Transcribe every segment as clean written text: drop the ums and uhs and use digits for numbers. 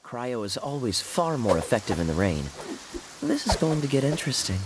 Cryo is always far more effective in the rain. This is going to get interesting.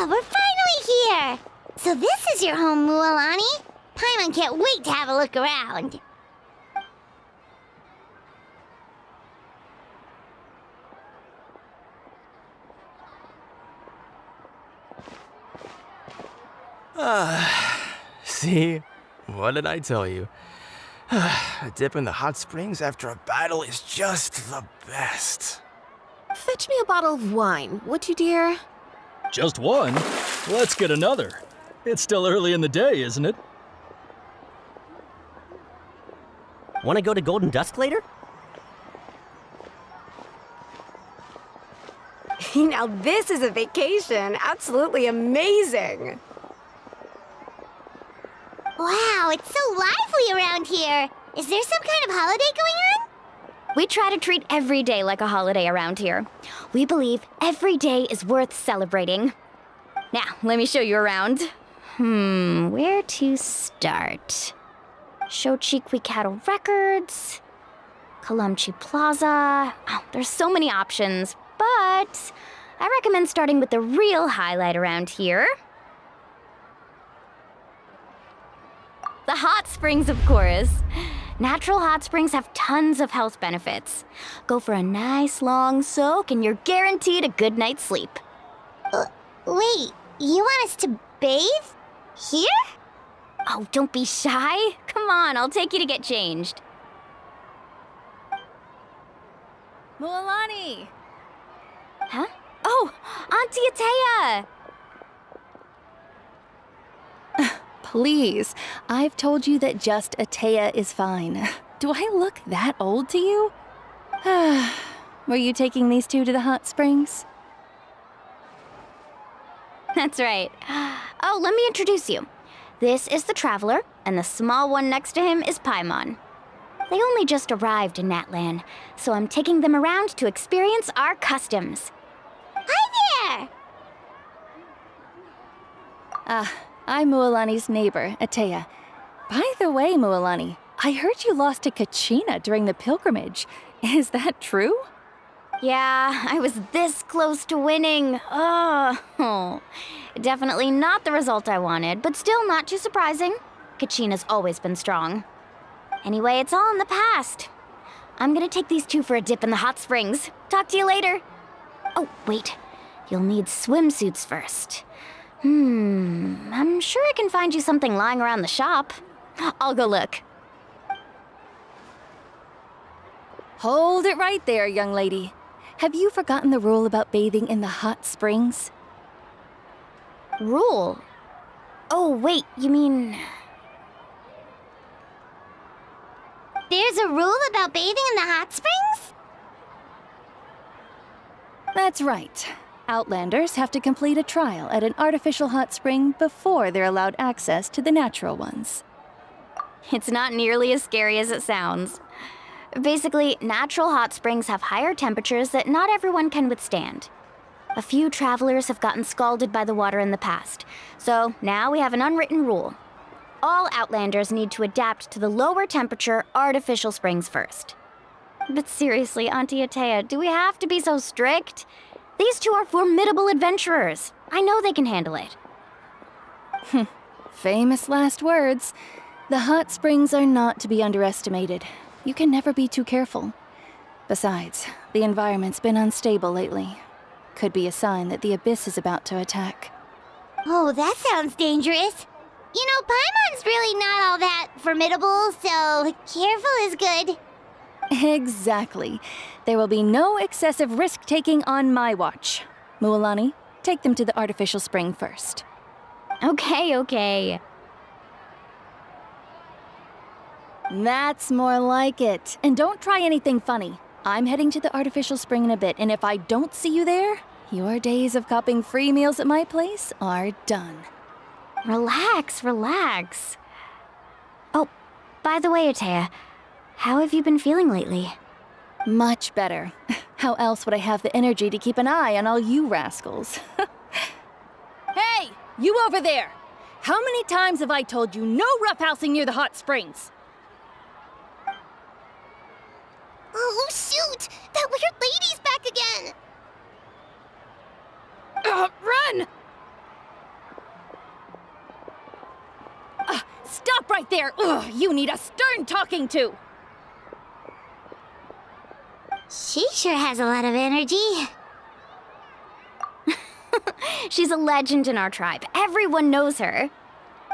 Ah, we're finally here! So this is your home, Mualani? Paimon can't wait to have a look around. See? What did I tell you? A dip in the hot springs after a battle is just the best. Fetch me a bottle of wine, would you, dear? Just one? Let's get another. It's still early in the day, isn't it? Want to go to Golden Dusk later? Now this is a vacation. Absolutely amazing. Wow, it's so lively around here. Is there some kind of holiday going on? We try to treat every day like a holiday around here. We believe every day is worth celebrating. Now, let me show you around. Where to start? Shochiqui Cattle Records, Kalamchi Plaza. Oh, there's so many options, but I recommend starting with the real highlight around here. The hot springs, of course. Natural hot springs have tons of health benefits. Go for a nice long soak and you're guaranteed a good night's sleep. Wait, you want us to bathe? Here? Oh, don't be shy. Come on, I'll take you to get changed. Mualani! Huh? Oh, Auntie Atea! Please, I've told you that just Atea is fine. Do I look that old to you? Were you taking these two to the hot springs? That's right. Oh, let me introduce you. This is the Traveler, and the small one next to him is Paimon. They only just arrived in Natlan, so I'm taking them around to experience our customs. Hi there! I'm Mualani's neighbor, Atea. By the way, Mualani, I heard you lost to Kachina during the pilgrimage. Is that true? Yeah, I was this close to winning. Oh, definitely not the result I wanted, but still not too surprising. Kachina's always been strong. Anyway, it's all in the past. I'm gonna take these two for a dip in the hot springs. Talk to you later. Oh, wait. You'll need swimsuits first. I'm sure I can find you something lying around the shop. I'll go look. Hold it right there, young lady. Have you forgotten the rule about bathing in the hot springs? Rule? Oh, wait, you mean... There's a rule about bathing in the hot springs? That's right. Outlanders have to complete a trial at an artificial hot spring before they're allowed access to the natural ones. It's not nearly as scary as it sounds. Basically, natural hot springs have higher temperatures that not everyone can withstand. A few travelers have gotten scalded by the water in the past, so now we have an unwritten rule. All Outlanders need to adapt to the lower temperature artificial springs first. But seriously, Auntie Atea, do we have to be so strict? These two are formidable adventurers. I know they can handle it. Famous last words. The hot springs are not to be underestimated. You can never be too careful. Besides, the environment's been unstable lately. Could be a sign that the abyss is about to attack. Oh, that sounds dangerous. You know, Paimon's really not all that formidable, so careful is good. Exactly. There will be no excessive risk-taking on my watch. Mualani, take them to the artificial spring first. Okay. That's more like it. And don't try anything funny. I'm heading to the artificial spring in a bit, and if I don't see you there, your days of copping free meals at my place are done. Relax. Oh, by the way, Atea, how have you been feeling lately? Much better. How else would I have the energy to keep an eye on all you rascals? Hey, you over there! How many times have I told you no roughhousing near the hot springs? Oh, shoot! That weird lady's back again! Run! Stop right there! Ugh, you need a stern talking to! She sure has a lot of energy. She's a legend in our tribe. Everyone knows her.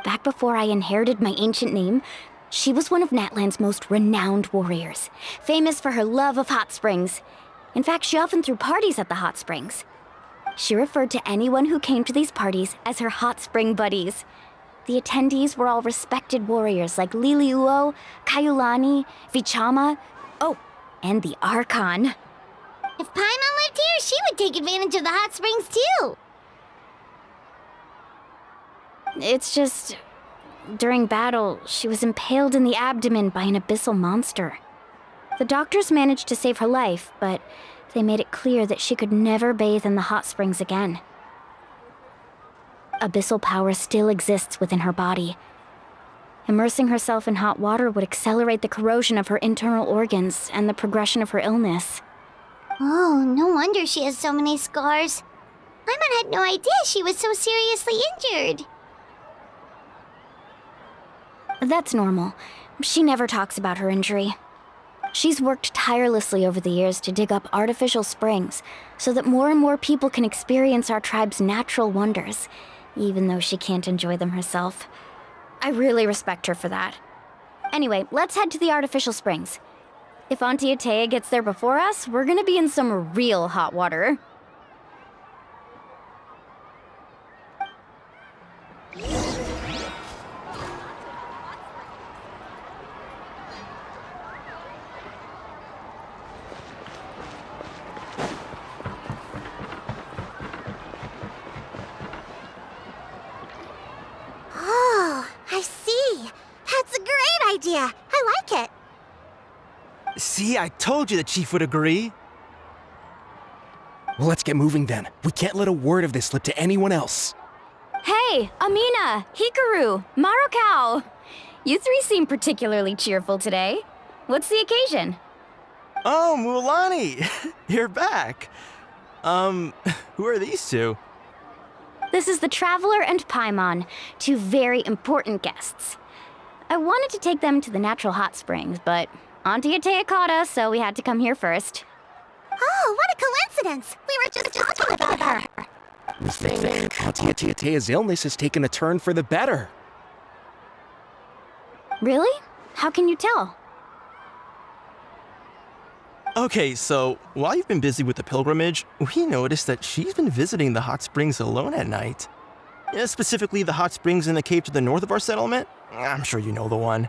Back before I inherited my ancient name, she was one of Natlan's most renowned warriors, famous for her love of hot springs. In fact, she often threw parties at the hot springs. She referred to anyone who came to these parties as her hot spring buddies. The attendees were all respected warriors like Liliuo, Kaiulani, Vichama, and the Archon. If Paimon lived here, she would take advantage of the hot springs too. It's just... during battle, she was impaled in the abdomen by an abyssal monster. The doctors managed to save her life, but they made it clear that she could never bathe in the hot springs again. Abyssal power still exists within her body. Immersing herself in hot water would accelerate the corrosion of her internal organs and the progression of her illness. Oh, no wonder she has so many scars. Paimon had no idea she was so seriously injured. That's normal. She never talks about her injury. She's worked tirelessly over the years to dig up artificial springs so that more and more people can experience our tribe's natural wonders, even though she can't enjoy them herself. I really respect her for that. Anyway, let's head to the artificial springs. If Auntie Atea gets there before us, we're gonna be in some real hot water. Oh, I see. That's a great idea. I like it. See, I told you the chief would agree. Well, let's get moving then. We can't let a word of this slip to anyone else. Hey, Amina, Hikaru, Marukao. You three seem particularly cheerful today. What's the occasion? Oh, Mulani, you're back. Who are these two? This is the Traveler and Paimon, two very important guests. I wanted to take them to the natural hot springs, but Auntie Atea caught us, so we had to come here first. Oh, what a coincidence. We were just talking about her. We think Auntie Atea's illness has taken a turn for the better. Really? How can you tell? Okay, so while you've been busy with the pilgrimage, we noticed that she's been visiting the hot springs alone at night. Yeah, specifically the hot springs in the cave to the north of our settlement. I'm sure you know the one.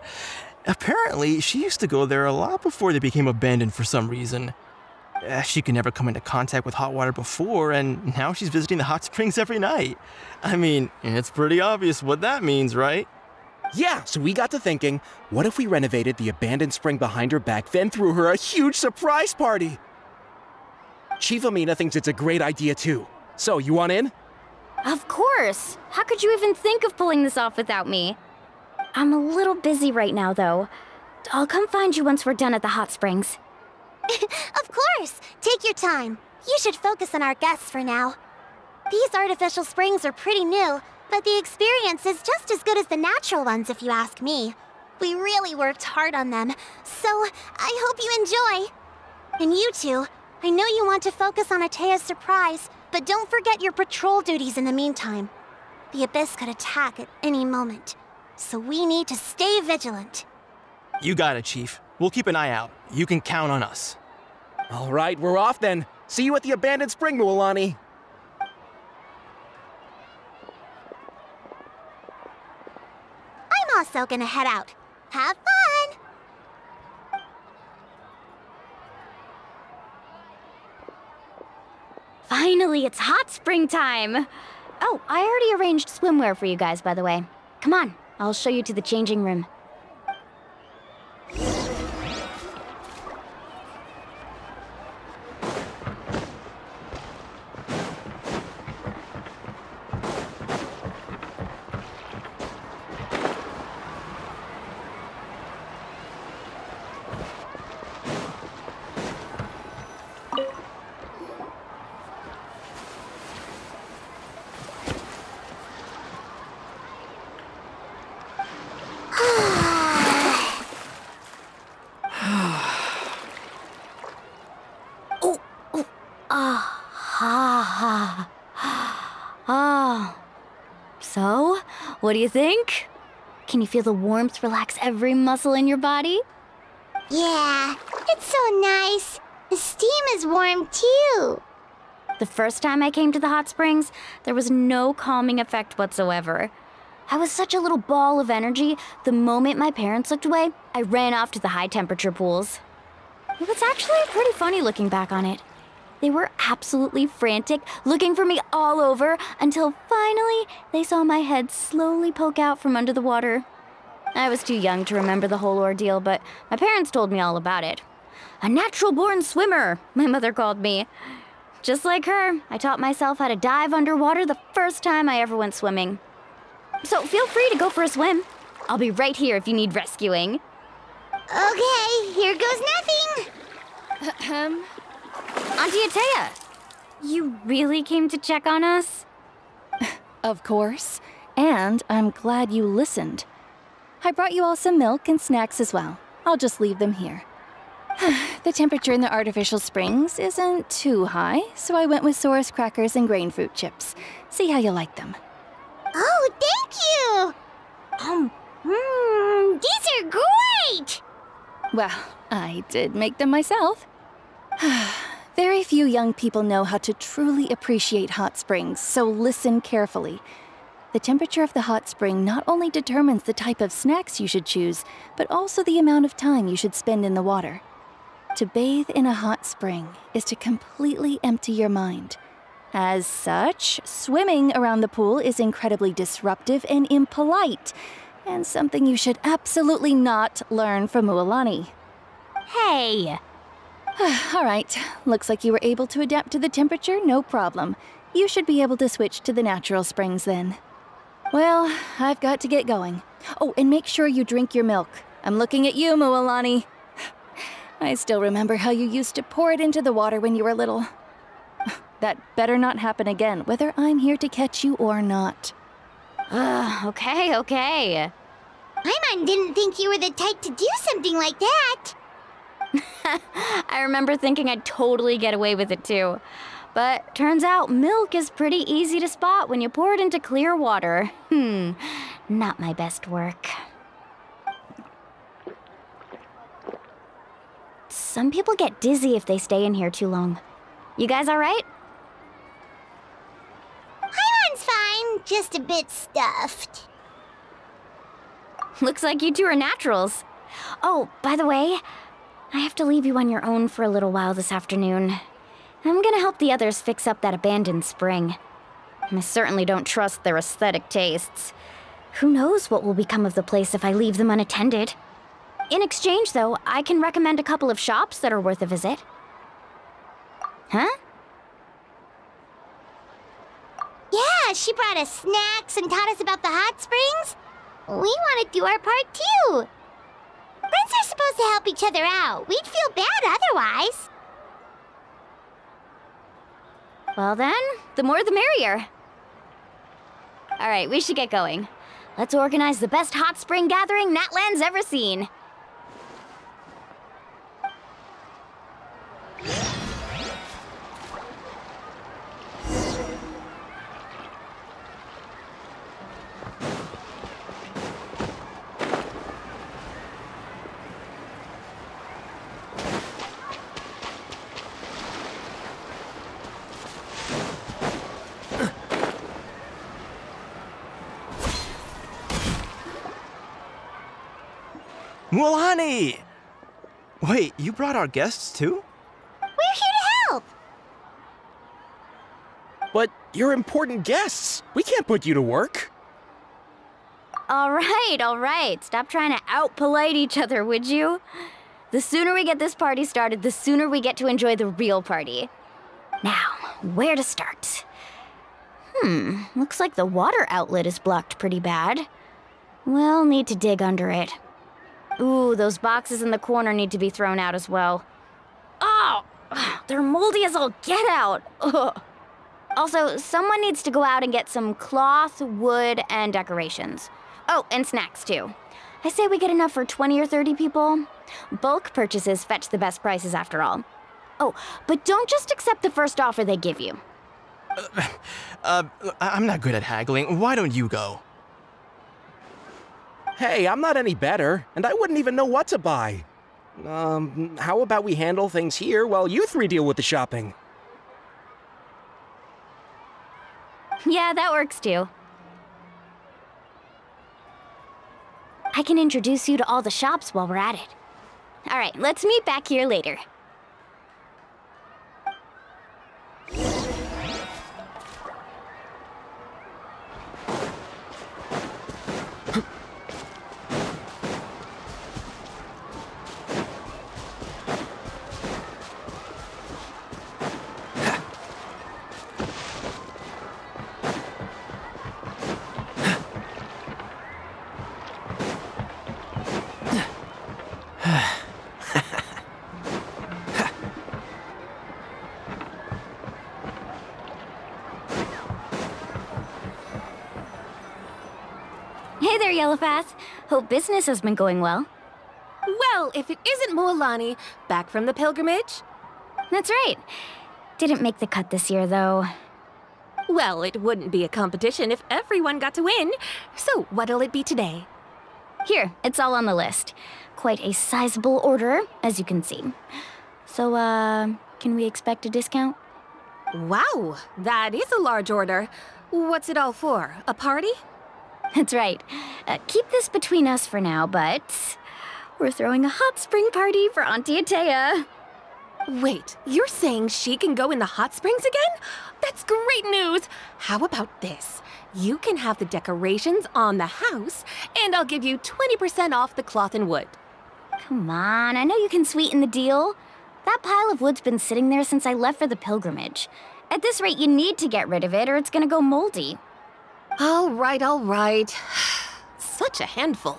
Apparently, she used to go there a lot before they became abandoned for some reason. She could never come into contact with hot water before, and now she's visiting the hot springs every night. I mean, it's pretty obvious what that means, right? Yeah, so we got to thinking, what if we renovated the abandoned spring behind her back, then threw her a huge surprise party? Chief Amina thinks it's a great idea too. So, you want in? Of course! How could you even think of pulling this off without me? I'm a little busy right now, though. I'll come find you once we're done at the hot springs. Of course. Take your time. You should focus on our guests for now. These artificial springs are pretty new, but the experience is just as good as the natural ones if you ask me. We really worked hard on them, so I hope you enjoy. And you two, I know you want to focus on Atea's surprise, but don't forget your patrol duties in the meantime. The Abyss could attack at any moment, so we need to stay vigilant. You got it, Chief. We'll keep an eye out. You can count on us. All right, we're off then. See you at the abandoned spring, Mulani. I'm also gonna head out. Have fun! Finally, it's hot spring time! Oh, I already arranged swimwear for you guys, by the way. Come on, I'll show you to the changing room. So, what do you think? Can you feel the warmth relax every muscle in your body? Yeah, it's so nice. The steam is warm too. The first time I came to the hot springs, there was no calming effect whatsoever. I was such a little ball of energy, the moment my parents looked away, I ran off to the high temperature pools. It was actually pretty funny looking back on it. They were absolutely frantic, looking for me all over, until finally they saw my head slowly poke out from under the water. I was too young to remember the whole ordeal, but my parents told me all about it. A natural-born swimmer, my mother called me. Just like her, I taught myself how to dive underwater the first time I ever went swimming. So feel free to go for a swim. I'll be right here if you need rescuing. Okay, here goes nothing. Auntie Atea, you really came to check on us? Of course. And I'm glad you listened. I brought you all some milk and snacks as well. I'll just leave them here. The temperature in the artificial springs isn't too high, so I went with Saurus crackers and grain fruit chips. See how you like them. Oh, thank you! These are great! Well, I did make them myself. Very few young people know how to truly appreciate hot springs, so listen carefully. The temperature of the hot spring not only determines the type of snacks you should choose, but also the amount of time you should spend in the water. To bathe in a hot spring is to completely empty your mind. As such, swimming around the pool is incredibly disruptive and impolite, and something you should absolutely not learn from Mualani. Hey! All right, looks like you were able to adapt to the temperature, no problem. You should be able to switch to the natural springs then. Well, I've got to get going. Oh, and make sure you drink your milk. I'm looking at you, Mualani. I still remember how you used to pour it into the water when you were little. That better not happen again, whether I'm here to catch you or not. Okay. Paimon didn't think you were the type to do something like that. I remember thinking I'd totally get away with it too. But turns out milk is pretty easy to spot when you pour it into clear water. Not my best work. Some people get dizzy if they stay in here too long. You guys all right? Paimon's fine, just a bit stuffed. Looks like you two are naturals. Oh, by the way, I have to leave you on your own for a little while this afternoon. I'm gonna help the others fix up that abandoned spring. I certainly don't trust their aesthetic tastes. Who knows what will become of the place if I leave them unattended? In exchange, though, I can recommend a couple of shops that are worth a visit. Huh? Yeah, she brought us snacks and taught us about the hot springs. We want to do our part too. Friends are supposed to help each other out. We'd feel bad otherwise. Well then, the more the merrier. All right, we should get going. Let's organize the best hot spring gathering Natlan's ever seen. Mualani! Wait, you brought our guests too? We're here to help. But you're important guests. We can't put you to work. All right. Stop trying to out-polite each other, would you? The sooner we get this party started, the sooner we get to enjoy the real party. Now, where to start? Looks like the water outlet is blocked pretty bad. We'll need to dig under it. Ooh, those boxes in the corner need to be thrown out as well. Oh, they're moldy as all get out. Ugh. Also, someone needs to go out and get some cloth, wood, and decorations. Oh, and snacks too. I say we get enough for 20 or 30 people. Bulk purchases fetch the best prices after all. Oh, but don't just accept the first offer they give you. I'm not good at haggling. Why don't you go? Hey, I'm not any better, and I wouldn't even know what to buy. How about we handle things here while you three deal with the shopping? Yeah, that works too. I can introduce you to all the shops while we're at it. All right, let's meet back here later. Yellowfath. Hope business has been going well. Well, if it isn't Moalani, back from the pilgrimage? That's right. Didn't make the cut this year, though. Well, it wouldn't be a competition if everyone got to win. So what'll it be today? Here, it's all on the list. Quite a sizable order, as you can see. So, can we expect a discount? Wow, that is a large order. What's it all for? A party? That's right. Keep this between us for now, but we're throwing a hot spring party for Auntie Atea. Wait, you're saying she can go in the hot springs again? That's great news! How about this? You can have the decorations on the house, and I'll give you 20% off the cloth and wood. Come on, I know you can sweeten the deal. That pile of wood's been sitting there since I left for the pilgrimage. At this rate, you need to get rid of it or it's gonna go moldy. All right. Such a handful.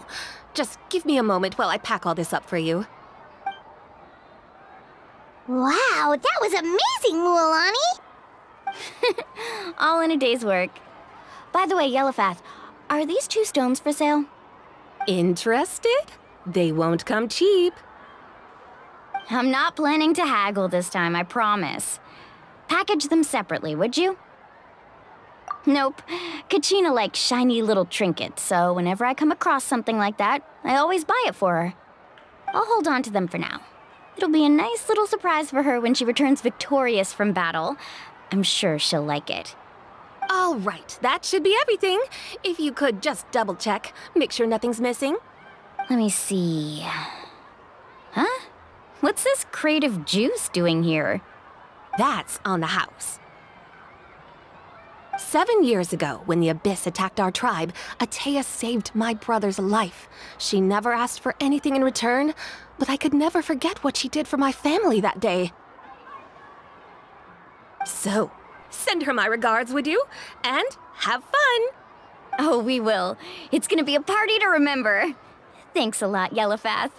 Just give me a moment while I pack all this up for you. Wow, that was amazing, Mualani! All in a day's work. By the way, Yellowfath, are these 2 stones for sale? Interested? They won't come cheap. I'm not planning to haggle this time, I promise. Package them separately, would you? Nope. Kachina likes shiny little trinkets, so whenever I come across something like that, I always buy it for her. I'll hold on to them for now. It'll be a nice little surprise for her when she returns victorious from battle. I'm sure she'll like it. All right, that should be everything. If you could just double check, make sure nothing's missing. Let me see. Huh? What's this crate of juice doing here? That's on the house. 7 years ago, when the Abyss attacked our tribe, Atea saved my brother's life. She never asked for anything in return, but I could never forget what she did for my family that day. So, send her my regards, would you? And have fun! Oh, we will. It's gonna be a party to remember. Thanks a lot, Yellowfath.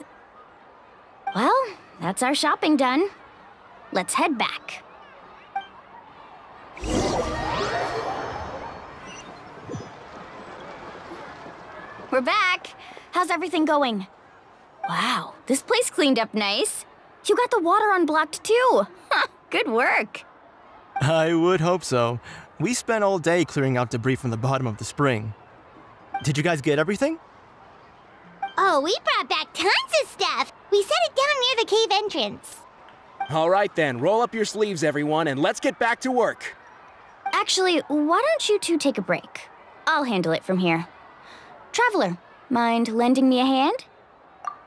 Well, that's our shopping done. Let's head back. We're back. How's everything going? Wow, this place cleaned up nice. You got the water unblocked too. Good work. I would hope so. We spent all day clearing out debris from the bottom of the spring. Did you guys get everything? Oh, we brought back tons of stuff! We set it down near the cave entrance. All right then, roll up your sleeves, everyone, and let's get back to work. Actually, why don't you 2 take a break? I'll handle it from here. Traveler, mind lending me a hand?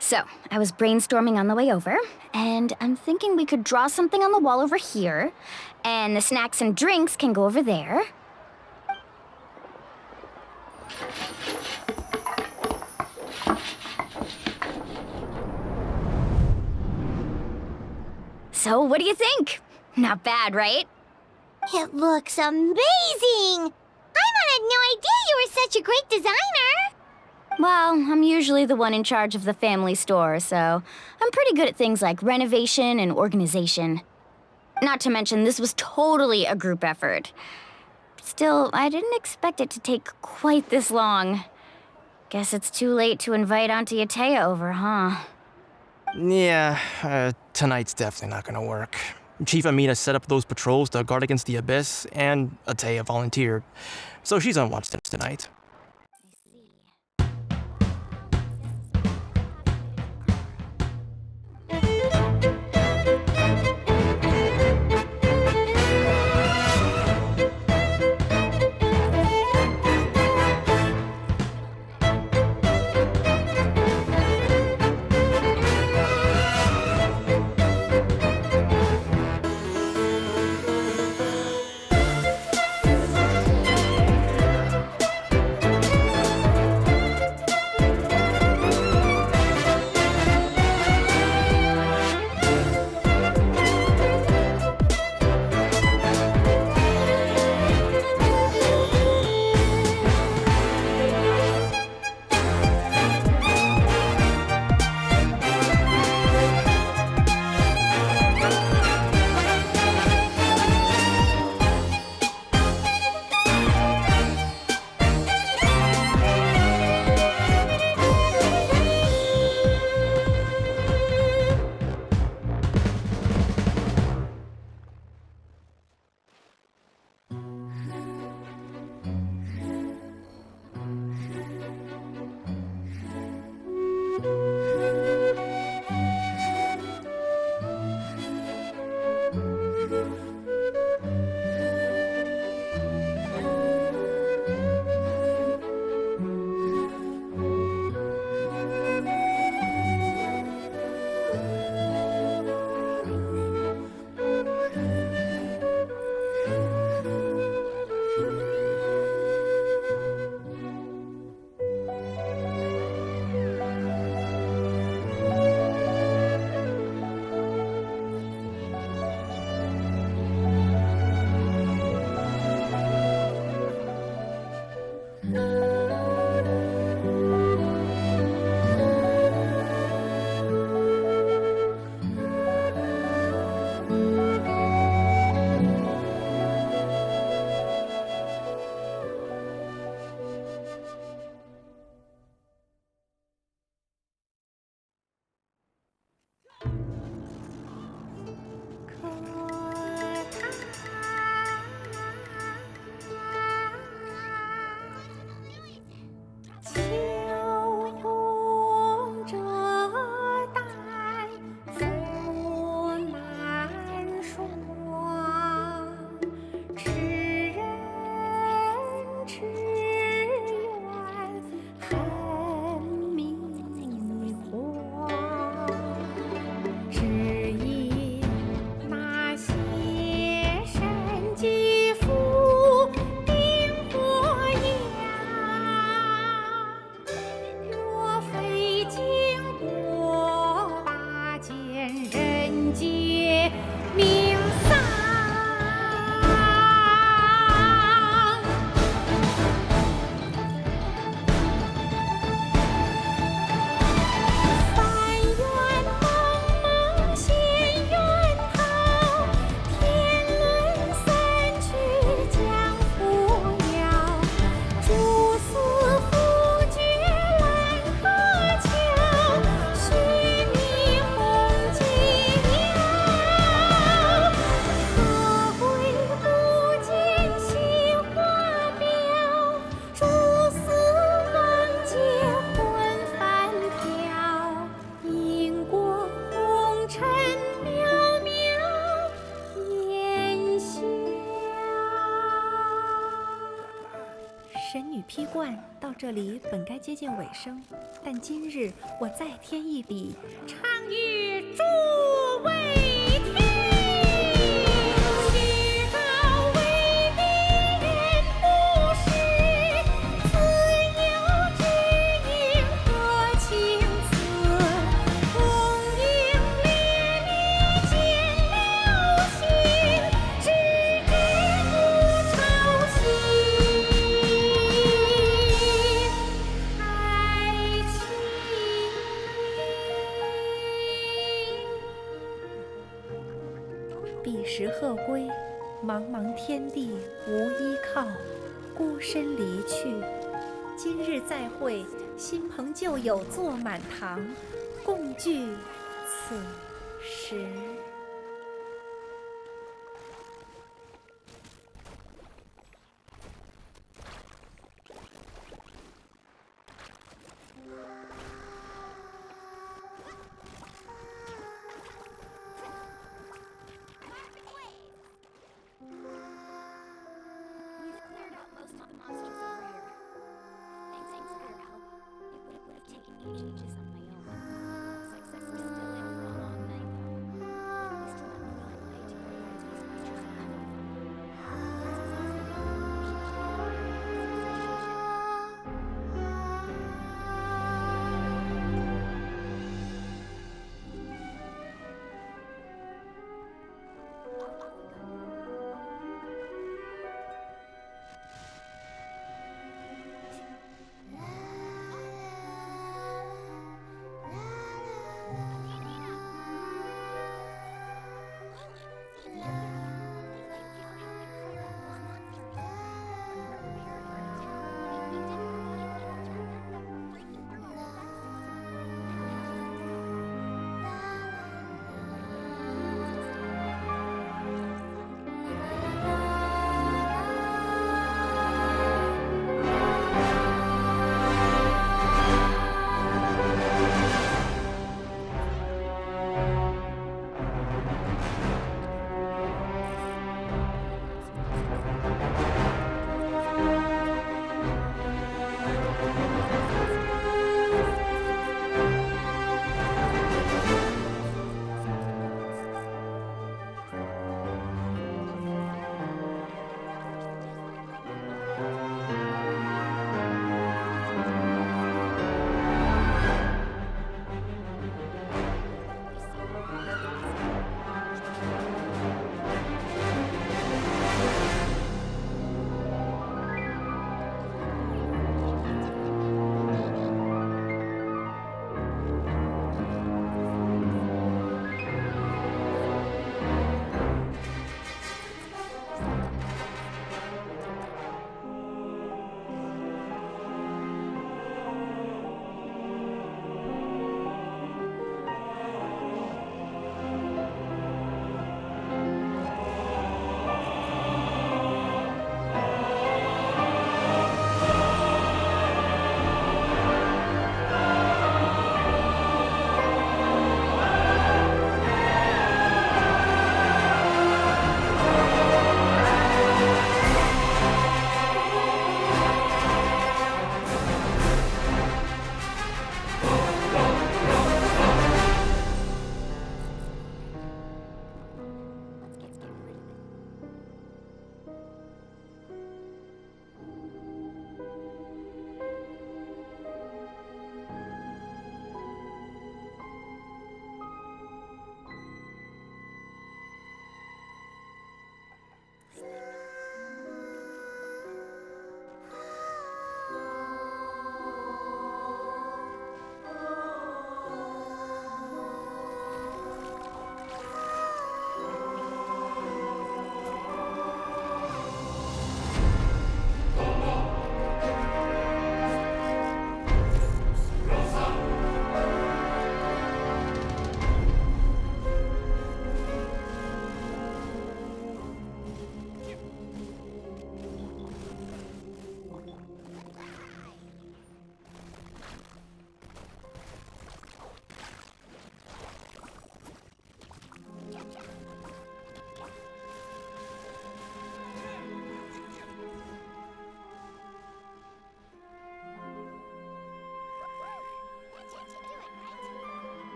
So, I was brainstorming on the way over, and I'm thinking we could draw something on the wall over here, and the snacks and drinks can go over there. So, what do you think? Not bad, right? It looks amazing! Paimon had no idea you were such a great designer! Well, I'm usually the one in charge of the family store, so I'm pretty good at things like renovation and organization. Not to mention, this was totally a group effort. Still, I didn't expect it to take quite this long. Guess it's too late to invite Auntie Atea over, huh? Yeah, tonight's definitely not gonna work. Chief Amina set up those patrols to guard against the Abyss, and Atea volunteered. So she's on watch tonight. 批冠到这里本该接近尾声，但今日我再添一笔，唱与诸位听。曲高为敌人不识，自有知音何情词？红缨烈烈见了情，只知不愁心。彼时鹤归，茫茫天地无依靠，孤身离去。今日再会，新朋旧友坐满堂，共聚此时。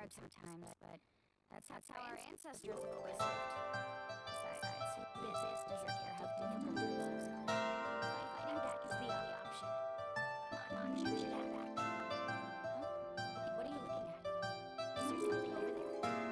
hard sometimes, but that's how our ancestors have always lived. Besides, business doesn't care how difficult times are. Fighting back is the only option. Come on, you should have back. Huh? What are you looking at? Is there something over there?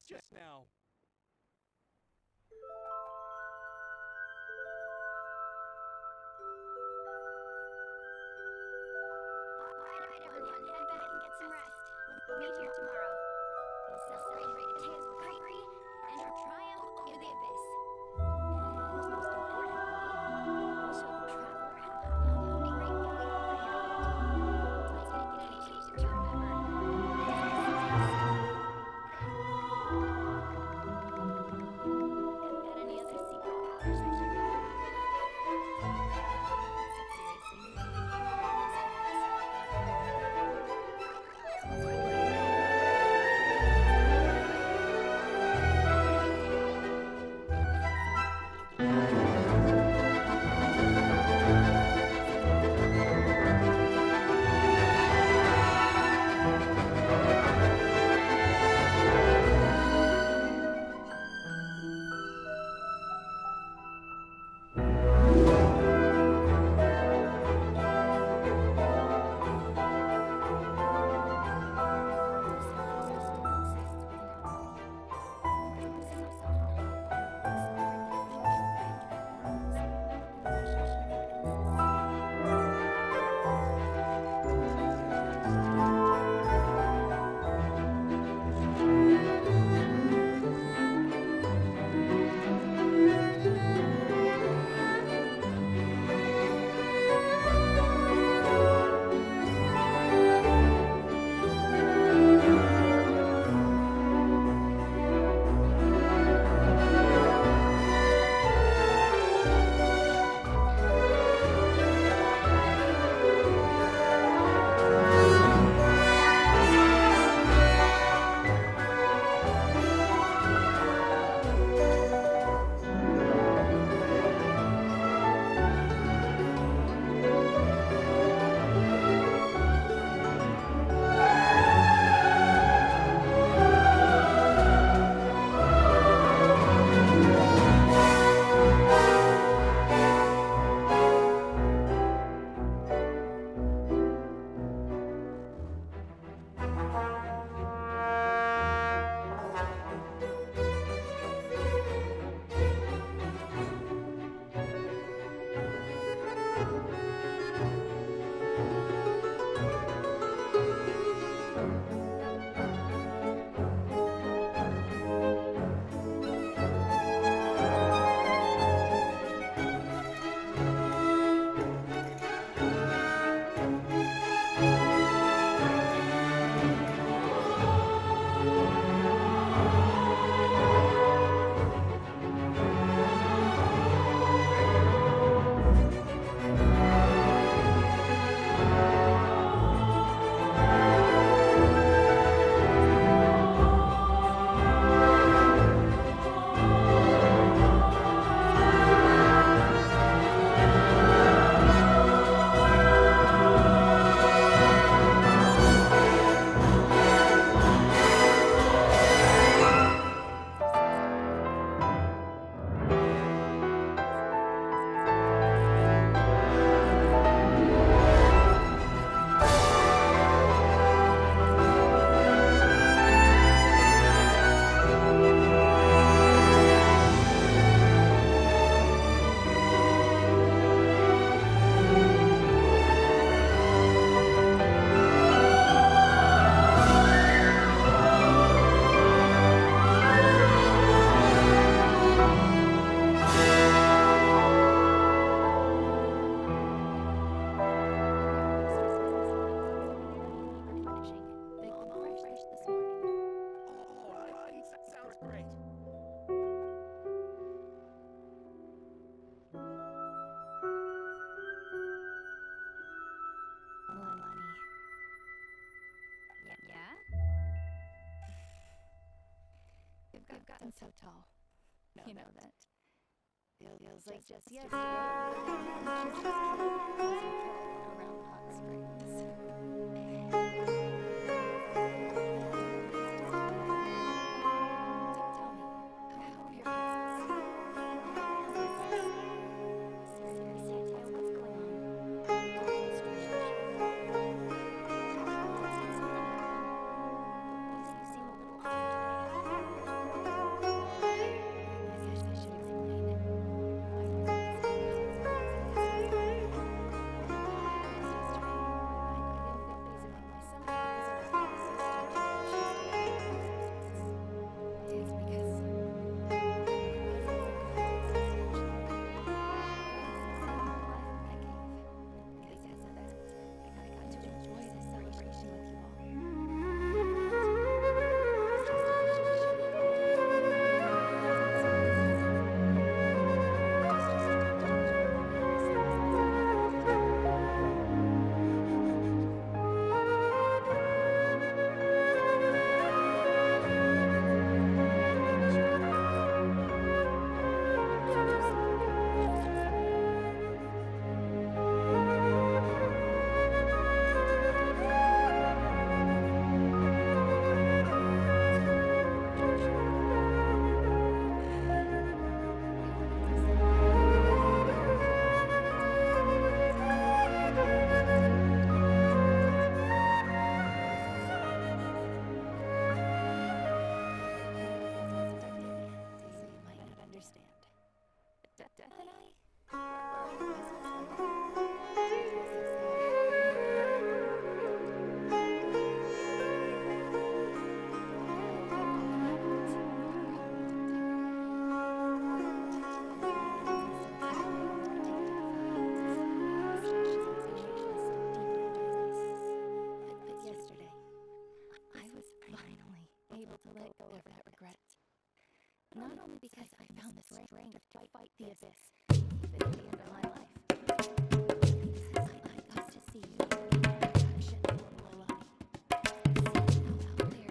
just now. Alright, everyone, head back and get some rest. We'll meet here tomorrow. We'll celebrate Tea's victory and her triumph over the abyss. And most importantly, we'll show the traveler how to I'm so tall. You know that. Feels like just yesterday. Around the hot springs. Tell me, how are your seriously, what's going on? You seem a little off today. I should explain. Not only because I found the strength to fight the abyss, even at the end of my life. I got to see you in action, Lily. See how out there.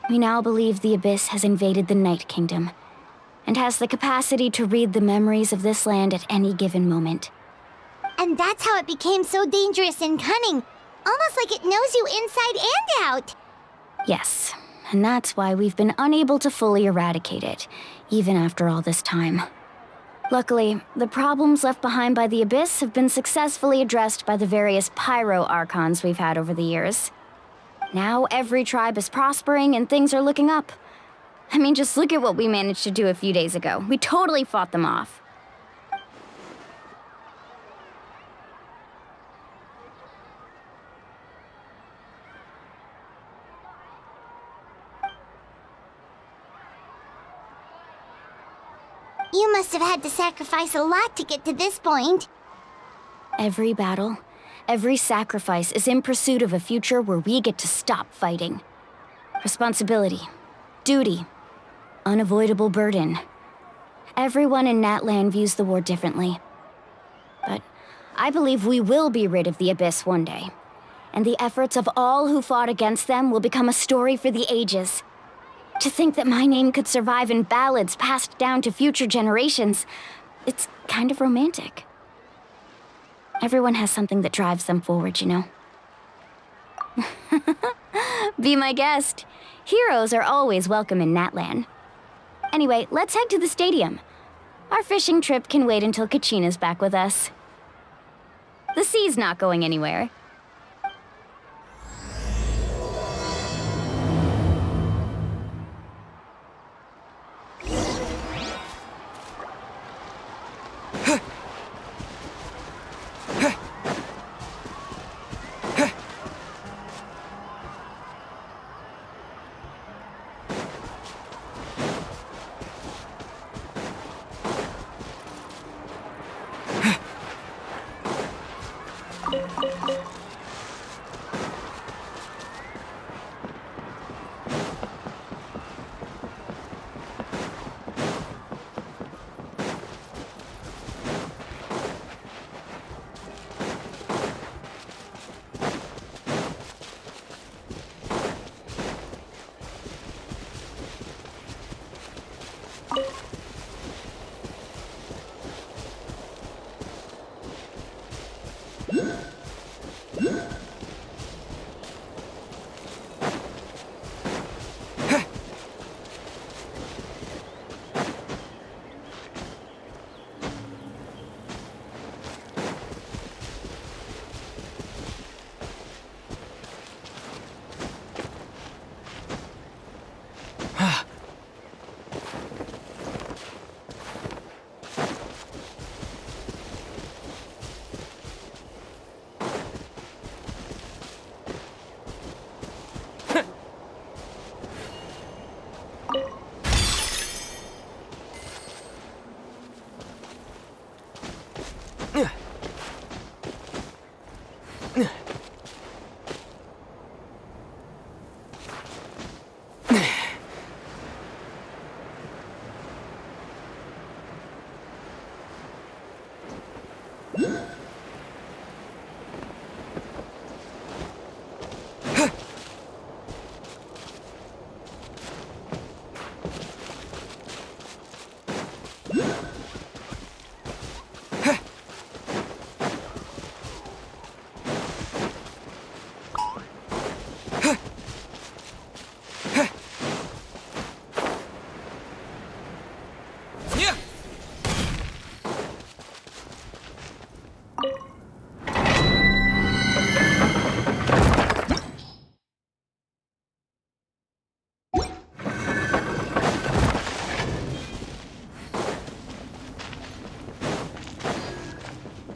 We now believe the Abyss has invaded the Night Kingdom, and has the capacity to read the memories of this land at any given moment. And that's how it became so dangerous and cunning. Almost like it knows you inside and out. Yes, and that's why we've been unable to fully eradicate it, even after all this time. Luckily, the problems left behind by the Abyss have been successfully addressed by the various pyro archons we've had over the years. Now every tribe is prospering and things are looking up. I mean, just look at what we managed to do a few days ago. We totally fought them off. You must have had to sacrifice a lot to get to this point. Every battle, every sacrifice is in pursuit of a future where we get to stop fighting. Responsibility, duty, unavoidable burden. Everyone in Natlan views the war differently. But I believe we will be rid of the Abyss one day. And the efforts of all who fought against them will become a story for the ages. To think that my name could survive in ballads passed down to future generations, it's kind of romantic. Everyone has something that drives them forward, you know? Be my guest. Heroes are always welcome in Natlan. Anyway, let's head to the stadium. Our fishing trip can wait until Kachina's back with us. The sea's not going anywhere.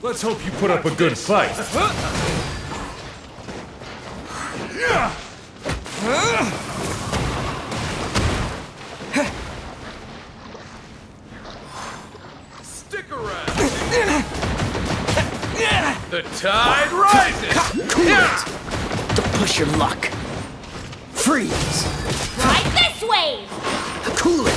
Let's hope you put up a good fight. Stick around. The tide rises. Cool it. Don't push your luck. Freeze. Ride this wave! Cool it.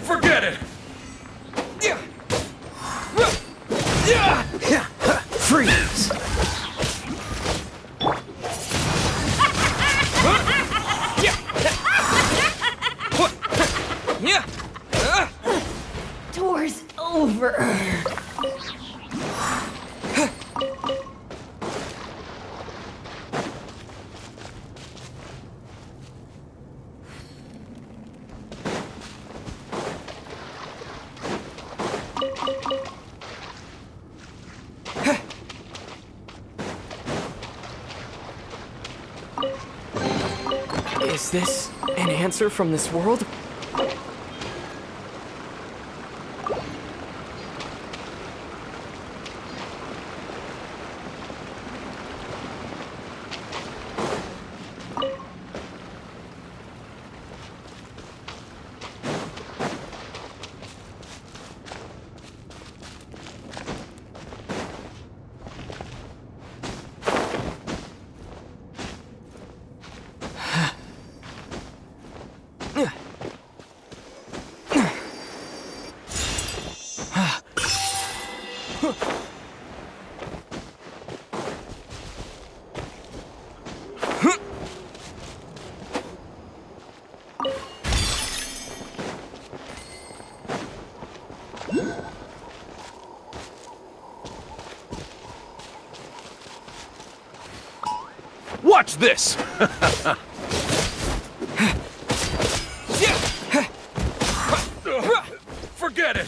Forget it. Yeah. Tour's over. Is this an answer from this world? Watch this! Forget it!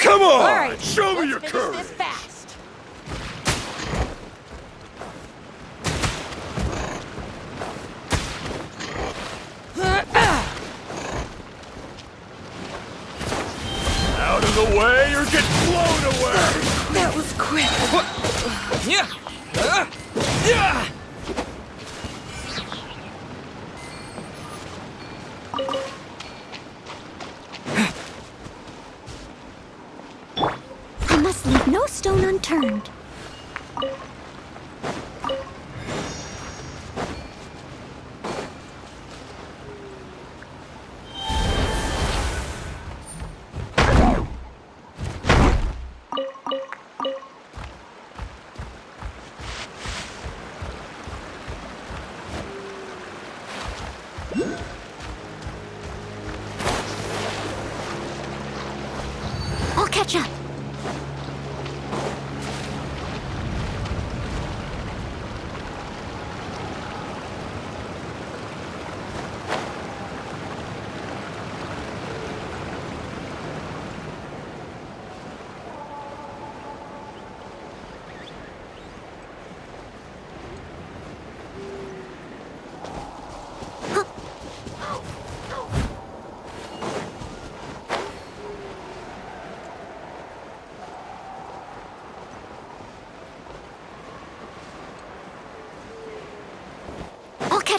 Come on! All right, Show me let's your finish courage! this fast. Out of the way or get blown away! That was quick. I must leave no stone unturned.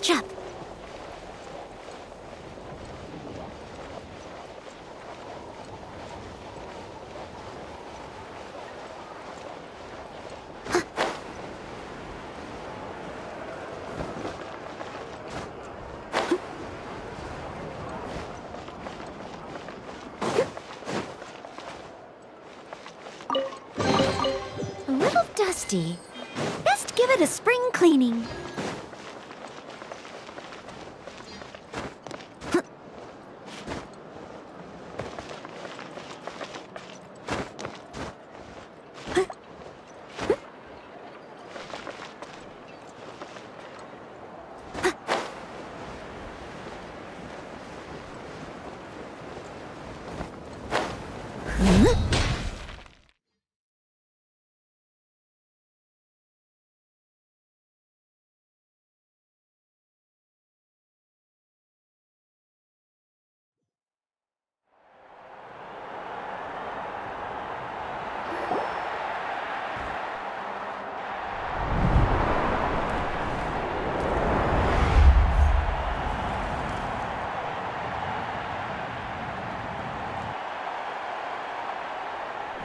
catch up. A little dusty. Best give it a spring cleaning.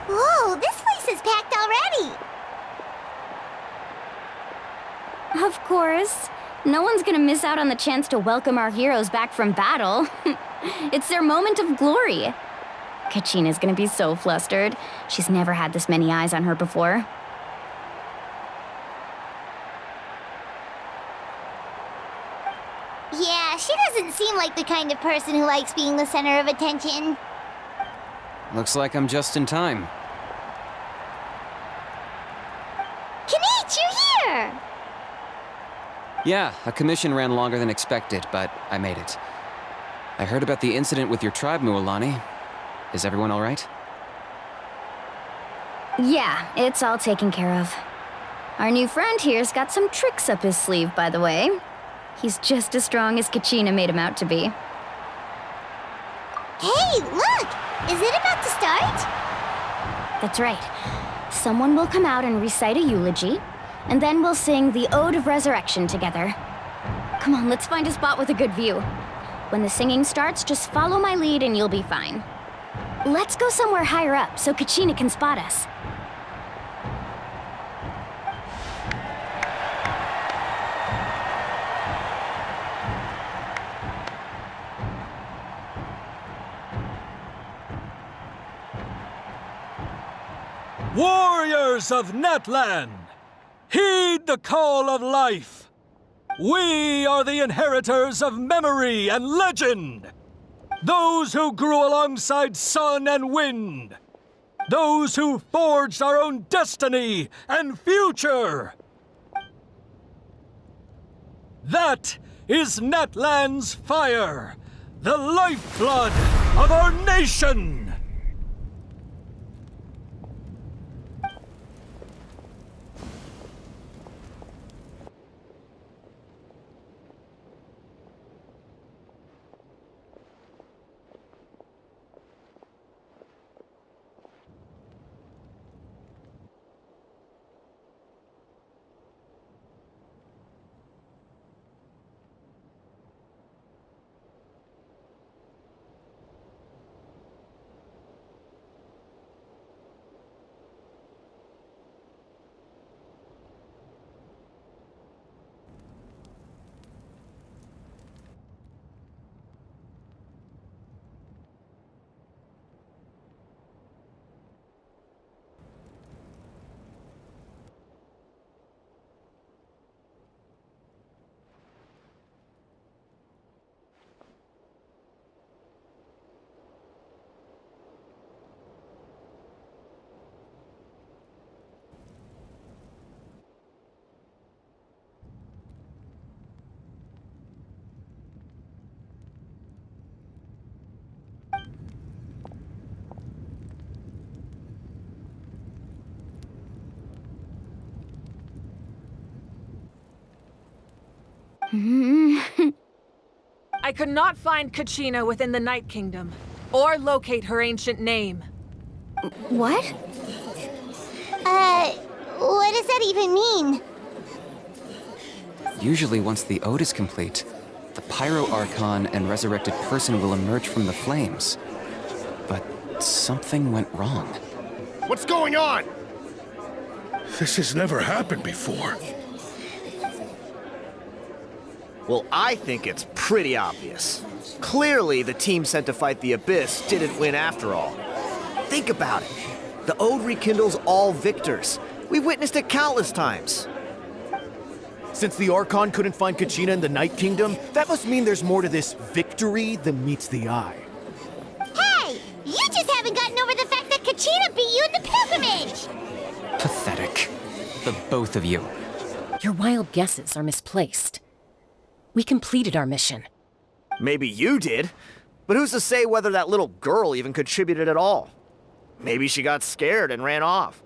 Whoa, this place is packed already! Of course. No one's gonna miss out on the chance to welcome our heroes back from battle. It's their moment of glory. Kachina's gonna be so flustered. She's never had this many eyes on her before. Yeah, she doesn't seem like the kind of person who likes being the center of attention. Looks like I'm just in time. Kanich, you're here! Yeah, a commission ran longer than expected, but I made it. I heard about the incident with your tribe, Mualani. Is everyone all right? Yeah, it's all taken care of. Our new friend here's got some tricks up his sleeve, by the way. He's just as strong as Kachina made him out to be. Hey, look! Is it about to start? That's right. Someone will come out and recite a eulogy, and then we'll sing the Ode of Resurrection together. Come on, let's find a spot with a good view. When the singing starts, just follow my lead and you'll be fine. Let's go somewhere higher up so Kachina can spot us. Warriors of Natlan, heed the call of life. We are the inheritors of memory and legend. Those who grew alongside sun and wind. Those who forged our own destiny and future. That is Natlan's fire, the lifeblood of our nation. I could not find Kachina within the Night Kingdom, or locate her ancient name. What? What does that even mean? Usually once the ode is complete, the Pyro Archon and resurrected person will emerge from the flames. But something went wrong. What's going on? This has never happened before. Well, I think it's pretty obvious. Clearly, the team sent to fight the Abyss didn't win after all. Think about it. The Ode rekindles all victors. We've witnessed it countless times. Since the Archon couldn't find Kachina in the Night Kingdom, that must mean there's more to this victory than meets the eye. Hey! You just haven't gotten over the fact that Kachina beat you in the pilgrimage! Pathetic. The both of you. Your wild guesses are misplaced. We completed our mission. Maybe you did, but who's to say whether that little girl even contributed at all? Maybe she got scared and ran off.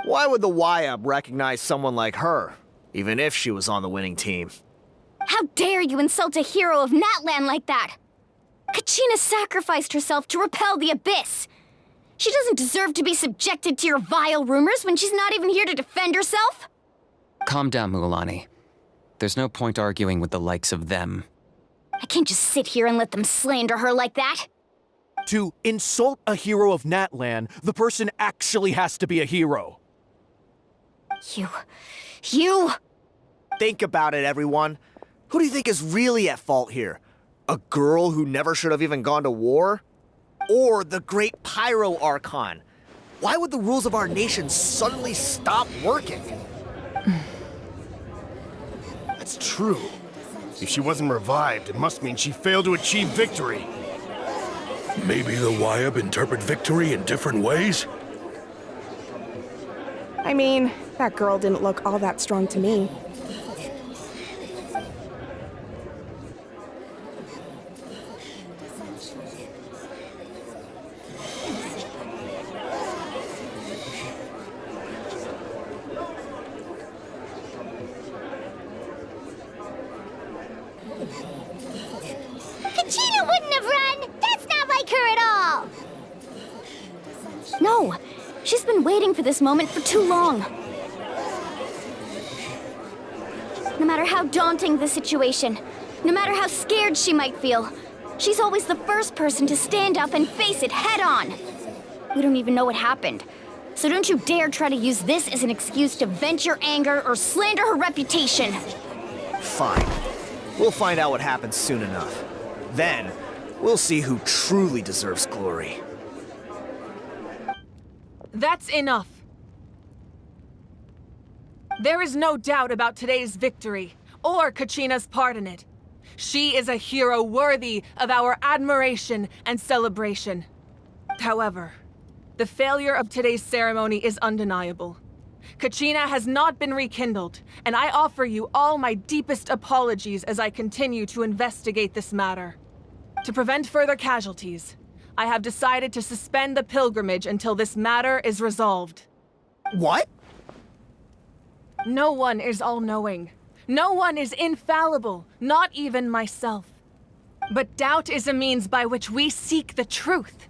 Why would the YUB recognize someone like her, even if she was on the winning team? How dare you insult a hero of Natlan like that? Kachina sacrificed herself to repel the Abyss. She doesn't deserve to be subjected to your vile rumors when she's not even here to defend herself. Calm down, Mualani. There's no point arguing with the likes of them. I can't just sit here and let them slander her like that. To insult a hero of Natlan, the person actually has to be a hero. You... Think about it, everyone. Who do you think is really at fault here? A girl who never should have even gone to war? Or the great Pyro Archon? Why would the rules of our nation suddenly stop working? That's true. If she wasn't revived, it must mean she failed to achieve victory. Maybe the YUB interpret victory in different ways? I mean, that girl didn't look all that strong to me. Kachina wouldn't have run! That's not like her at all! No, she's been waiting for this moment for too long. No matter how daunting the situation, no matter how scared she might feel, she's always the first person to stand up and face it head on. We don't even know what happened, so don't you dare try to use this as an excuse to vent your anger or slander her reputation. Fine. We'll find out what happens soon enough. Then, we'll see who truly deserves glory. That's enough. There is no doubt about today's victory, or Kachina's part in it. She is a hero worthy of our admiration and celebration. However, the failure of today's ceremony is undeniable. Kachina has not been rekindled, and I offer you all my deepest apologies as I continue to investigate this matter. To prevent further casualties, I have decided to suspend the pilgrimage until this matter is resolved. What? No one is all-knowing. No one is infallible, not even myself. But doubt is a means by which we seek the truth,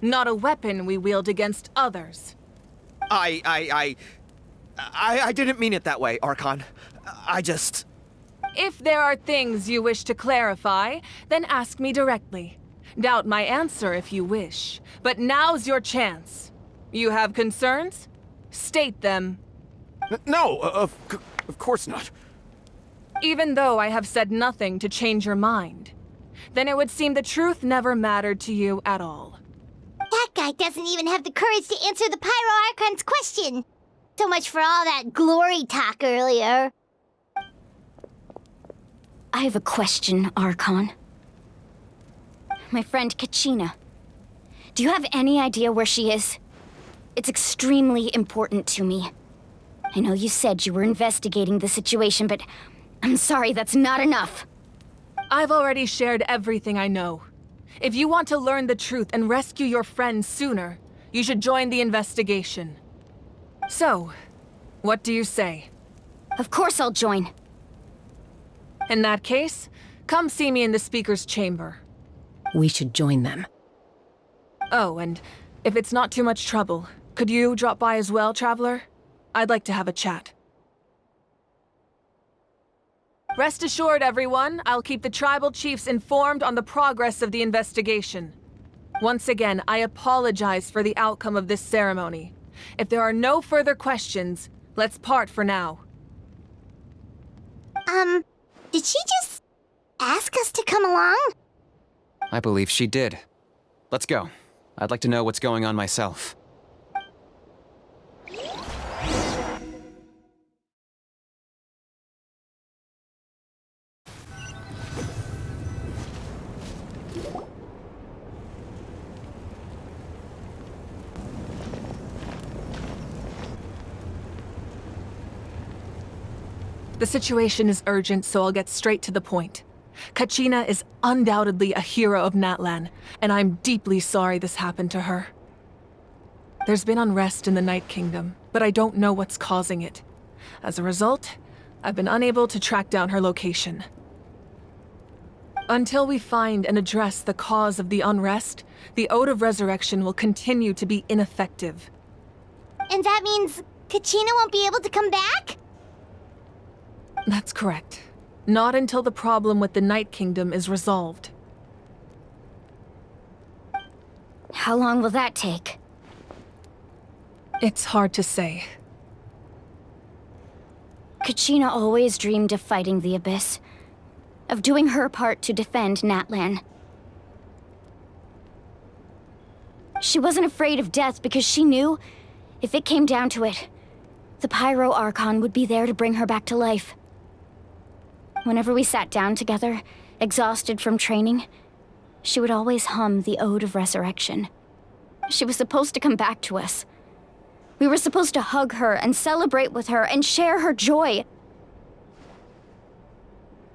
not a weapon we wield against others. I didn't mean it that way, Archon. I just... If there are things you wish to clarify, then ask me directly. Doubt my answer if you wish, but now's your chance. You have concerns? State them. No, of course not. Even though I have said nothing to change your mind, then it would seem the truth never mattered to you at all. That guy doesn't even have the courage to answer the Pyro Archon's question. So much for all that glory talk earlier. I have a question, Archon. My friend Kachina. Do you have any idea where she is? It's extremely important to me. I know you said you were investigating the situation, but I'm sorry, that's not enough. I've already shared everything I know. If you want to learn the truth and rescue your friend sooner, you should join the investigation. So, what do you say? Of course I'll join. In that case, come see me in the speaker's chamber. We should join them. Oh, and if it's not too much trouble, could you drop by as well, Traveler? I'd like to have a chat. Rest assured, everyone, I'll keep the tribal chiefs informed on the progress of the investigation. Once again, I apologize for the outcome of this ceremony. If there are no further questions, let's part for now. Did she just ask us to come along? I believe she did. Let's go. I'd like to know what's going on myself. The situation is urgent, so I'll get straight to the point. Kachina is undoubtedly a hero of Natlan, and I'm deeply sorry this happened to her. There's been unrest in the Night Kingdom, but I don't know what's causing it. As a result, I've been unable to track down her location. Until we find and address the cause of the unrest, the Ode of Resurrection will continue to be ineffective. And that means Kachina won't be able to come back? That's correct. Not until the problem with the Night Kingdom is resolved. How long will that take? It's hard to say. Kachina always dreamed of fighting the Abyss, of doing her part to defend Natlan. She wasn't afraid of death because she knew, if it came down to it, the Pyro Archon would be there to bring her back to life. Whenever we sat down together, exhausted from training, she would always hum the Ode of Resurrection. She was supposed to come back to us. We were supposed to hug her and celebrate with her and share her joy.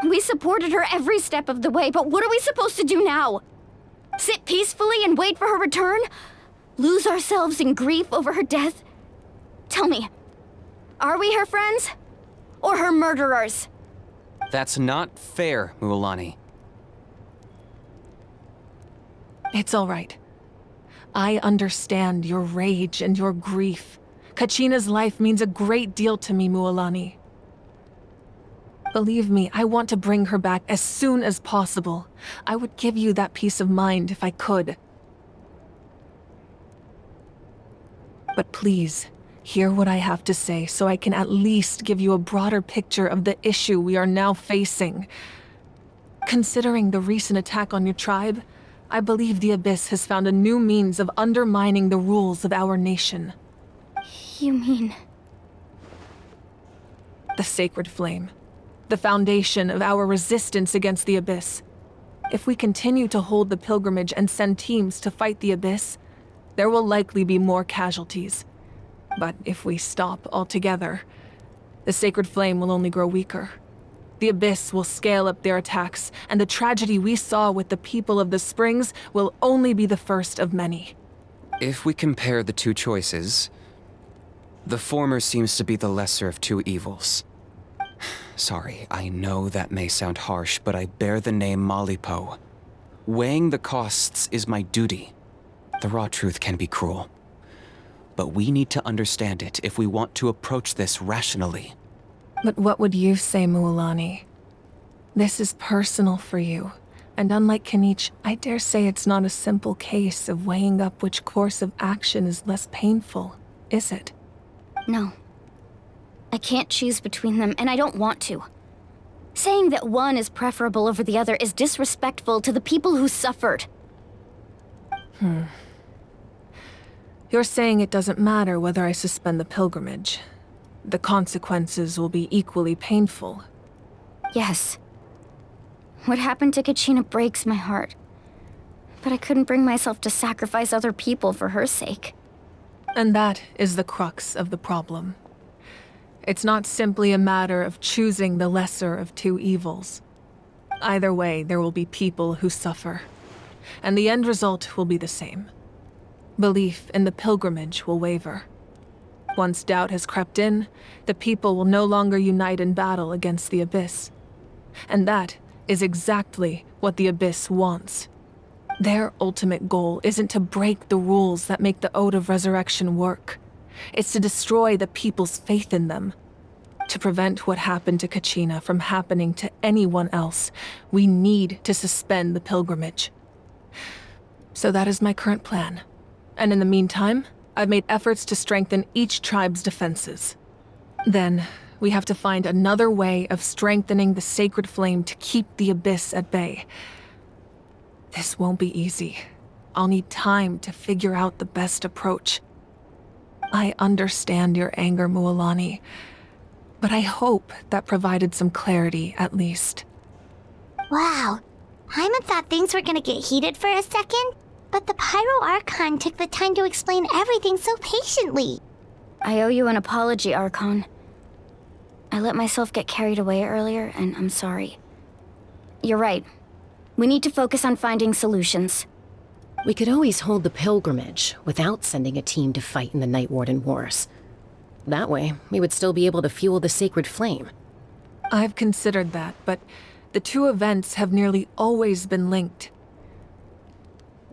We supported her every step of the way, but what are we supposed to do now? Sit peacefully and wait for her return? Lose ourselves in grief over her death? Tell me, are we her friends? Or her murderers? That's not fair, Mualani. It's all right. I understand your rage and your grief. Kachina's life means a great deal to me, Mualani. Believe me, I want to bring her back as soon as possible. I would give you that peace of mind if I could. But please, hear what I have to say so I can at least give you a broader picture of the issue we are now facing. Considering the recent attack on your tribe, I believe the Abyss has found a new means of undermining the rules of our nation. You mean? The Sacred Flame. The foundation of our resistance against the Abyss. If we continue to hold the pilgrimage and send teams to fight the Abyss, there will likely be more casualties. But if we stop altogether, the Sacred Flame will only grow weaker. The Abyss will scale up their attacks, and the tragedy we saw with the people of the Springs will only be the first of many. If we compare the two choices, the former seems to be the lesser of two evils. Sorry, I know that may sound harsh, but I bear the name Malipo. Weighing the costs is my duty. The raw truth can be cruel. But we need to understand it if we want to approach this rationally. But what would you say, Mualani? This is personal for you, and unlike Kanich, I dare say it's not a simple case of weighing up which course of action is less painful, is it? No. I can't choose between them, and I don't want to. Saying that one is preferable over the other is disrespectful to the people who suffered. You're saying it doesn't matter whether I suspend the pilgrimage. The consequences will be equally painful. Yes. What happened to Kachina breaks my heart. But I couldn't bring myself to sacrifice other people for her sake. And that is the crux of the problem. It's not simply a matter of choosing the lesser of two evils. Either way, there will be people who suffer. And the end result will be the same. Belief in the pilgrimage will waver. Once doubt has crept in, the people will no longer unite in battle against the Abyss. And that is exactly what the Abyss wants. Their ultimate goal isn't to break the rules that make the Ode of Resurrection work. It's to destroy the people's faith in them. To prevent what happened to Kachina from happening to anyone else, we need to suspend the pilgrimage. So that is my current plan. And in the meantime, I've made efforts to strengthen each tribe's defenses. Then, we have to find another way of strengthening the sacred flame to keep the Abyss at bay. This won't be easy. I'll need time to figure out the best approach. I understand your anger, Mualani, but I hope that provided some clarity, at least. Wow. Paimon thought things were gonna get heated for a second, but the Pyro Archon took the time to explain everything so patiently. I owe you an apology, Archon. I let myself get carried away earlier, and I'm sorry. You're right. We need to focus on finding solutions. We could always hold the pilgrimage without sending a team to fight in the Night Warden Wars. That way, we would still be able to fuel the sacred flame. I've considered that, but the two events have nearly always been linked.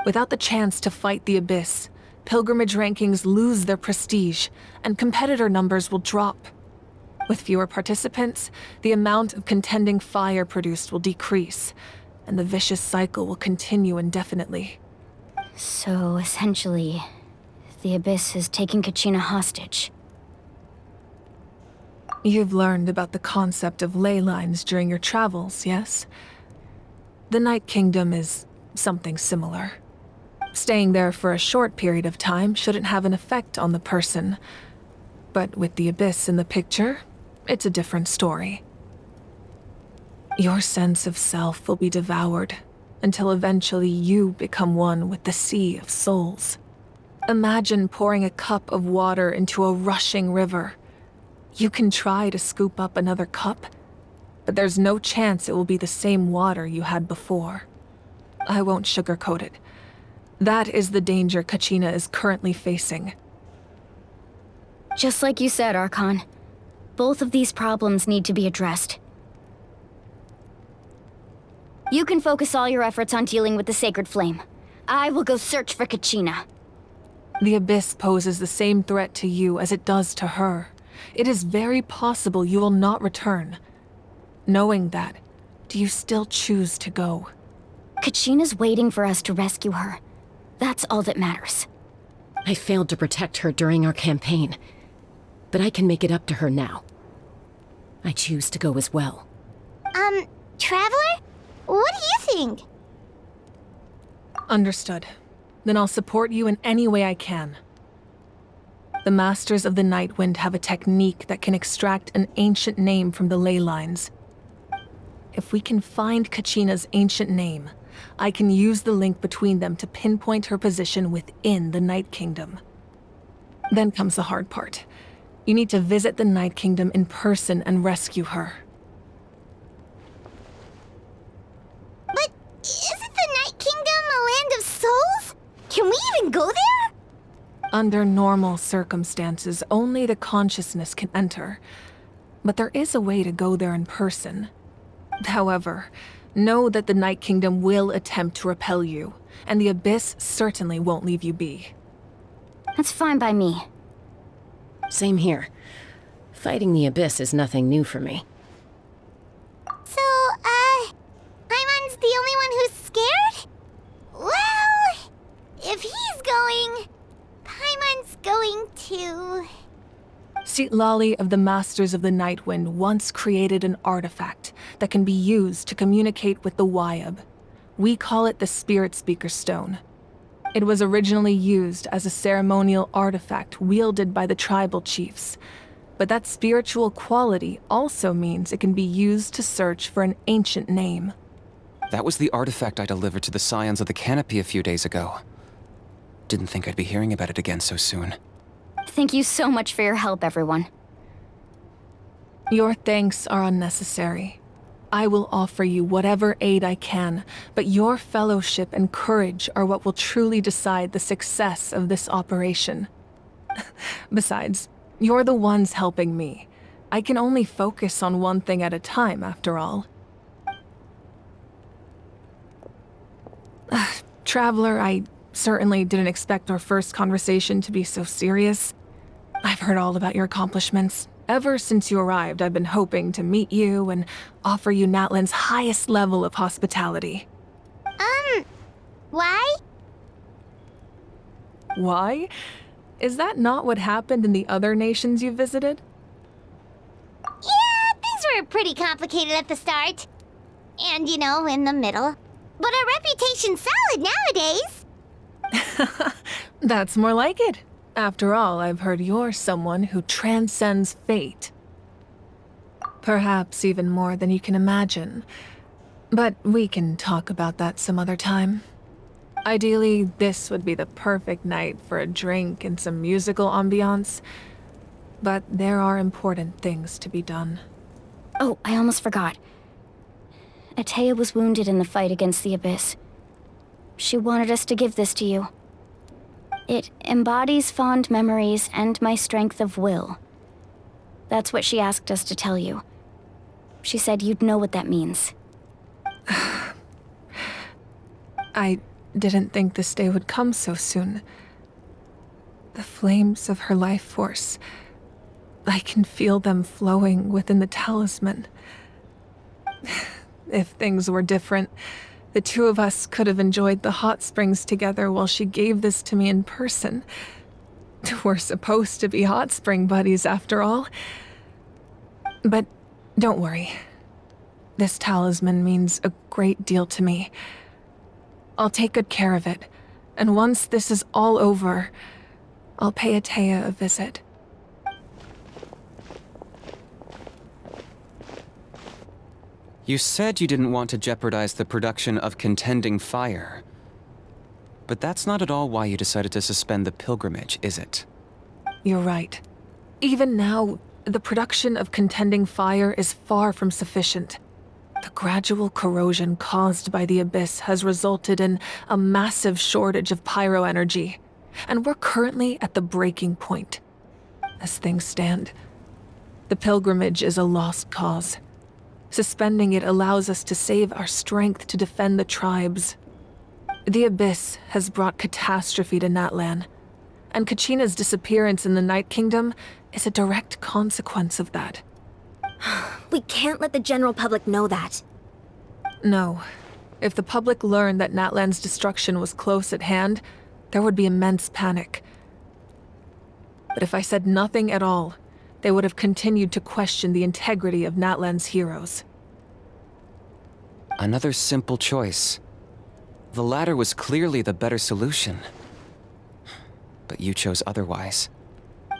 Without the chance to fight the Abyss, pilgrimage rankings lose their prestige, and competitor numbers will drop. With fewer participants, the amount of contending fire produced will decrease, and the vicious cycle will continue indefinitely. So, essentially, the Abyss has taken Kachina hostage. You've learned about the concept of ley lines during your travels, yes? The Night Kingdom is something similar. Staying there for a short period of time shouldn't have an effect on the person. But with the Abyss in the picture, it's a different story. Your sense of self will be devoured, until eventually you become one with the sea of souls. Imagine pouring a cup of water into a rushing river. You can try to scoop up another cup, but there's no chance it will be the same water you had before. I won't sugarcoat it. That is the danger Kachina is currently facing. Just like you said, Archon. Both of these problems need to be addressed. You can focus all your efforts on dealing with the sacred flame. I will go search for Kachina. The Abyss poses the same threat to you as it does to her. It is very possible you will not return. Knowing that, do you still choose to go? Kachina's waiting for us to rescue her. That's all that matters. I failed to protect her during our campaign, but I can make it up to her now. I choose to go as well. Traveler? What do you think? Understood. Then I'll support you in any way I can. The Masters of the Night Wind have a technique that can extract an ancient name from the ley lines. If we can find Kachina's ancient name, I can use the link between them to pinpoint her position within the Night Kingdom. Then comes the hard part. You need to visit the Night Kingdom in person and rescue her. But isn't the Night Kingdom a land of souls? Can we even go there? Under normal circumstances, only the consciousness can enter. But there is a way to go there in person. However, know that the Night Kingdom will attempt to repel you, and the Abyss certainly won't leave you be. That's fine by me. Same here. Fighting the Abyss is nothing new for me. So, Paimon's the only one who's scared? Well, if he's going, Paimon's going too. Citlali of the Masters of the Nightwind once created an artifact that can be used to communicate with the Wayab. We call it the Spirit Speaker Stone. It was originally used as a ceremonial artifact wielded by the tribal chiefs, but that spiritual quality also means it can be used to search for an ancient name. That was the artifact I delivered to the Scions of the Canopy a few days ago. Didn't think I'd be hearing about it again so soon. Thank you so much for your help, everyone. Your thanks are unnecessary. I will offer you whatever aid I can, but your fellowship and courage are what will truly decide the success of this operation. Besides, you're the ones helping me. I can only focus on one thing at a time, after all. Traveler, I certainly didn't expect our first conversation to be so serious. I've heard all about your accomplishments, Ever since you arrived, I've been hoping to meet you and offer you Natlan's highest level of hospitality. Why? Why? Is that not what happened in the other nations you visited? Yeah, things were pretty complicated at the start. And, in the middle. But our reputation's solid nowadays. That's more like it. After all, I've heard you're someone who transcends fate. Perhaps even more than you can imagine. But we can talk about that some other time. Ideally, this would be the perfect night for a drink and some musical ambiance. But there are important things to be done. Oh, I almost forgot. Atea was wounded in the fight against the Abyss. She wanted us to give this to you. It embodies fond memories and my strength of will. That's what she asked us to tell you. She said you'd know what that means. I didn't think this day would come so soon. The flames of her life force. I can feel them flowing within the talisman. If things were different, the two of us could have enjoyed the hot springs together while she gave this to me in person. We're supposed to be hot spring buddies after all. But don't worry. This talisman means a great deal to me. I'll take good care of it, and once this is all over, I'll pay Atea a visit. You said you didn't want to jeopardize the production of Contending Fire. But that's not at all why you decided to suspend the pilgrimage, is it? You're right. Even now, the production of Contending Fire is far from sufficient. The gradual corrosion caused by the Abyss has resulted in a massive shortage of pyro energy, and we're currently at the breaking point. As things stand, the pilgrimage is a lost cause. Suspending it allows us to save our strength to defend the tribes. The Abyss has brought catastrophe to Natlan, and Kachina's disappearance in the Night Kingdom is a direct consequence of that. We can't let the general public know that. No. If the public learned that Natlan's destruction was close at hand, there would be immense panic. But if I said nothing at all, they would have continued to question the integrity of Natlan's heroes. Another simple choice. The latter was clearly the better solution. But you chose otherwise.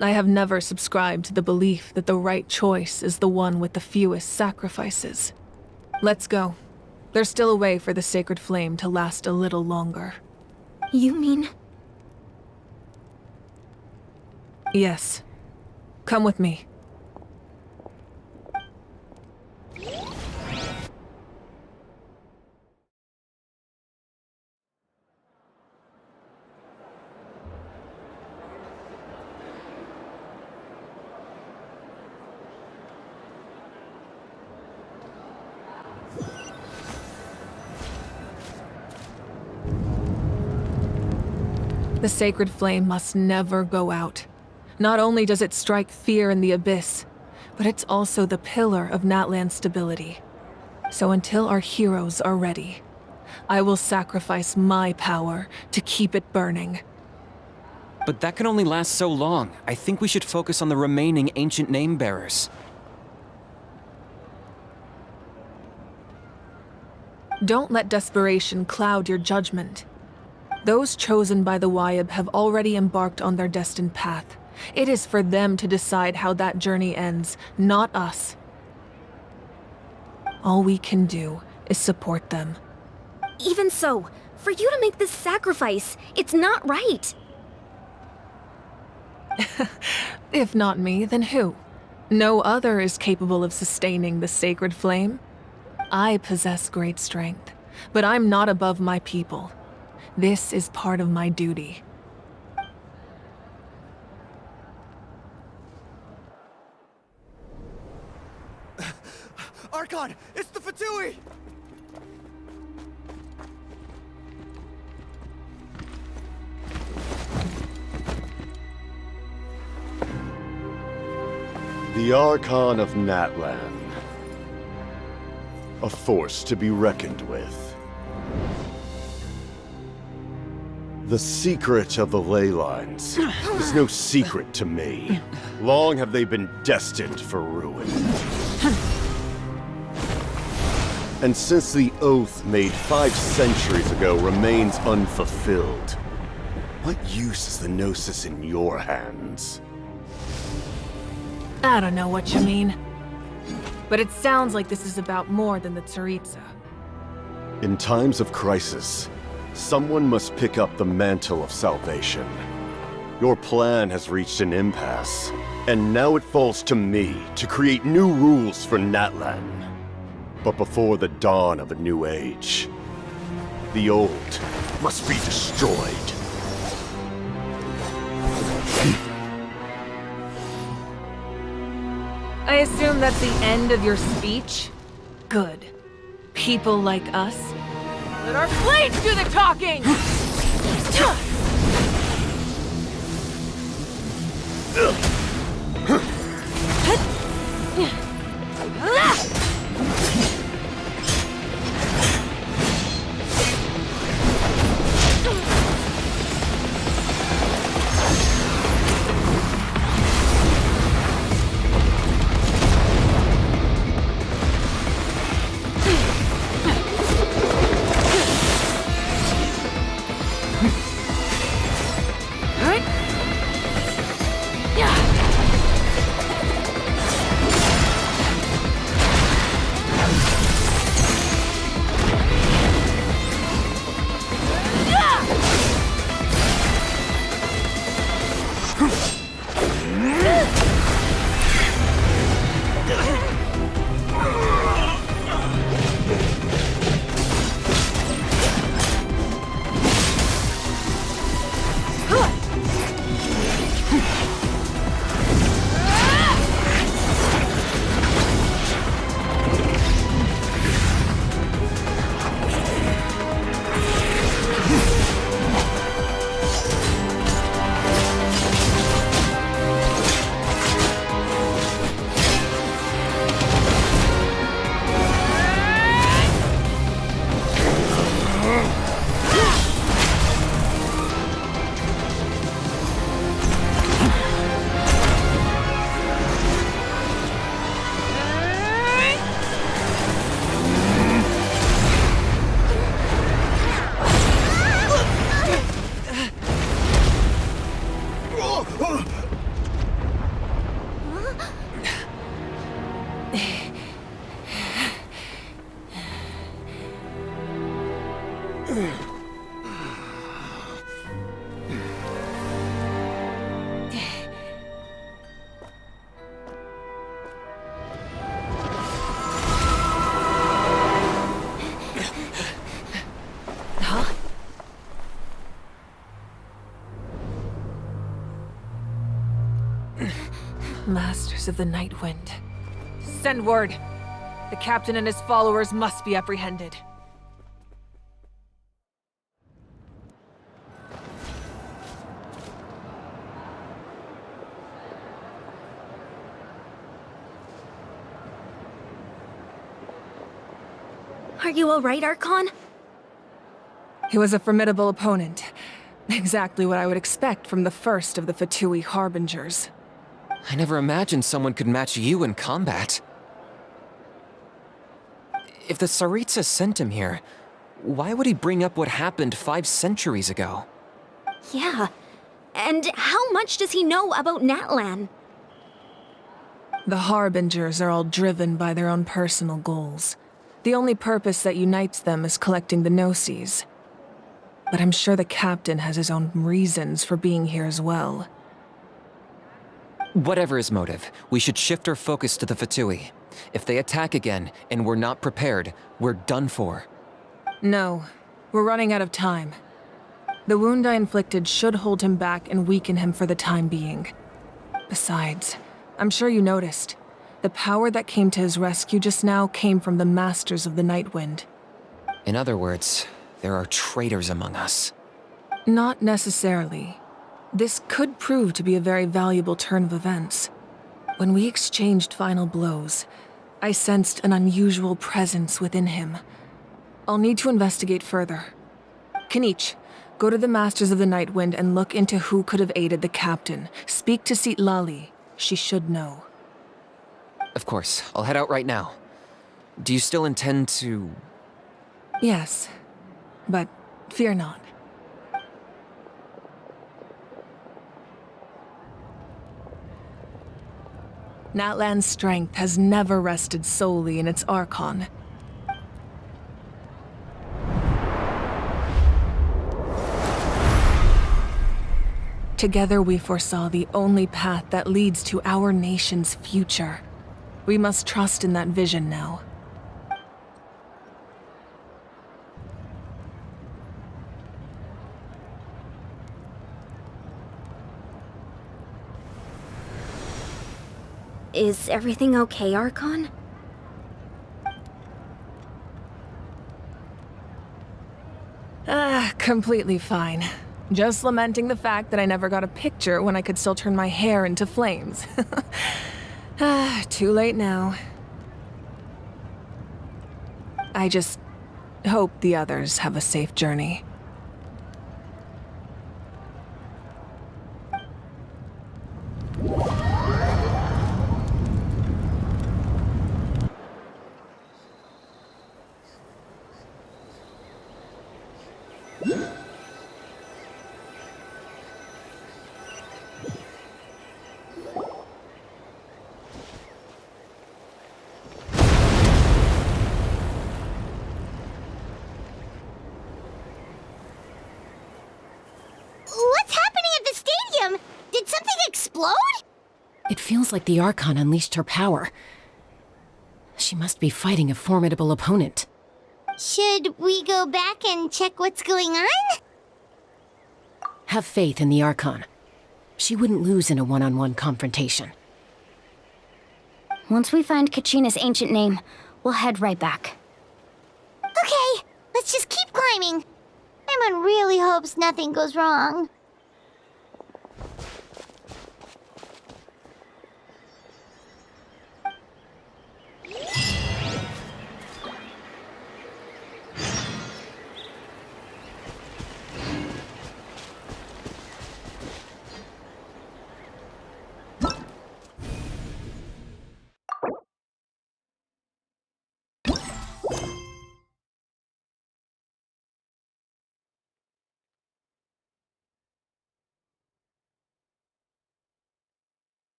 I have never subscribed to the belief that the right choice is the one with the fewest sacrifices. Let's go. There's still a way for the sacred flame to last a little longer. You mean? Yes. Come with me. The sacred flame must never go out. Not only does it strike fear in the Abyss, but it's also the pillar of Natlan's stability. So until our heroes are ready, I will sacrifice my power to keep it burning. But that can only last so long. I think we should focus on the remaining ancient name-bearers. Don't let desperation cloud your judgment. Those chosen by the Wayab have already embarked on their destined path. It is for them to decide how that journey ends, not us. All we can do is support them. Even so, for you to make this sacrifice, it's not right. If not me, then who? No other is capable of sustaining the sacred flame. I possess great strength, but I'm not above my people. This is part of my duty. Archon, it's the Fatui! The Archon of Natlan. A force to be reckoned with. The secret of the ley lines is no secret to me. Long have they been destined for ruin. And since the oath made 5 centuries ago remains unfulfilled, what use is the Gnosis in your hands? I don't know what you mean. But it sounds like this is about more than the Tsaritsa. In times of crisis, someone must pick up the mantle of salvation. Your plan has reached an impasse, and now it falls to me to create new rules for Natlan. But before the dawn of a new age, the old must be destroyed. I assume that's the end of your speech? Good. People like us? Let our blades do the talking! Masters of the Night Wind. Send word. The captain and his followers must be apprehended. Are you all right, Archon? He was a formidable opponent. Exactly what I would expect from the first of the Fatui Harbingers. I never imagined someone could match you in combat. If the Tsaritsa sent him here, why would he bring up what happened 5 centuries ago? Yeah. And how much does he know about Natlan? The Harbingers are all driven by their own personal goals. The only purpose that unites them is collecting the Gnosis. But I'm sure the captain has his own reasons for being here as well. Whatever his motive, we should shift our focus to the Fatui. If they attack again, and we're not prepared, we're done for. No, we're running out of time. The wound I inflicted should hold him back and weaken him for the time being. Besides, I'm sure you noticed, the power that came to his rescue just now came from the Masters of the Night Wind. In other words, there are traitors among us. Not necessarily. This could prove to be a very valuable turn of events. When we exchanged final blows, I sensed an unusual presence within him. I'll need to investigate further. Kanich, go to the Masters of the Night Wind and look into who could have aided the captain. Speak to Lali. She should know. Of course, I'll head out right now. Do you still intend to... Yes, but fear not. Natlan's strength has never rested solely in its Archon. Together we foresaw the only path that leads to our nation's future. We must trust in that vision now. Is everything okay, Archon? Completely fine. Just lamenting the fact that I never got a picture when I could still turn my hair into flames. Too late now. I just hope the others have a safe journey. What's happening at the stadium? Did something explode? It feels like the Archon unleashed her power. She must be fighting a formidable opponent. Should we go back and check what's going on? Have faith in the Archon. She wouldn't lose in a one-on-one confrontation. Once we find Kachina's ancient name, we'll head right back. Okay, let's just keep climbing. Emma really hopes nothing goes wrong.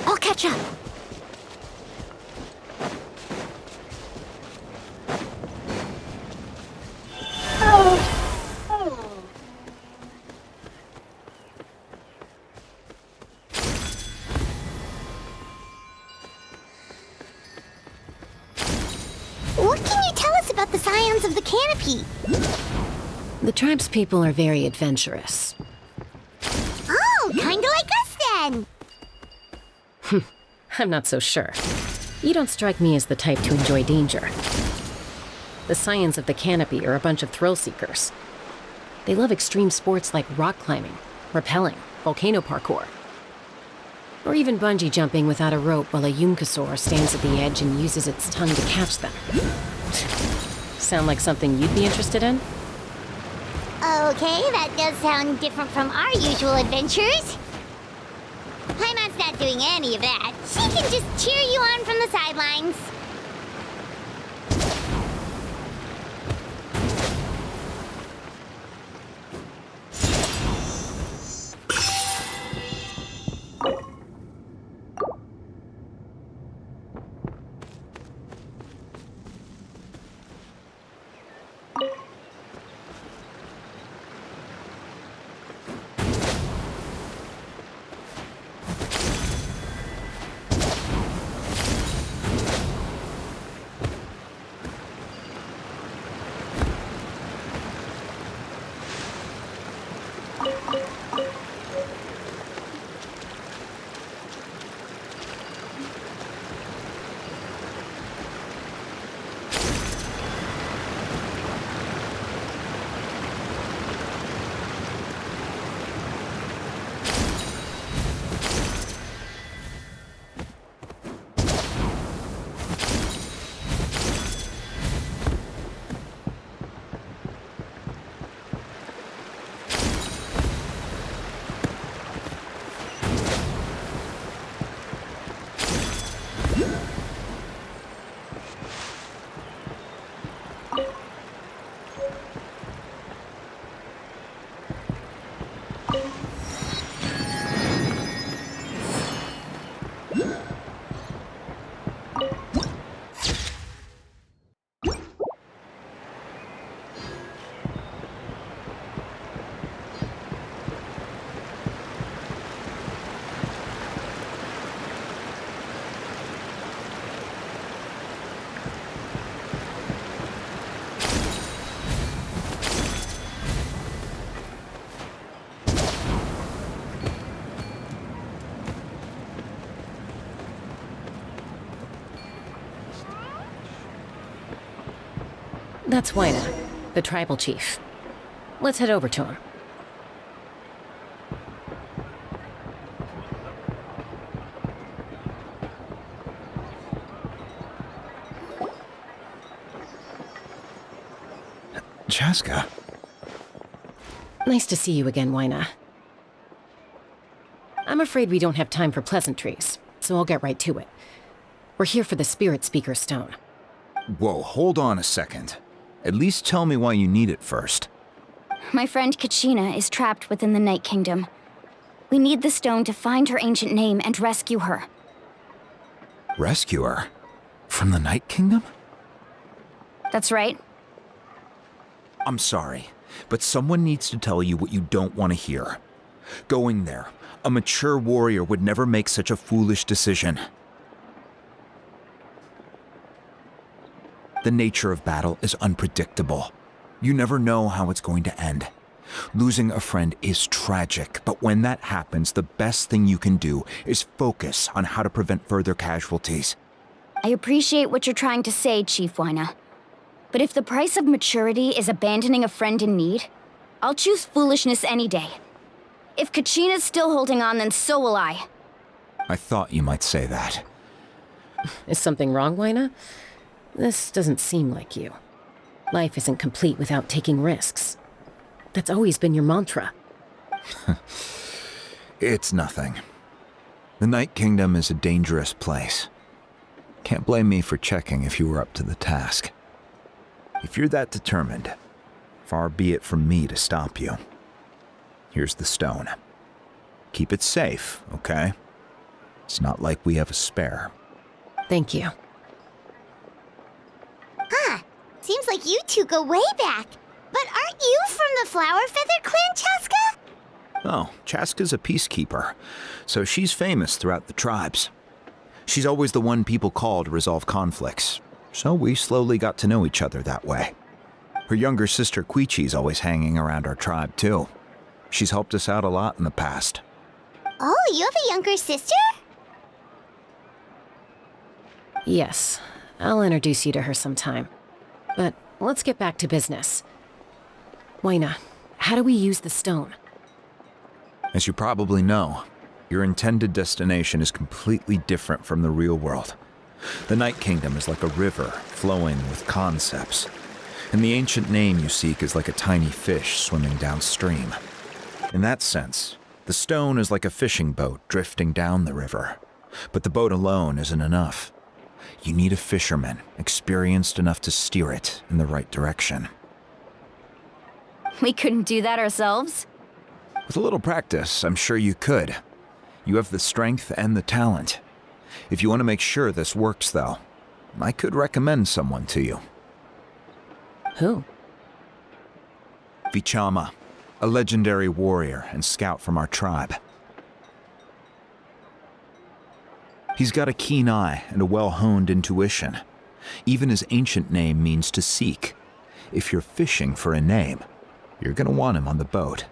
I'll catch up. What can you tell us about the Scions of the Canopy? The tribespeople are very adventurous. Oh, kinda like us then. I'm not so sure. You don't strike me as the type to enjoy danger. The Scions of the Canopy are a bunch of thrill-seekers. They love extreme sports like rock climbing, rappelling, volcano parkour, or even bungee jumping without a rope while a Yunkasaur stands at the edge and uses its tongue to catch them. Sound like something you'd be interested in? Okay, that does sound different from our usual adventures. Paimon's not doing any of that. She can just cheer you on from the sidelines. That's Waina, the tribal chief. Let's head over to him. Chaska. Nice to see you again, Waina. I'm afraid we don't have time for pleasantries, so I'll get right to it. We're here for the Spirit Speaker Stone. Whoa, hold on a second. At least tell me why you need it first. My friend Kachina is trapped within the Night Kingdom. We need the stone to find her ancient name and rescue her. Rescue her? From the Night Kingdom? That's right. I'm sorry, but someone needs to tell you what you don't want to hear. Going there, a mature warrior would never make such a foolish decision. The nature of battle is unpredictable. You never know how it's going to end. Losing a friend is tragic, but when that happens, the best thing you can do is focus on how to prevent further casualties. I appreciate what you're trying to say, Chief Waina. But if the price of maturity is abandoning a friend in need, I'll choose foolishness any day. If Kachina's still holding on, then so will I. I thought you might say that. Is something wrong, Waina? This doesn't seem like you. Life isn't complete without taking risks. That's always been your mantra. It's nothing. The Night Kingdom is a dangerous place. Can't blame me for checking if you were up to the task. If you're that determined, far be it from me to stop you. Here's the stone. Keep it safe, okay? It's not like we have a spare. Thank you. Huh. Seems like you two go way back. But aren't you from the Flower Feather Clan, Chaska? Oh, Chaska's a peacekeeper, so she's famous throughout the tribes. She's always the one people call to resolve conflicts, so we slowly got to know each other that way. Her younger sister Quichi's always hanging around our tribe, too. She's helped us out a lot in the past. Oh, you have a younger sister? Yes, I'll introduce you to her sometime. But let's get back to business. Waina, how do we use the stone? As you probably know, your intended destination is completely different from the real world. The Night Kingdom is like a river flowing with concepts, and the ancient name you seek is like a tiny fish swimming downstream. In that sense, the stone is like a fishing boat drifting down the river, but the boat alone isn't enough. You need a fisherman experienced enough to steer it in the right direction. We couldn't do that ourselves? With a little practice, I'm sure you could. You have the strength and the talent. If you want to make sure this works, though, I could recommend someone to you. Who? Vichama, a legendary warrior and scout from our tribe. He's got a keen eye and a well-honed intuition. Even his ancient name means to seek. If you're fishing for a name, you're gonna want him on the boat.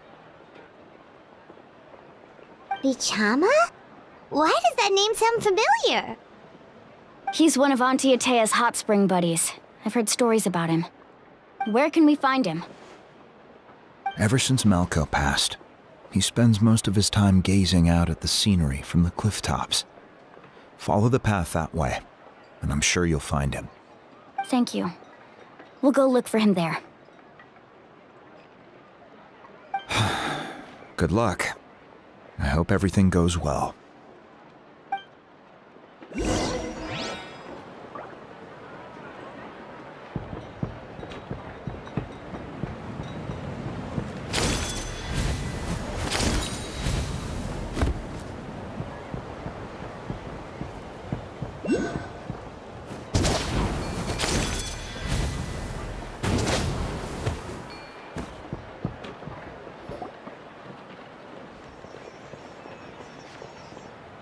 Vichama? Why does that name sound familiar? He's one of Auntie Atea's hot spring buddies. I've heard stories about him. Where can we find him? Ever since Malco passed, he spends most of his time gazing out at the scenery from the cliff tops. Follow the path that way, and I'm sure you'll find him. Thank you. We'll go look for him there. Good luck. I hope everything goes well.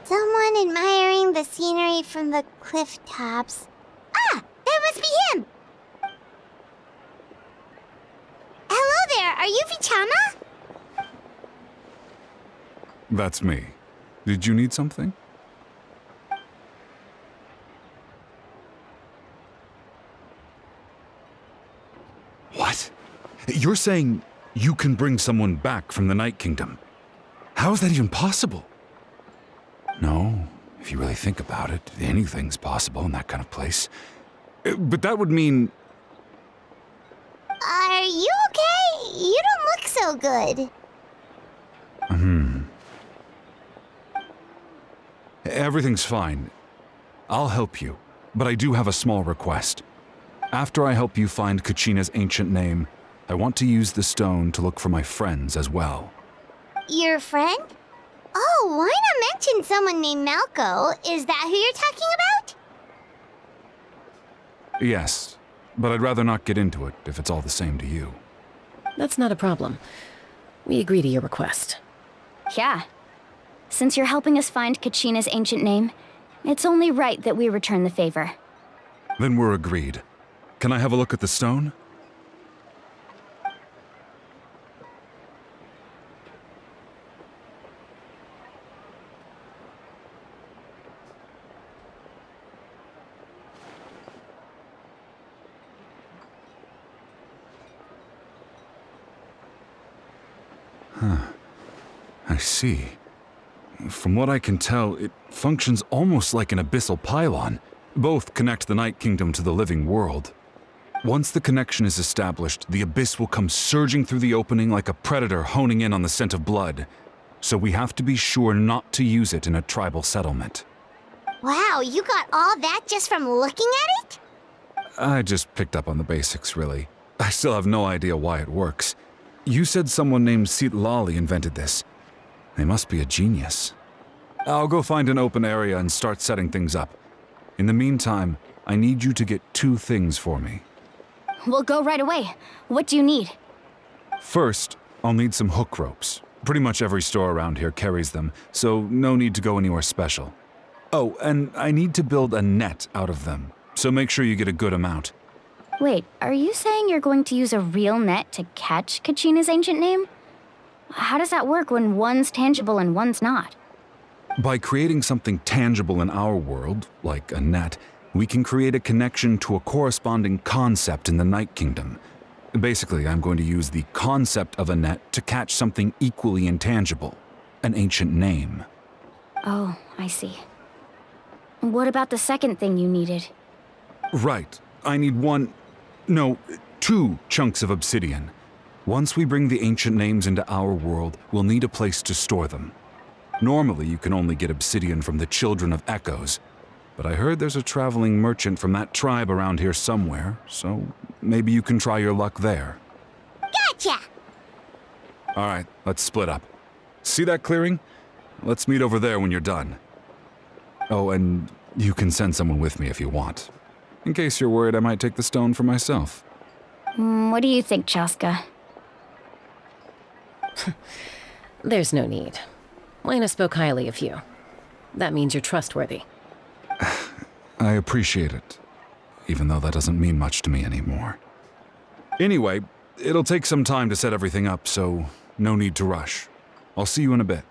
Someone admiring the scenery from the cliff tops. Ah! That must be him! Hello there, are you Vichama? That's me. Did you need something? What? You're saying you can bring someone back from the Night Kingdom? How is that even possible? No, if you really think about it, anything's possible in that kind of place. But that would mean... Are you okay? You don't look so good. Everything's fine. I'll help you, but I do have a small request. After I help you find Kachina's ancient name, I want to use the stone to look for my friends as well. Your friend? Oh, why not mention someone named Malco? Is that who you're talking about? Yes, but I'd rather not get into it if it's all the same to you. That's not a problem. We agree to your request. Yeah. Since you're helping us find Kachina's ancient name, it's only right that we return the favor. Then we're agreed. Can I have a look at the stone? I see. From what I can tell, it functions almost like an abyssal pylon. Both connect the Night Kingdom to the living world. Once the connection is established, the abyss will come surging through the opening like a predator honing in on the scent of blood. So we have to be sure not to use it in a tribal settlement. Wow, you got all that just from looking at it? I just picked up on the basics, really. I still have no idea why it works. You said someone named Lali invented this. They must be a genius. I'll go find an open area and start setting things up. In the meantime, I need you to get 2 things for me. We'll go right away. What do you need? First, I'll need some hook ropes. Pretty much every store around here carries them, so no need to go anywhere special. Oh, and I need to build a net out of them, so make sure you get a good amount. Wait, are you saying you're going to use a real net to catch Kachina's ancient name? How does that work when one's tangible and one's not? By creating something tangible in our world, like a net, we can create a connection to a corresponding concept in the Night Kingdom. Basically, I'm going to use the concept of a net to catch something equally intangible, an ancient name. Oh, I see. What about the second thing you needed? Right. I need 2 chunks of obsidian. Once we bring the ancient names into our world, we'll need a place to store them. Normally, you can only get obsidian from the Children of Echoes, but I heard there's a traveling merchant from that tribe around here somewhere, so maybe you can try your luck there. Gotcha! Alright, let's split up. See that clearing? Let's meet over there when you're done. Oh, and you can send someone with me if you want. In case you're worried I might take the stone for myself. What do you think, Chaska? There's no need. Lena spoke highly of you. That means you're trustworthy. I appreciate it, even though that doesn't mean much to me anymore. Anyway, it'll take some time to set everything up, so no need to rush. I'll see you in a bit.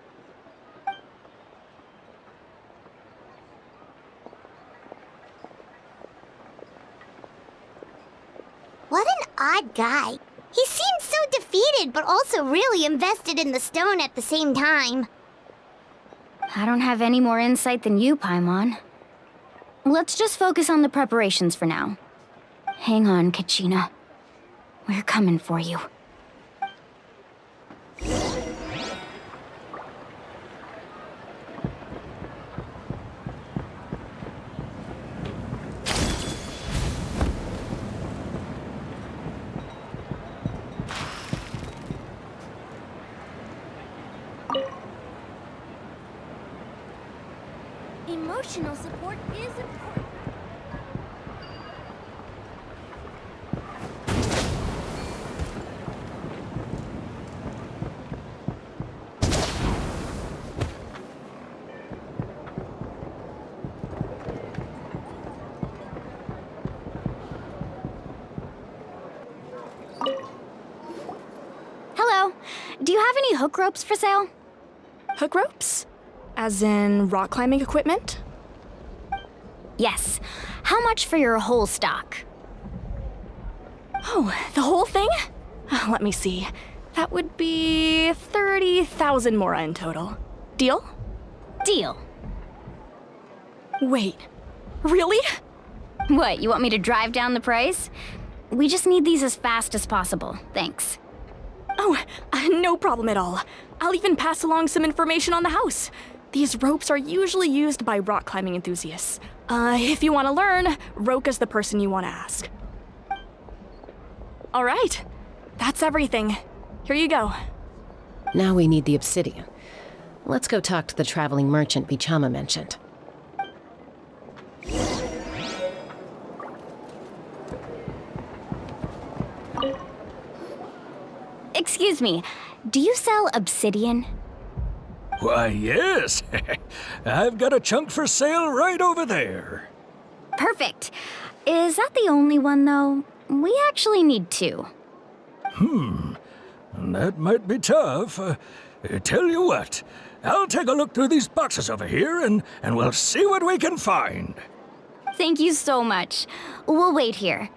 What an odd guy. He seems so defeated, but also really invested in the stone at the same time. I don't have any more insight than you, Paimon. Let's just focus on the preparations for now. Hang on, Kachina. We're coming for you. Emotional support is important. Hello. Do you have any hook ropes for sale? Hook ropes? As in rock climbing equipment? Yes. How much for your whole stock? Oh, the whole thing? Let me see. That would be 30,000 mora in total. Deal? Deal. Wait, really? What, you want me to drive down the price? We just need these as fast as possible, thanks. Oh, no problem at all. I'll even pass along some information on the house. These ropes are usually used by rock climbing enthusiasts. If you want to learn, Roka's the person you want to ask. All right, that's everything. Here you go. Now we need the obsidian. Let's go talk to the traveling merchant Vichama mentioned. Excuse me, do you sell obsidian? Why, yes. I've got a chunk for sale right over there. Perfect. Is that the only one, though? We actually need two. That might be tough. Tell you what, I'll take a look through these boxes over here and we'll see what we can find. Thank you so much. We'll wait here.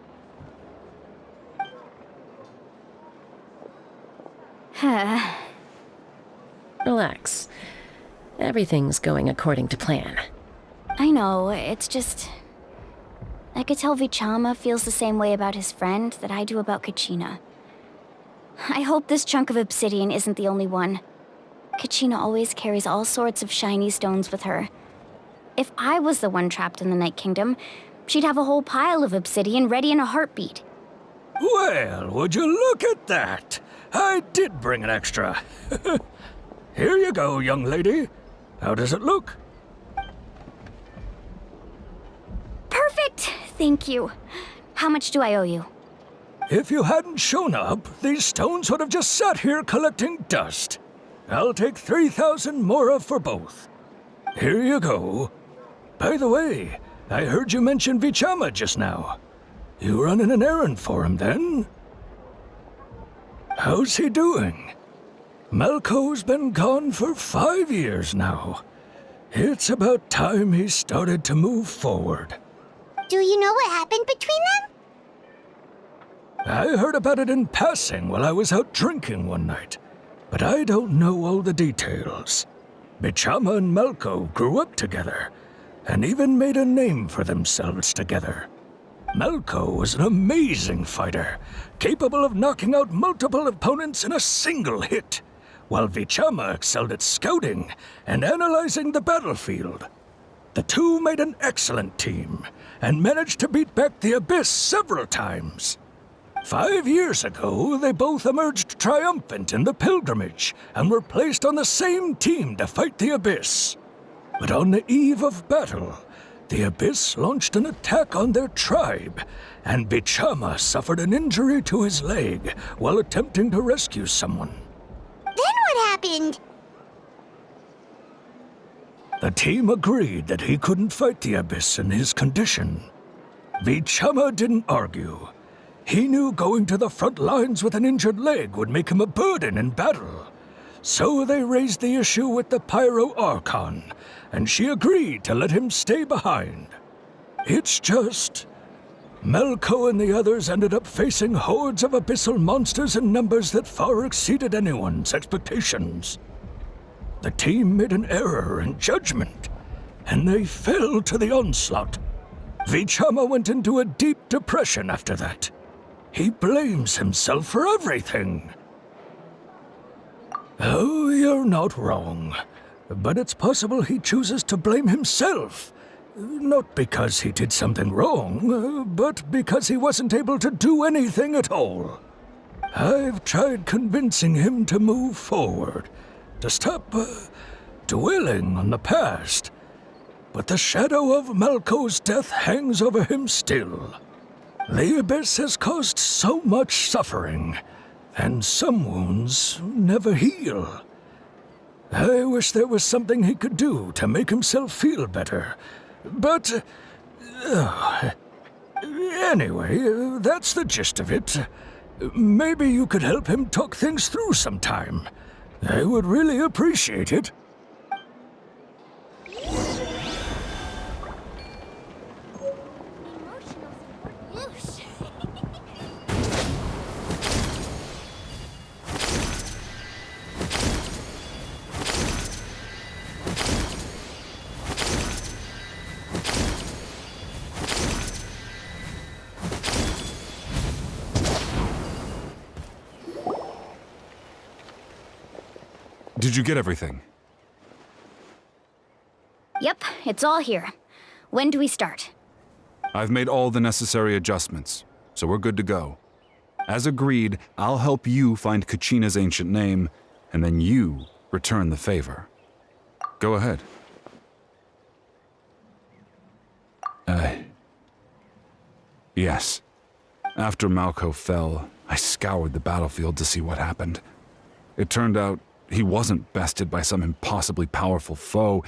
Relax. Everything's going according to plan. I know, it's just... I could tell Vichama feels the same way about his friend that I do about Kachina. I hope this chunk of obsidian isn't the only one. Kachina always carries all sorts of shiny stones with her. If I was the one trapped in the Night Kingdom, she'd have a whole pile of obsidian ready in a heartbeat. Well, would you look at that? I did bring an extra. Here you go, young lady. How does it look? Perfect! Thank you. How much do I owe you? If you hadn't shown up, these stones would have just sat here collecting dust. I'll take 3,000 mora for both. Here you go. By the way, I heard you mention Vichama just now. You running an errand for him, then? How's he doing? Malco's been gone for 5 years now. It's about time he started to move forward. Do you know what happened between them? I heard about it in passing while I was out drinking one night, but I don't know all the details. Vichama and Malco grew up together, and even made a name for themselves together. Malco was an amazing fighter, capable of knocking out multiple opponents in a single hit, while Vichama excelled at scouting and analyzing the battlefield. The two made an excellent team, and managed to beat back the Abyss several times. 5 years ago, they both emerged triumphant in the pilgrimage, and were placed on the same team to fight the Abyss. But on the eve of battle, the Abyss launched an attack on their tribe, and Vichama suffered an injury to his leg while attempting to rescue someone. Then what happened? The team agreed that he couldn't fight the Abyss in his condition. Vichama didn't argue. He knew going to the front lines with an injured leg would make him a burden in battle. So they raised the issue with the Pyro Archon, and she agreed to let him stay behind. It's just... Malco and the others ended up facing hordes of abyssal monsters in numbers that far exceeded anyone's expectations. The team made an error in judgment, and they fell to the onslaught. Vichama went into a deep depression after that. He blames himself for everything. Oh, you're not wrong. But it's possible he chooses to blame himself. Not because he did something wrong, but because he wasn't able to do anything at all. I've tried convincing him to move forward, to stop dwelling on the past. But the shadow of Malco's death hangs over him still. The Abyss has caused so much suffering, and some wounds never heal. I wish there was something he could do to make himself feel better, but... anyway, that's the gist of it. Maybe you could help him talk things through sometime. I would really appreciate it. Did you get everything? Yep, it's all here. When do we start? I've made all the necessary adjustments, so we're good to go. As agreed, I'll help you find Kachina's ancient name, and then you return the favor. Go ahead. Yes. After Malco fell, I scoured the battlefield to see what happened. It turned out he wasn't bested by some impossibly powerful foe.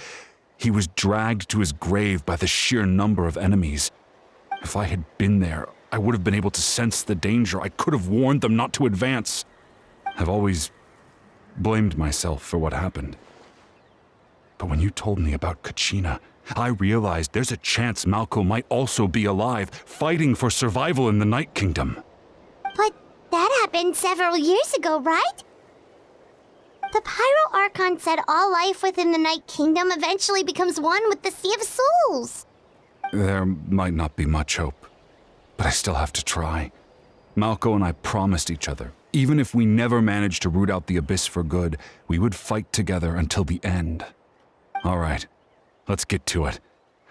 He was dragged to his grave by the sheer number of enemies. If I had been there, I would have been able to sense the danger. I could have warned them not to advance. I've always blamed myself for what happened. But when you told me about Kachina, I realized there's a chance Malco might also be alive, fighting for survival in the Night Kingdom. But that happened several years ago, right? The Pyro Archon said all life within the Night Kingdom eventually becomes one with the Sea of Souls. There might not be much hope, but I still have to try. Malco and I promised each other, even if we never managed to root out the Abyss for good, we would fight together until the end. All right, let's get to it.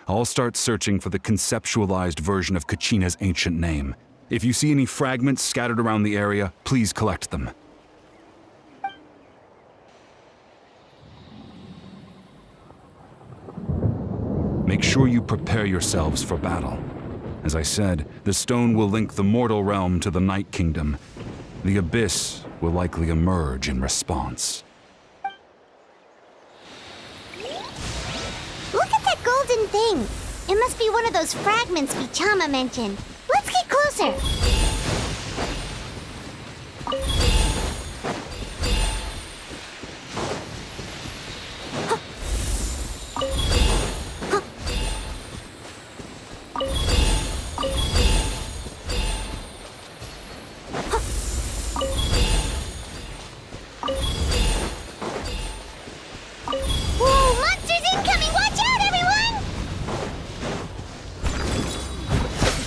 I'll start searching for the conceptualized version of Kachina's ancient name. If you see any fragments scattered around the area, please collect them. Make sure you prepare yourselves for battle. As I said, the stone will link the mortal realm to the Night Kingdom. The Abyss will likely emerge in response. Look at that golden thing. It must be one of those fragments Vichama mentioned. Let's get closer. Whoa, monsters incoming! Watch out, everyone!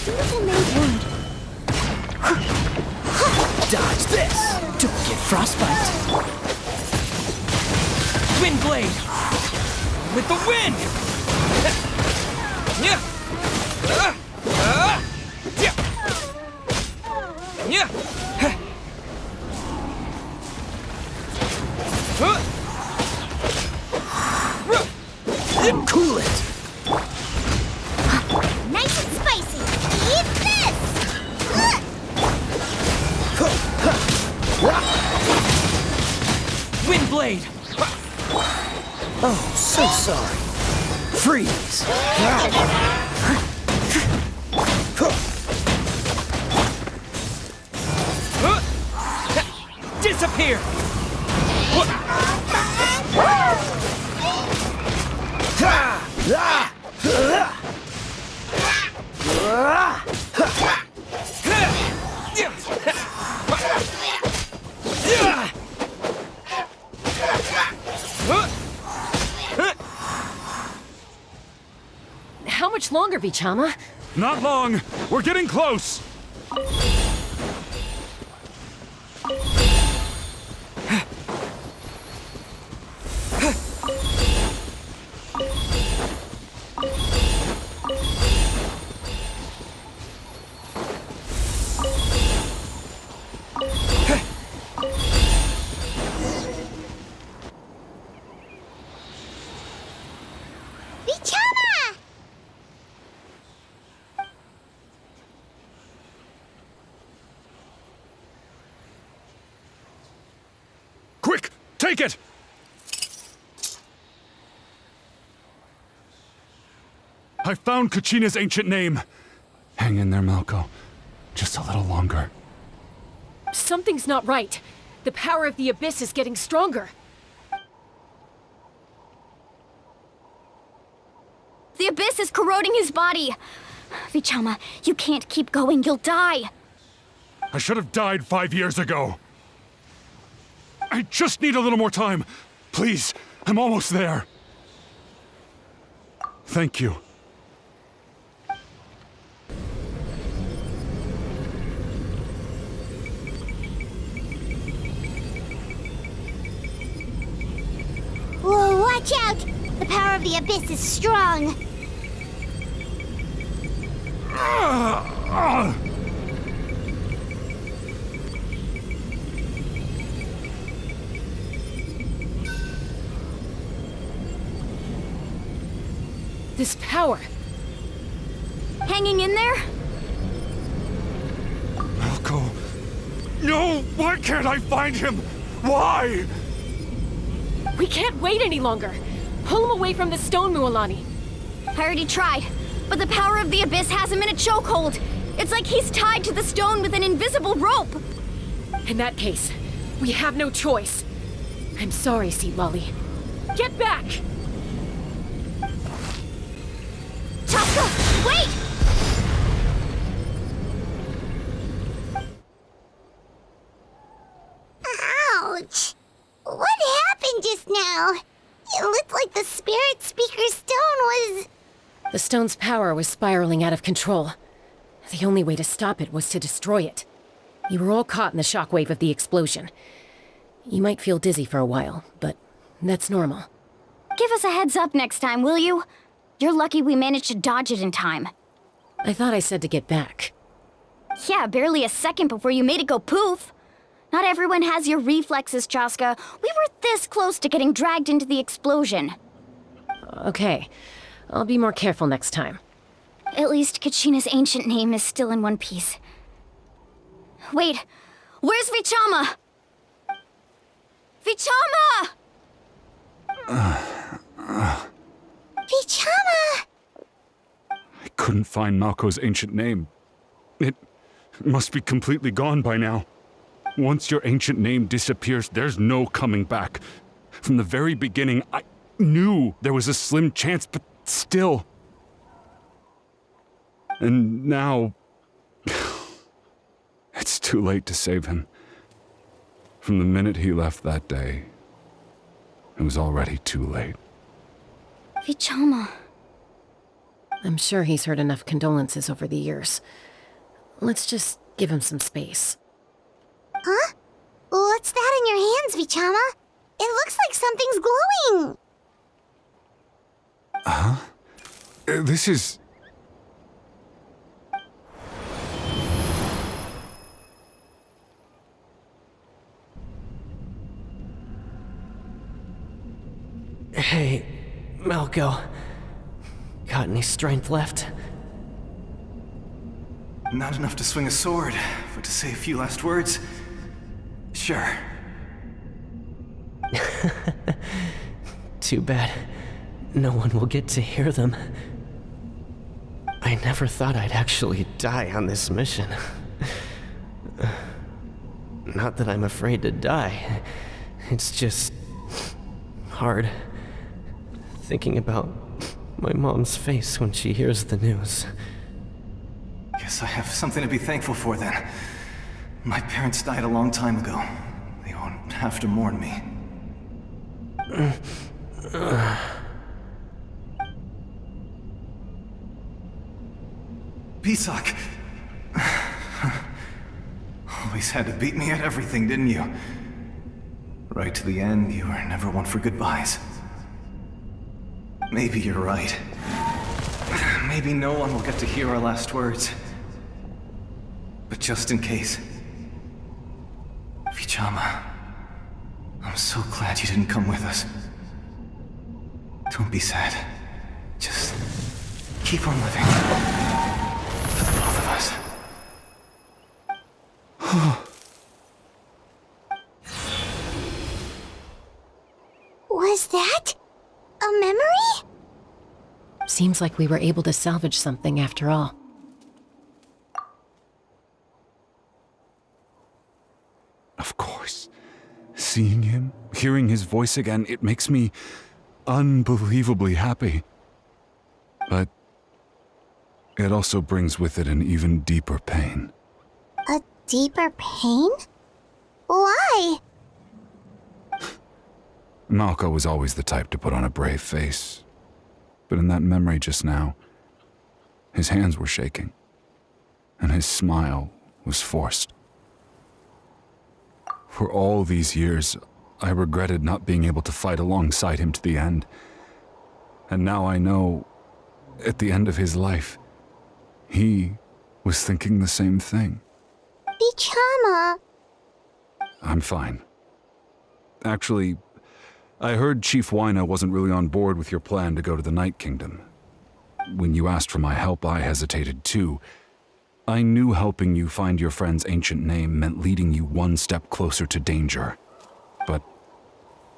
Beautiful maid wound. Dodge this! Don't get frostbite! Wind blade! With the wind! Yeah! Yeah! Cool it! Nice and spicy. Eat this! Wind blade! Oh, so sorry. Freeze! Disappear! How much longer, Vichama? Not long! We're getting close! Vichama! Quick! Take it! I found Kachina's ancient name. Hang in there, Malco. Just a little longer. Something's not right. The power of the Abyss is getting stronger. The Abyss is corroding his body. Vichama, you can't keep going. You'll die. I should have died 5 years ago. I just need a little more time. Please, I'm almost there. Thank you. Watch out! The power of the Abyss is strong. This power. Hanging in there? Malco. No! Why can't I find him? Why? We can't wait any longer. Pull him away from the stone, Mualani. I already tried, but the power of the Abyss has him in a chokehold. It's like he's tied to the stone with an invisible rope. In that case, we have no choice. I'm sorry, Sea Lolly. Get back! Chaska, wait! Ouch! What happened just now? It looked like the Spirit Speaker's stone was... The stone's power was spiraling out of control. The only way to stop it was to destroy it. You were all caught in the shockwave of the explosion. You might feel dizzy for a while, but that's normal. Give us a heads up next time, will you? You're lucky we managed to dodge it in time. I thought I said to get back. Yeah, barely a second before you made it go poof. Not everyone has your reflexes, Chaska. We were this close to getting dragged into the explosion. Okay, I'll be more careful next time. At least Kachina's ancient name is still in one piece. Wait, where's Vichama? Vichama! Vichama! I couldn't find Malco's ancient name. It must be completely gone by now. Once your ancient name disappears, there's no coming back. From the very beginning, I knew there was a slim chance, but still. And now... it's too late to save him. From the minute he left that day, it was already too late. Vichama. I'm sure he's heard enough condolences over the years. Let's just give him some space. Huh? What's that in your hands, Vichama? It looks like something's glowing! Huh? This is... Hey, Malco. Got any strength left? Not enough to swing a sword, but to say a few last words? Sure. Too bad. No one will get to hear them. I never thought I'd actually die on this mission. Not that I'm afraid to die. It's just... hard. Thinking about my mom's face when she hears the news. Guess I have something to be thankful for then. My parents died a long time ago. They won't have to mourn me. Pisak! Always had to beat me at everything, didn't you? Right to the end, you were never one for goodbyes. Maybe you're right. Maybe no one will get to hear our last words. But just in case... Vichama, I'm so glad you didn't come with us. Don't be sad. Just keep on living. For the both of us. Was that a memory? Seems like we were able to salvage something after all. Of course. Seeing him, hearing his voice again, it makes me unbelievably happy. But it also brings with it an even deeper pain. A deeper pain? Why? Malco was always the type to put on a brave face. But in that memory just now, his hands were shaking, and his smile was forced. For all these years, I regretted not being able to fight alongside him to the end. And now I know, at the end of his life, he was thinking the same thing. Vichama! I'm fine. Actually, I heard Chief Wyna wasn't really on board with your plan to go to the Night Kingdom. When you asked for my help, I hesitated too. I knew helping you find your friend's ancient name meant leading you one step closer to danger. But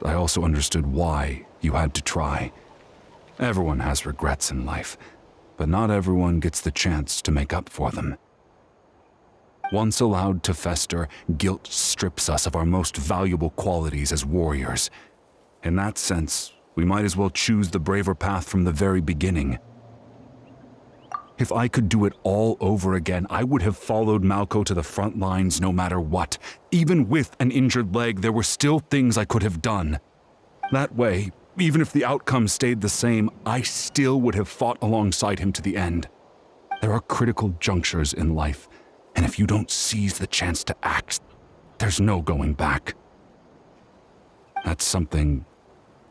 I also understood why you had to try. Everyone has regrets in life, but not everyone gets the chance to make up for them. Once allowed to fester, guilt strips us of our most valuable qualities as warriors. In that sense, we might as well choose the braver path from the very beginning. If I could do it all over again, I would have followed Malco to the front lines no matter what. Even with an injured leg, there were still things I could have done. That way, even if the outcome stayed the same, I still would have fought alongside him to the end. There are critical junctures in life, and if you don't seize the chance to act, there's no going back. That's something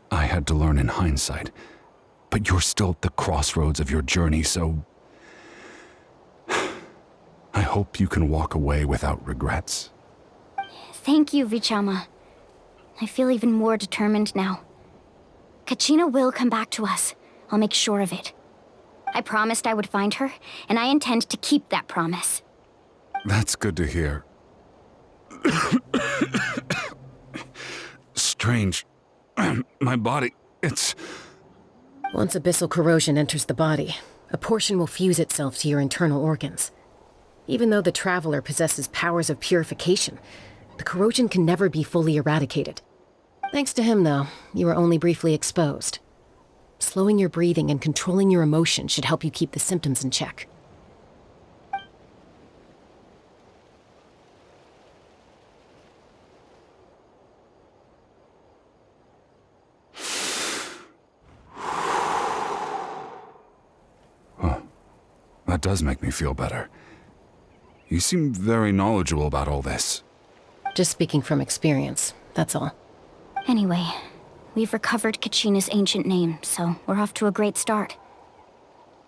I had to learn in hindsight, but you're still at the crossroads of your journey, so I hope you can walk away without regrets. Thank you, Vichama. I feel even more determined now. Kachina will come back to us. I'll make sure of it. I promised I would find her, and I intend to keep that promise. That's good to hear. Strange. My body, it's... Once abyssal corrosion enters the body, a portion will fuse itself to your internal organs. Even though the Traveler possesses powers of purification, the corrosion can never be fully eradicated. Thanks to him, though, you were only briefly exposed. Slowing your breathing and controlling your emotion should help you keep the symptoms in check. That does make me feel better. You seem very knowledgeable about all this. Just speaking from experience, that's all. Anyway, we've recovered Kachina's ancient name, so we're off to a great start.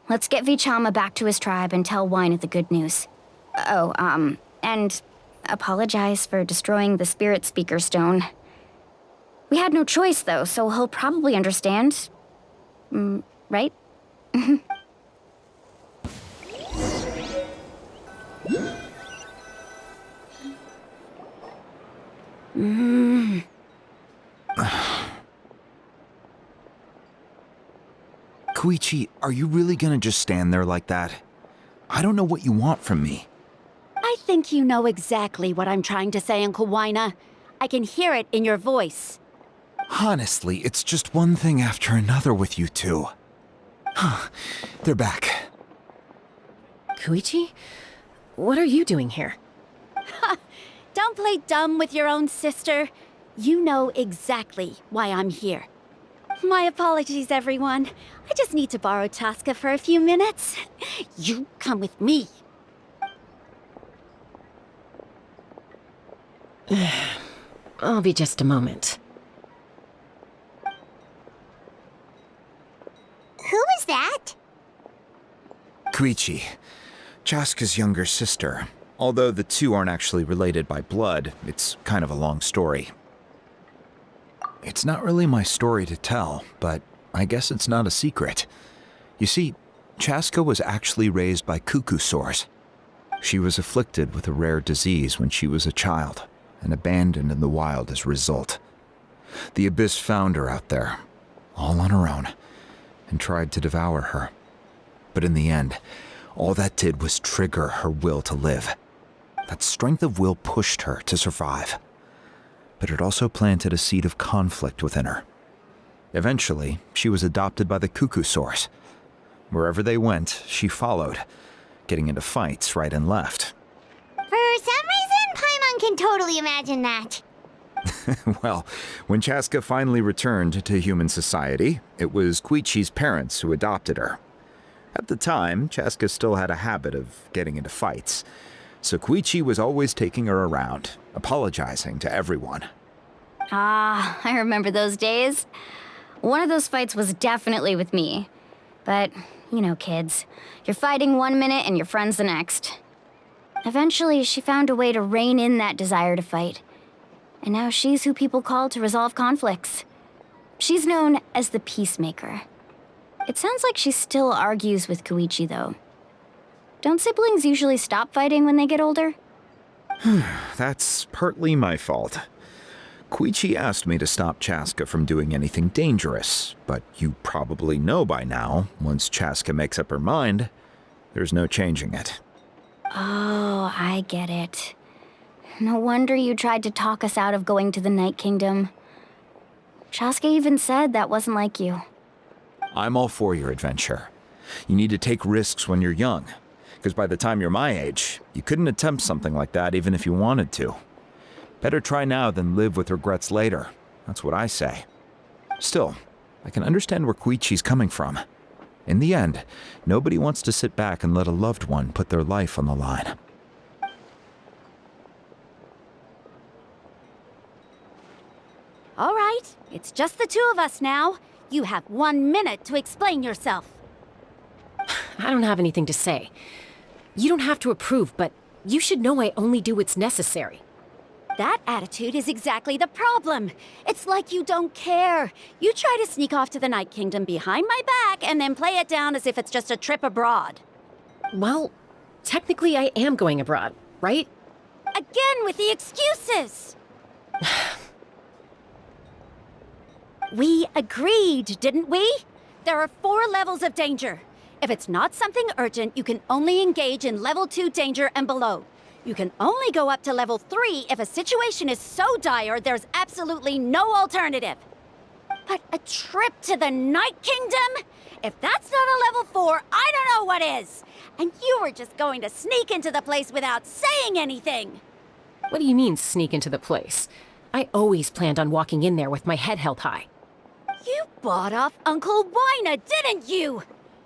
Let's get Vichama back to his tribe and tell Wyna the good news. Oh, and apologize for destroying the Spirit Speaker Stone. We had no choice, though, so he'll probably understand. Right? Koichi, are you really gonna just stand there like that? I don't know what you want from me. I think you know exactly what I'm trying to say, Uncle Wyna. I can hear it in your voice. Honestly, it's just one thing after another with you two. They're back. Koichi? What are you doing here? Don't play dumb with your own sister. You know exactly why I'm here. My apologies, everyone. I just need to borrow Chaska for a few minutes. You come with me. I'll be just a moment. Who was that? Koichi, Chaska's younger sister. Although the two aren't actually related by blood, it's kind of a long story. It's not really my story to tell, but I guess it's not a secret. You see, Chaska was actually raised by cuckoo sores. She was afflicted with a rare disease when she was a child, and abandoned in the wild as a result. The Abyss found her out there, all on her own, and tried to devour her. But in the end, all that did was trigger her will to live. That strength of will pushed her to survive. But it also planted a seed of conflict within her. Eventually, she was adopted by the cuckoo sores. Wherever they went, she followed, getting into fights right and left. For some reason, Paimon can totally imagine that. Well, when Chaska finally returned to human society, it was Koichi's parents who adopted her. At the time, Chaska still had a habit of getting into fights, so Koichi was always taking her around, apologizing to everyone. Ah, I remember those days. One of those fights was definitely with me. But, you know, kids. You're fighting one minute and your friend's the next. Eventually, she found a way to rein in that desire to fight. And now she's who people call to resolve conflicts. She's known as the Peacemaker. It sounds like she still argues with Koichi, though. Don't siblings usually stop fighting when they get older? That's partly my fault. Koichi asked me to stop Chaska from doing anything dangerous, but you probably know by now, once Chaska makes up her mind, there's no changing it. Oh, I get it. No wonder you tried to talk us out of going to the Night Kingdom. Chaska even said that wasn't like you. I'm all for your adventure. You need to take risks when you're young, because by the time you're my age, you couldn't attempt something like that even if you wanted to. Better try now than live with regrets later. That's what I say. Still, I can understand where Koichi's coming from. In the end, nobody wants to sit back and let a loved one put their life on the line. All right, it's just the two of us now. You have 1 minute to explain yourself. I don't have anything to say. You don't have to approve, but you should know I only do what's necessary. That attitude is exactly the problem. It's like you don't care. You try to sneak off to the Night Kingdom behind my back and then play it down as if it's just a trip abroad. Well, technically I am going abroad, right? Again with the excuses! We agreed, didn't we? There are 4 levels of danger. If it's not something urgent, you can only engage in level 2 danger and below. You can only go up to level 3 if a situation is so dire there's absolutely no alternative. But a trip to the Night Kingdom? If that's not a level 4, I don't know what is! And you were just going to sneak into the place without saying anything! What do you mean, sneak into the place? I always planned on walking in there with my head held high. You bought off Uncle Wina, didn't you?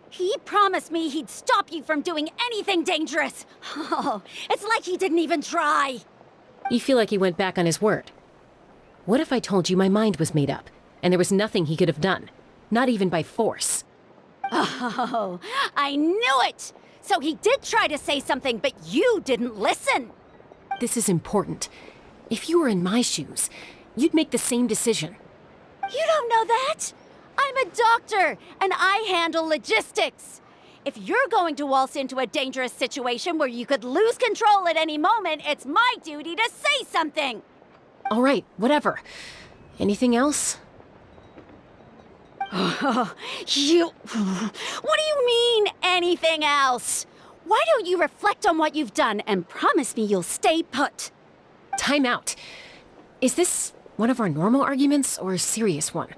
He promised me he'd stop you from doing anything dangerous. Oh, it's like he didn't even try. You feel like he went back on his word. What if I told you my mind was made up, and there was nothing he could have done? Not even by force. Oh, I knew it! So he did try to say something, but you didn't listen. This is important. If you were in my shoes, you'd make the same decision. You don't know that? I'm a doctor, and I handle logistics. If you're going to waltz into a dangerous situation where you could lose control at any moment, it's my duty to say something. All right, whatever. Anything else? What do you mean, anything else? Why don't you reflect on what you've done and promise me you'll stay put? Time out. Is this one of our normal arguments or a serious one?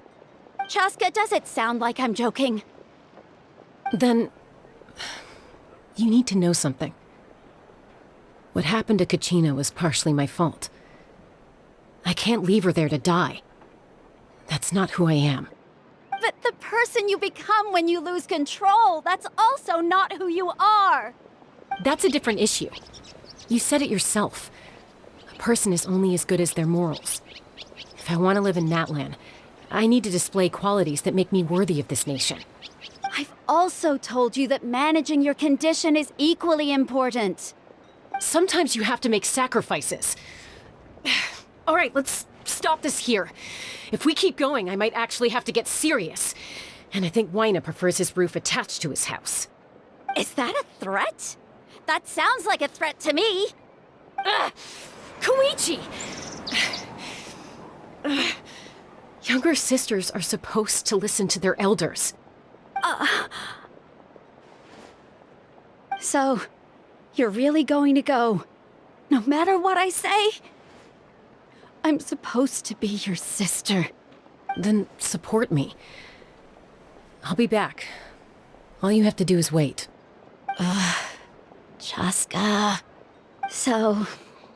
Chaska, does it sound like I'm joking? Then, you need to know something. What happened to Kachina was partially my fault. I can't leave her there to die. That's not who I am. But the person you become when you lose control, that's also not who you are. That's a different issue. You said it yourself. A person is only as good as their morals. If I want to live in Natlan, I need to display qualities that make me worthy of this nation. I've also told you that managing your condition is equally important. Sometimes you have to make sacrifices. All right, let's stop this here. If we keep going, I might actually have to get serious. And I think Wina prefers his roof attached to his house. Is that a threat? That sounds like a threat to me. Koichi! Younger sisters are supposed to listen to their elders. So, you're really going to go, no matter what I say? I'm supposed to be your sister. Then support me. I'll be back. All you have to do is wait. Chaska. So,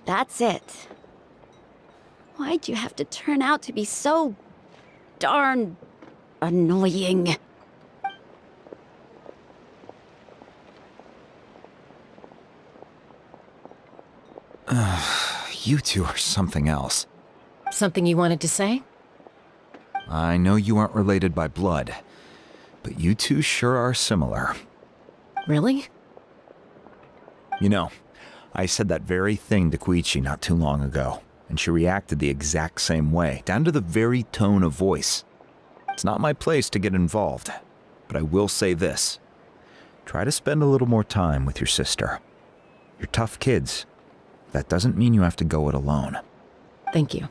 that's it. Why'd you have to turn out to be so darn annoying? You two are something else. Something you wanted to say? I know you aren't related by blood, but you two sure are similar. Really? You know, I said that very thing to Koichi not too long ago, and she reacted the exact same way, down to the very tone of voice. It's not my place to get involved, but I will say this. Try to spend a little more time with your sister. You're tough kids. That doesn't mean you have to go it alone. Thank you.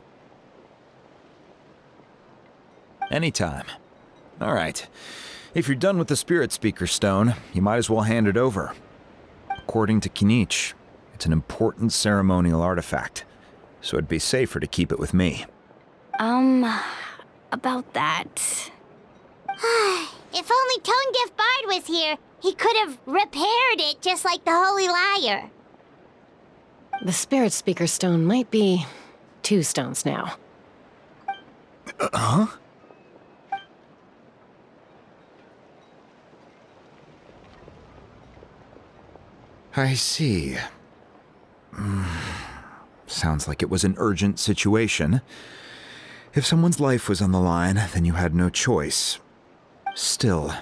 Anytime. All right. If you're done with the Spirit Speaker Stone, you might as well hand it over. According to Kinich, it's an important ceremonial artifact, so it'd be safer to keep it with me. About that. If only Tone-Gift Bard was here, he could have repaired it just like the Holy Liar. The Spirit Speaker Stone might be 2 stones now. Huh? I see. Sounds like it was an urgent situation. If someone's life was on the line, then you had no choice. Still,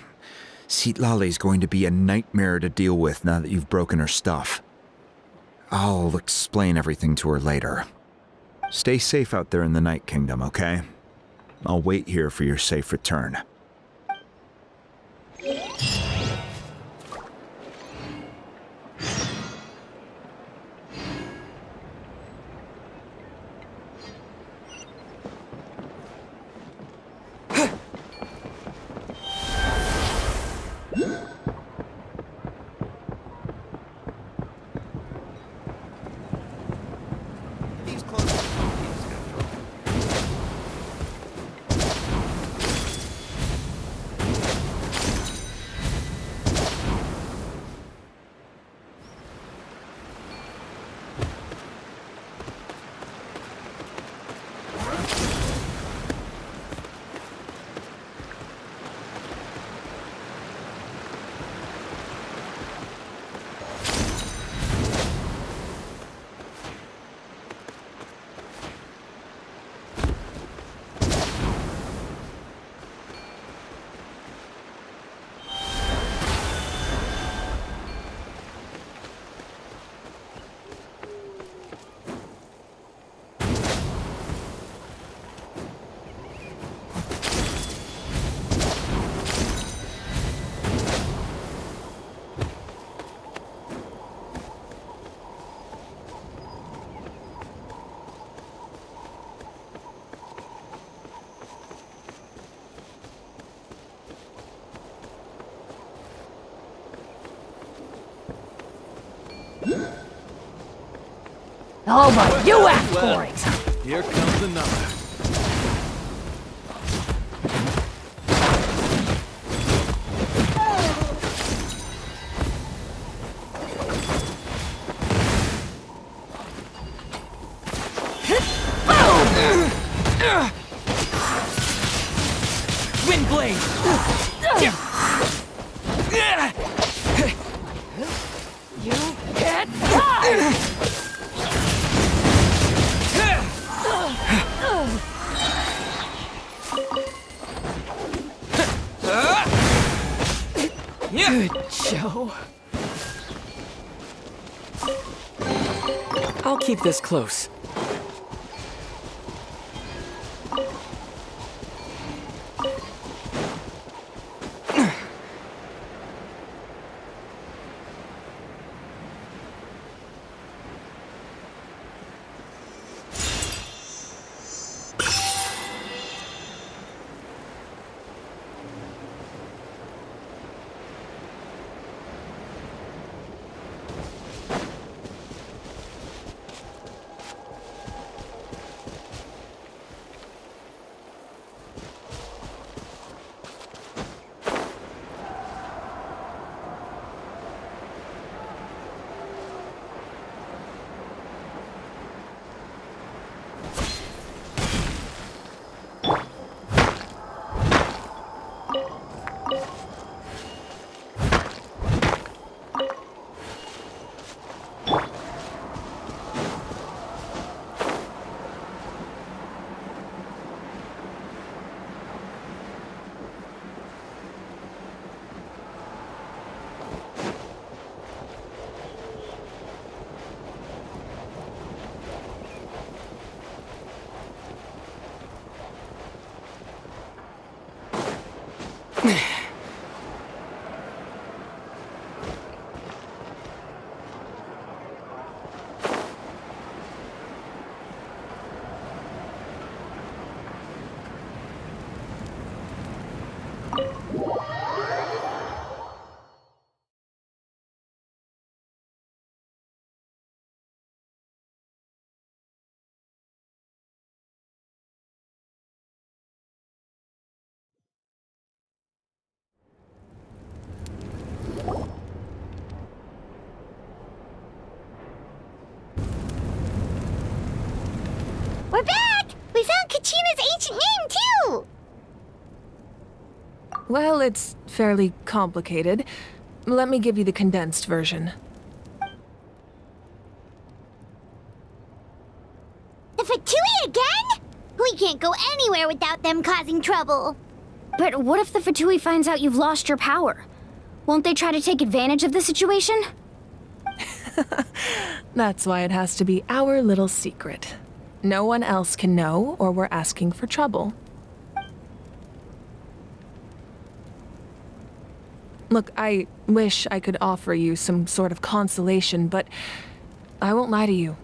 Citlali's going to be a nightmare to deal with now that you've broken her stuff. I'll explain everything to her later. Stay safe out there in the Night Kingdom, okay? I'll wait here for your safe return. Oh, but you asked for it! Here comes another. Windblade! You can't die! Good show. I'll keep this close. We're back! We found Kachina's ancient name, too! Well, it's fairly complicated. Let me give you the condensed version. The Fatui again? We can't go anywhere without them causing trouble. But what if the Fatui finds out you've lost your power? Won't they try to take advantage of the situation? That's why it has to be our little secret. No one else can know, or we're asking for trouble. Look, I wish I could offer you some sort of consolation, but I won't lie to you.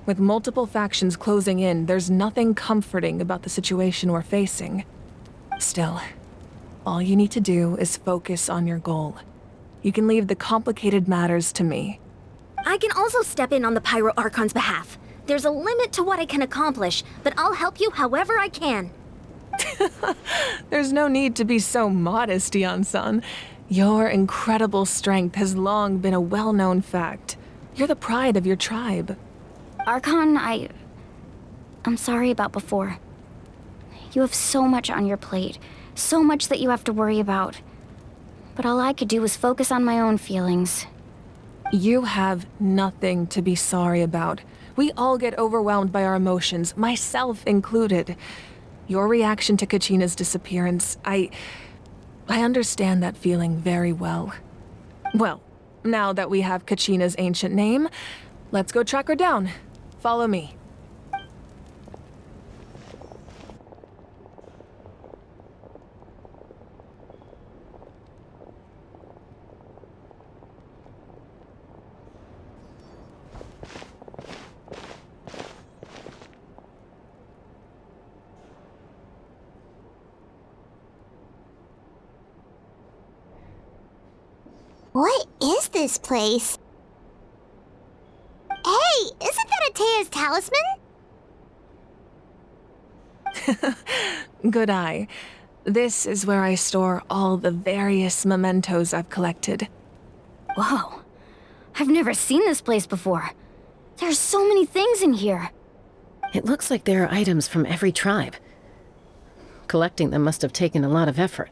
With multiple factions closing in, there's nothing comforting about the situation we're facing. Still, all you need to do is focus on your goal. You can leave the complicated matters to me. I can also step in on the Pyro Archon's behalf. There's a limit to what I can accomplish, but I'll help you however I can. There's no need to be so modest, Yan-san. Your incredible strength has long been a well-known fact. You're the pride of your tribe. Archon, I'm sorry about before. You have so much on your plate, so much that you have to worry about. But all I could do was focus on my own feelings. You have nothing to be sorry about. We all get overwhelmed by our emotions, myself included. Your reaction to Kachina's disappearance, I understand that feeling very well. Well, now that we have Kachina's ancient name, let's go track her down. Follow me. What is this place? Hey, isn't that Atea's talisman? Good eye. This is where I store all the various mementos I've collected. Whoa. I've never seen this place before. There's so many things in here. It looks like there are items from every tribe. Collecting them must have taken a lot of effort.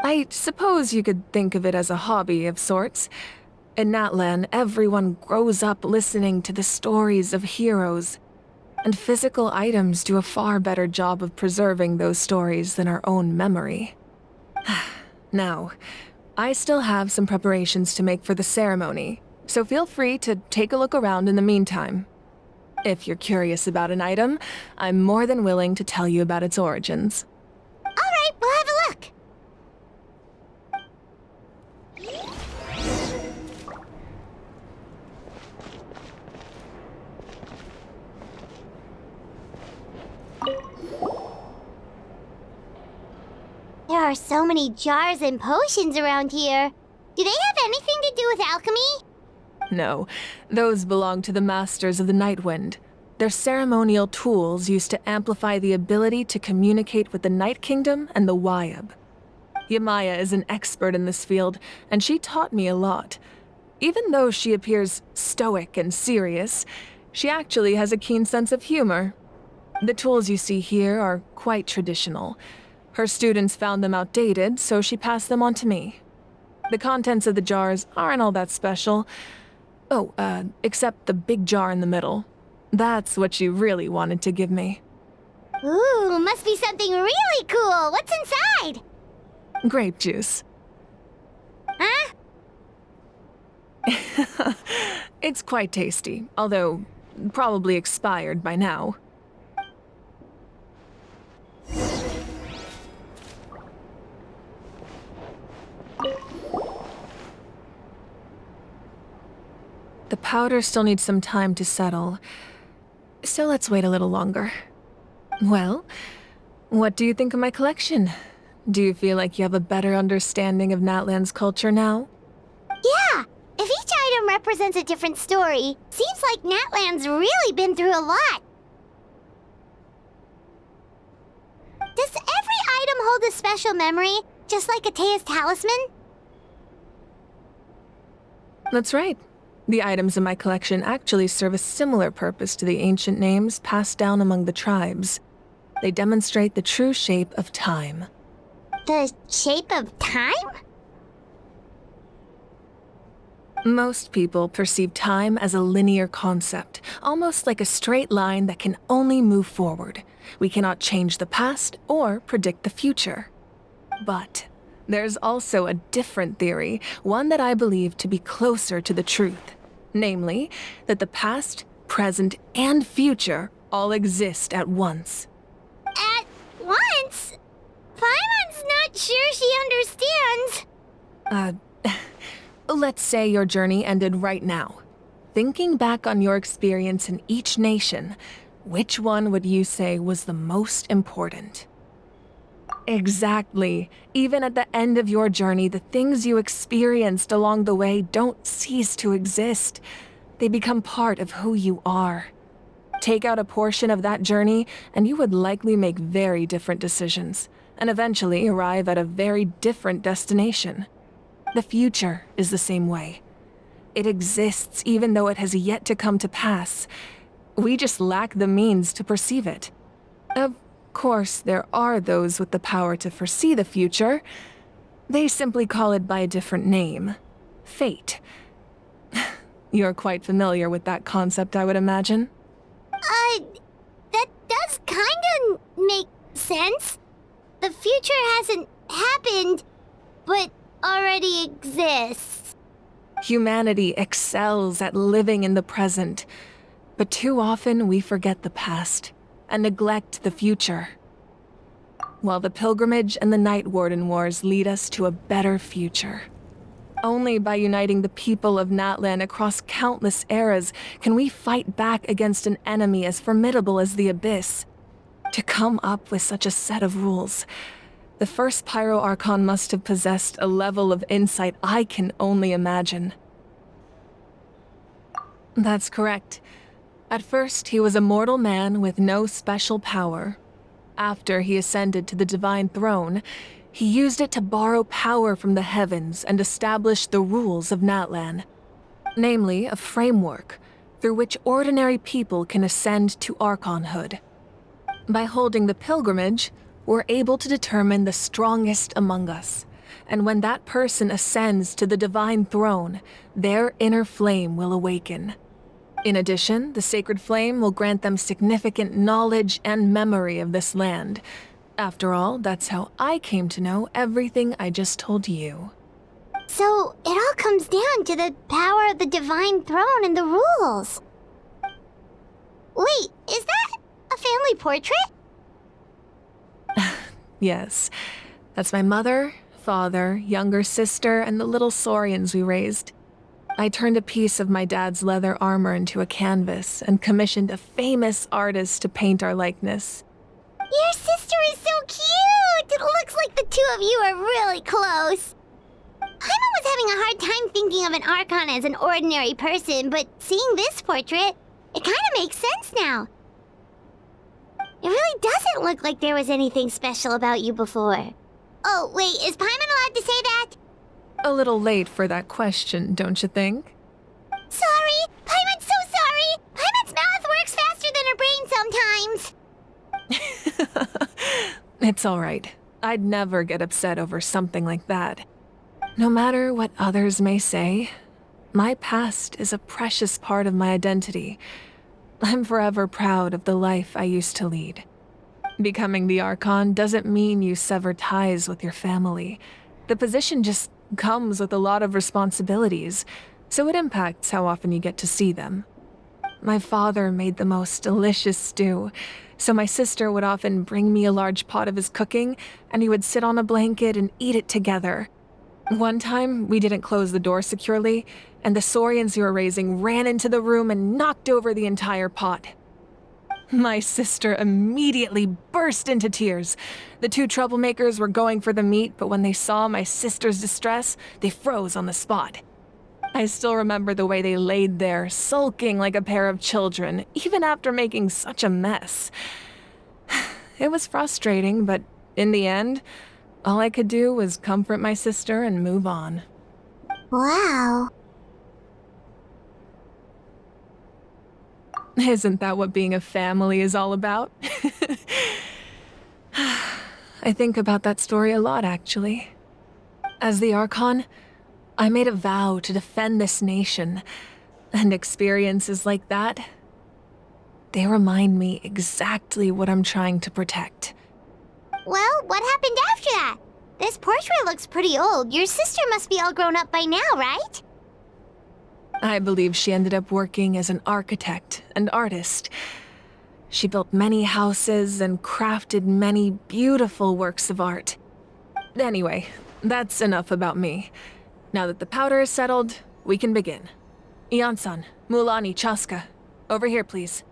I suppose you could think of it as a hobby of sorts. In Natlan, everyone grows up listening to the stories of heroes, and physical items do a far better job of preserving those stories than our own memory. Now, I still have some preparations to make for the ceremony, so feel free to take a look around in the meantime. If you're curious about an item, I'm more than willing to tell you about its origins. All right, we'll have a look. There are so many jars and potions around here. Do they have anything to do with alchemy? No, those belong to the Masters of the Nightwind. They're ceremonial tools used to amplify the ability to communicate with the Night Kingdom and the Wyab. Yamaya is an expert in this field, and she taught me a lot. Even though she appears stoic and serious, she actually has a keen sense of humor. The tools you see here are quite traditional. Her students found them outdated, so she passed them on to me. The contents of the jars aren't all that special. Oh, except the big jar in the middle. That's what she really wanted to give me. Ooh, must be something really cool. What's inside? Grape juice. Huh? It's quite tasty, although probably expired by now. The powder still needs some time to settle, so let's wait a little longer. Well, what do you think of my collection? Do you feel like you have a better understanding of Natlan's culture now? Yeah! If each item represents a different story, seems like Natlan's really been through a lot. Does every item hold a special memory, just like Atea's talisman? That's right. The items in my collection actually serve a similar purpose to the ancient names passed down among the tribes. They demonstrate the true shape of time. The shape of time? Most people perceive time as a linear concept, almost like a straight line that can only move forward. We cannot change the past or predict the future. But there's also a different theory, one that I believe to be closer to the truth. Namely, that the past, present, and future all exist at once. At once? Paimon's not sure she understands. Let's say your journey ended right now. Thinking back on your experience in each nation, which one would you say was the most important? Exactly. Even at the end of your journey, the things you experienced along the way don't cease to exist. They become part of who you are. Take out a portion of that journey, and you would likely make very different decisions, and eventually arrive at a very different destination. The future is the same way. It exists even though it has yet to come to pass. We just lack the means to perceive it. Of course, there are those with the power to foresee the future. They simply call it by a different name. Fate. You're quite familiar with that concept, I would imagine. That does kinda make sense. The future hasn't happened, but already exists. Humanity excels at living in the present, but too often we forget the past and neglect the future. While the pilgrimage and the Night Warden Wars lead us to a better future. Only by uniting the people of Natlan across countless eras can we fight back against an enemy as formidable as the Abyss. To come up with such a set of rules, the first Pyro Archon must have possessed a level of insight I can only imagine. That's correct. At first, he was a mortal man with no special power. After he ascended to the Divine Throne, he used it to borrow power from the heavens and establish the rules of Natlan. Namely, a framework through which ordinary people can ascend to Archonhood. By holding the pilgrimage, we're able to determine the strongest among us, and when that person ascends to the Divine Throne, their inner flame will awaken. In addition, the sacred flame will grant them significant knowledge and memory of this land. After all, that's how I came to know everything I just told you. So, it all comes down to the power of the Divine Throne and the rules. Wait, is that a family portrait? Yes, that's my mother, father, younger sister, and the little saurians we raised. I turned a piece of my dad's leather armor into a canvas and commissioned a famous artist to paint our likeness. Your sister is so cute! It looks like the two of you are really close. Paimon was having a hard time thinking of an Archon as an ordinary person, but seeing this portrait, it kind of makes sense now. It really doesn't look like there was anything special about you before. Oh, wait, is Paimon allowed to say that? A little late for that question, don't you think? Sorry! Paimon's so sorry! Paimon's mouth works faster than her brain sometimes! It's all right. I'd never get upset over something like that. No matter what others may say, my past is a precious part of my identity. I'm forever proud of the life I used to lead. Becoming the Archon doesn't mean you sever ties with your family. The position just comes with a lot of responsibilities, so it impacts how often you get to see them. My father made the most delicious stew, so my sister would often bring me a large pot of his cooking, and he would sit on a blanket and eat it together. One time, we didn't close the door securely, and the saurians we were raising ran into the room and knocked over the entire pot. My sister immediately burst into tears. The two troublemakers were going for the meat, but when they saw my sister's distress, they froze on the spot. I still remember the way they laid there, sulking like a pair of children, even after making such a mess. It was frustrating, but in the end, all I could do was comfort my sister and move on. Wow. Isn't that what being a family is all about? I think about that story a lot, actually. As the Archon, I made a vow to defend this nation, and experiences like that, they remind me exactly what I'm trying to protect. Well, what happened after that? This portrait looks pretty old. Your sister must be all grown up by now, right? I believe she ended up working as an architect and artist. She built many houses and crafted many beautiful works of art. Anyway, that's enough about me. Now that the powder is settled, we can begin. Ian-san, Mulani, Chaska, over here, please.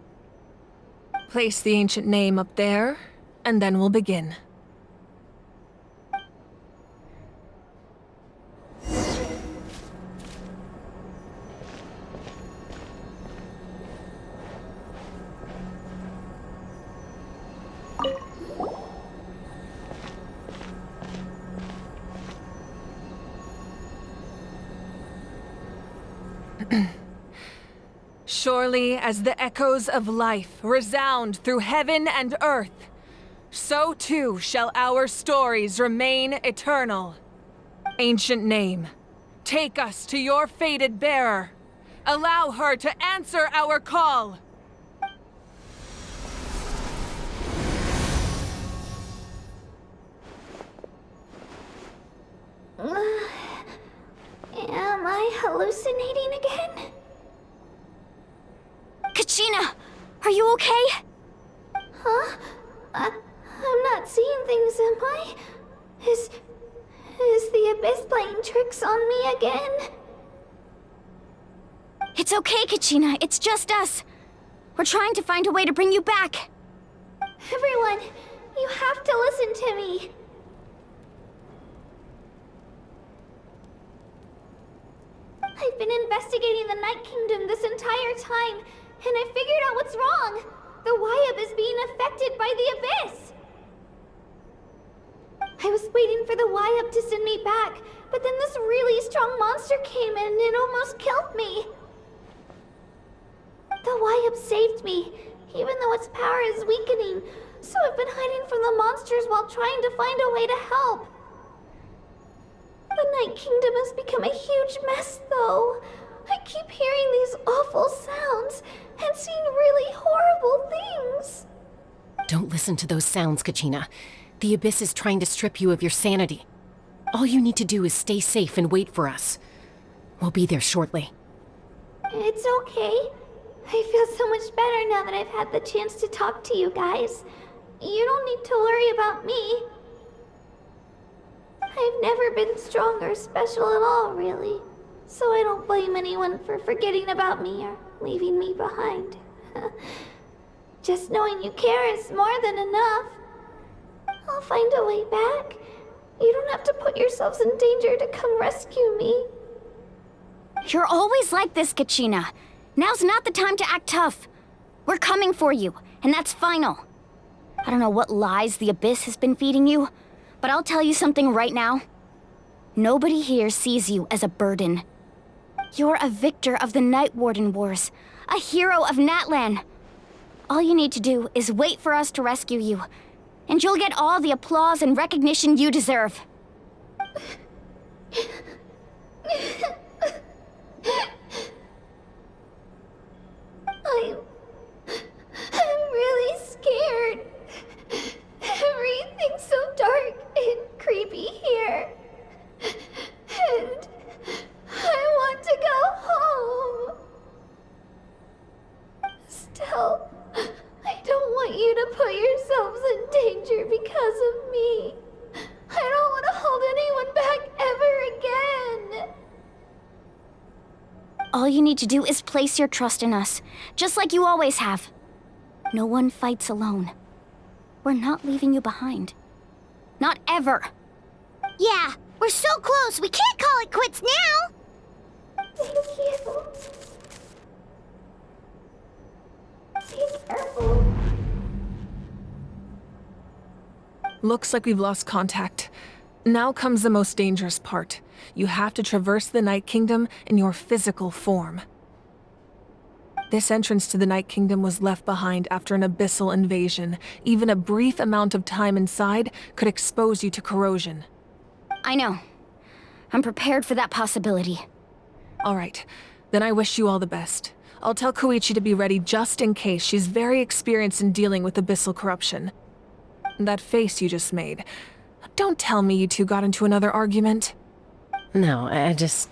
Place the ancient name up there, and then we'll begin. Surely as the echoes of life resound through heaven and earth, so too shall our stories remain eternal. Ancient name, take us to your fated bearer. Allow her to answer our call. Am I hallucinating again? Kachina! Are you okay? Huh? I'm not seeing things, am I? Is the Abyss playing tricks on me again? It's okay, Kachina. It's just us. We're trying to find a way to bring you back. Everyone, you have to listen to me. I've been investigating the Night Kingdom this entire time, and I figured out what's wrong. The Wyab is being affected by the Abyss. I was waiting for the Wyab to send me back, but then this really strong monster came in and it almost killed me. The Wyab saved me, even though its power is weakening, so I've been hiding from the monsters while trying to find a way to help. The Night Kingdom has become a huge mess, though. I keep hearing these awful sounds and seeing really horrible things. Don't listen to those sounds, Kachina. The Abyss is trying to strip you of your sanity. All you need to do is stay safe and wait for us. We'll be there shortly. It's okay. I feel so much better now that I've had the chance to talk to you guys. You don't need to worry about me. I've never been strong or special at all, really. So I don't blame anyone for forgetting about me or leaving me behind. Just knowing you care is more than enough. I'll find a way back. You don't have to put yourselves in danger to come rescue me. You're always like this, Kachina. Now's not the time to act tough. We're coming for you, and that's final. I don't know what lies the Abyss has been feeding you, but I'll tell you something right now. Nobody here sees you as a burden. You're a victor of the Night Warden Wars, a hero of Natlan. All you need to do is wait for us to rescue you, and you'll get all the applause and recognition you deserve. I'm really scared. Everything's so dark and creepy here. And I want to go home. Still, I don't want you to put yourselves in danger because of me. I don't want to hold anyone back ever again. All you need to do is place your trust in us, just like you always have. No one fights alone. We're not leaving you behind. Not ever. Yeah, we're so close, we can't call it quits now! Thank you. Be careful. Looks like we've lost contact. Now comes the most dangerous part. You have to traverse the Night Kingdom in your physical form. This entrance to the Night Kingdom was left behind after an abyssal invasion. Even a brief amount of time inside could expose you to corrosion. I know. I'm prepared for that possibility. All right, then I wish you all the best. I'll tell Koichi to be ready just in case. She's very experienced in dealing with abyssal corruption. That face you just made. Don't tell me you two got into another argument. No, I just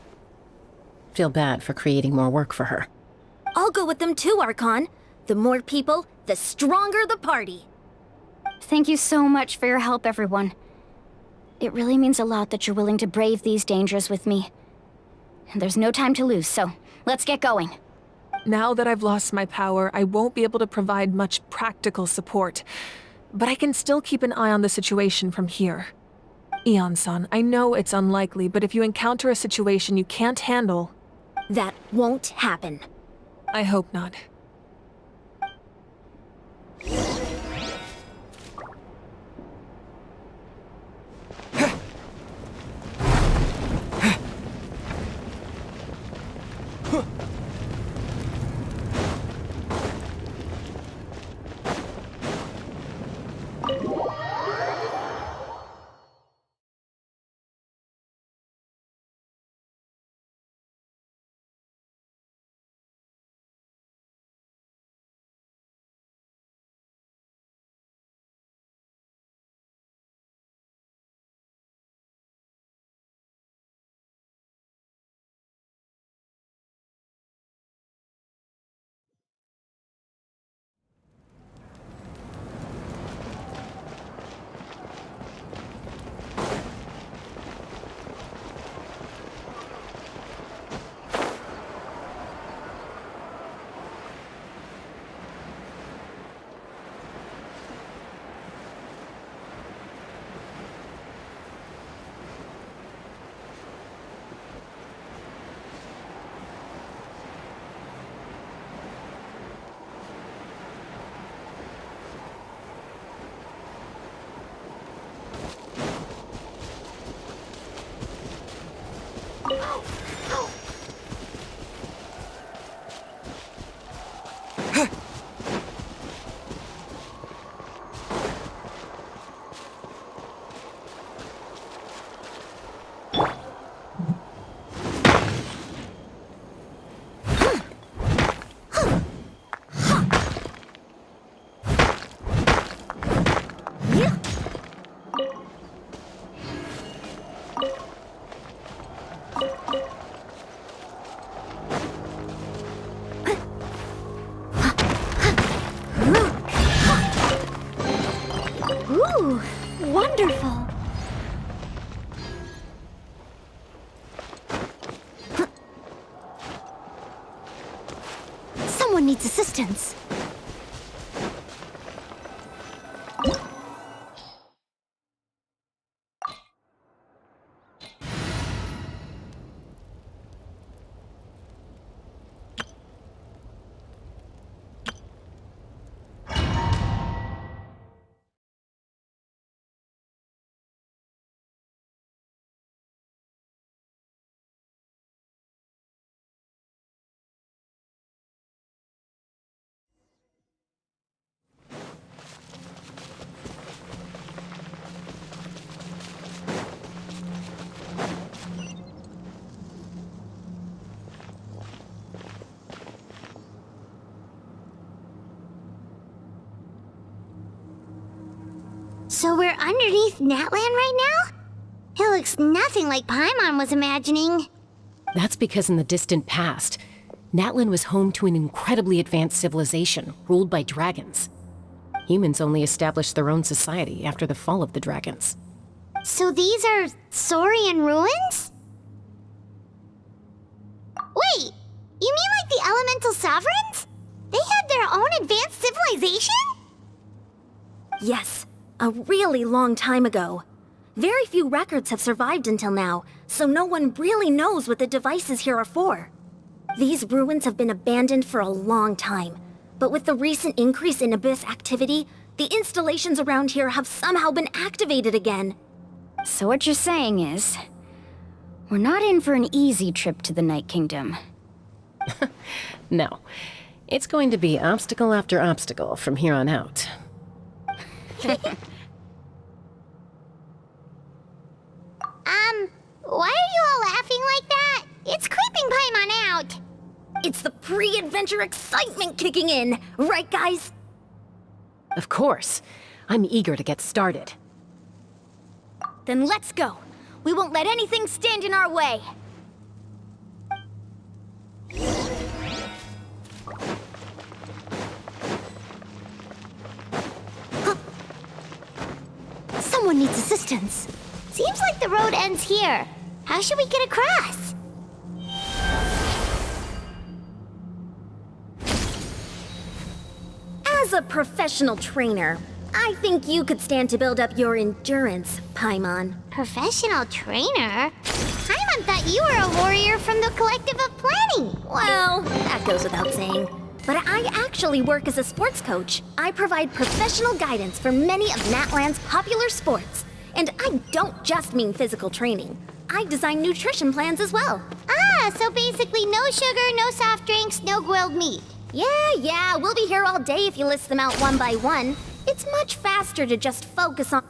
feel bad for creating more work for her. I'll go with them too, Archon. The more people, the stronger the party. Thank you so much for your help, everyone. It really means a lot that you're willing to brave these dangers with me. And there's no time to lose, so let's get going. Now that I've lost my power, I won't be able to provide much practical support. But I can still keep an eye on the situation from here. Eon-san, I know it's unlikely, but if you encounter a situation you can't handle... That won't happen. I hope not. Ooh, wonderful. Someone needs assistance. So we're underneath Natlan right now? It looks nothing like Paimon was imagining. That's because in the distant past, Natlan was home to an incredibly advanced civilization ruled by dragons. Humans only established their own society after the fall of the dragons. So these are Saurian ruins? Wait, you mean like the elemental sovereigns? They had their own advanced civilization? Yes, a really long time ago. Very few records have survived until now, so no one really knows what the devices here are for. These ruins have been abandoned for a long time, but with the recent increase in Abyss activity, the installations around here have somehow been activated again. So what you're saying is, we're not in for an easy trip to the Night Kingdom. No. It's going to be obstacle after obstacle from here on out. Why are you all laughing like that? It's creeping Paimon out. It's the pre-adventure excitement kicking in, right guys? Of course. I'm eager to get started. Then let's go. We won't let anything stand in our way. Someone needs assistance. Seems like the road ends here. How should we get across? As a professional trainer, I think you could stand to build up your endurance, Paimon. Professional trainer? Paimon thought you were a warrior from the Collective of Planning. Well, that goes without saying. But I actually work as a sports coach. I provide professional guidance for many of Natlan's popular sports. And I don't just mean physical training. I design nutrition plans as well. Ah, so basically no sugar, no soft drinks, no grilled meat. Yeah, we'll be here all day if you list them out one by one. It's much faster to just focus on...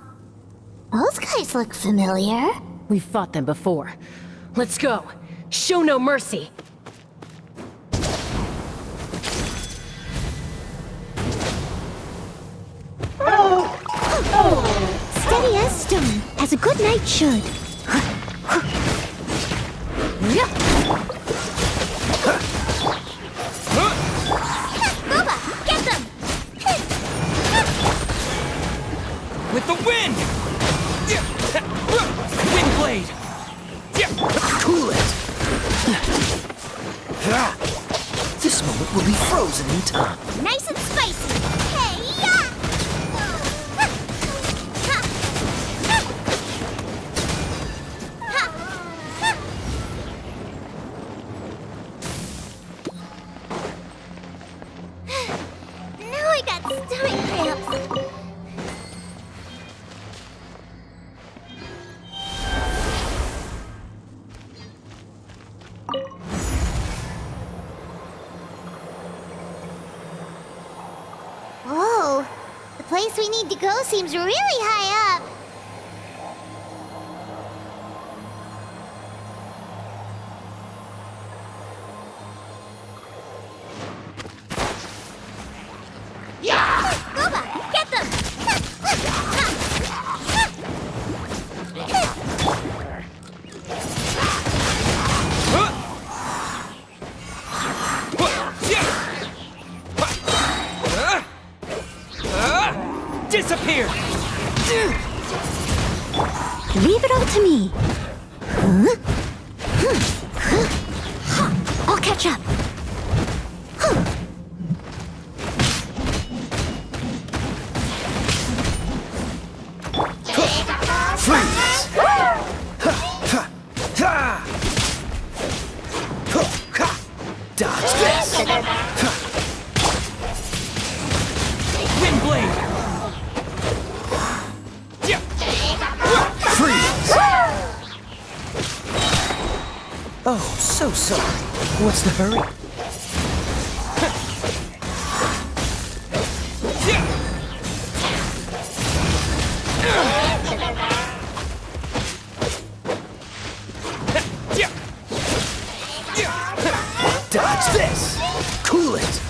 Those guys look familiar. We've fought them before. Let's go. Show no mercy. Steady as stone, as a good knight should. Booba, get them! With the wind! Wind blade! Cool it! This moment will be frozen in time. Nice and spicy. Hey-ya! Now I got stomach cramps. Whoa, the place we need to go seems really high up. Booba, get them! Disappear! Leave it all to me. I'll catch up. Freeze! Dodge this! Wind blade! Freeze! Oh, so sorry. What's the hurry? Dodge this! Cool it!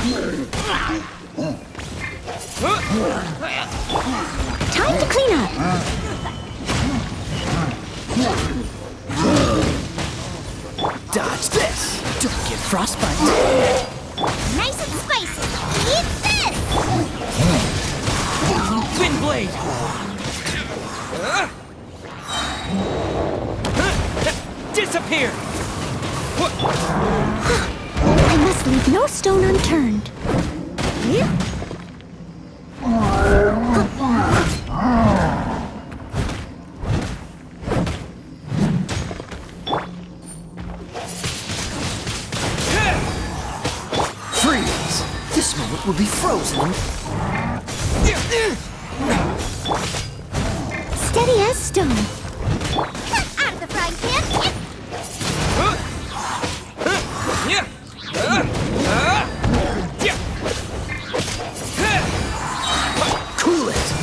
Time to clean up! Dodge this! Don't get frostbite! Nice and spicy. Eat this! Wind blade! Disappear! I must leave no stone unturned. Freeze! This moment will be frozen. Steady as stone. Out of the frying pan. Cool it!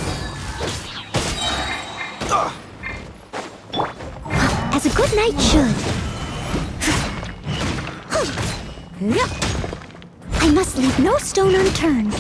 As a good knight should. I must leave no stone unturned.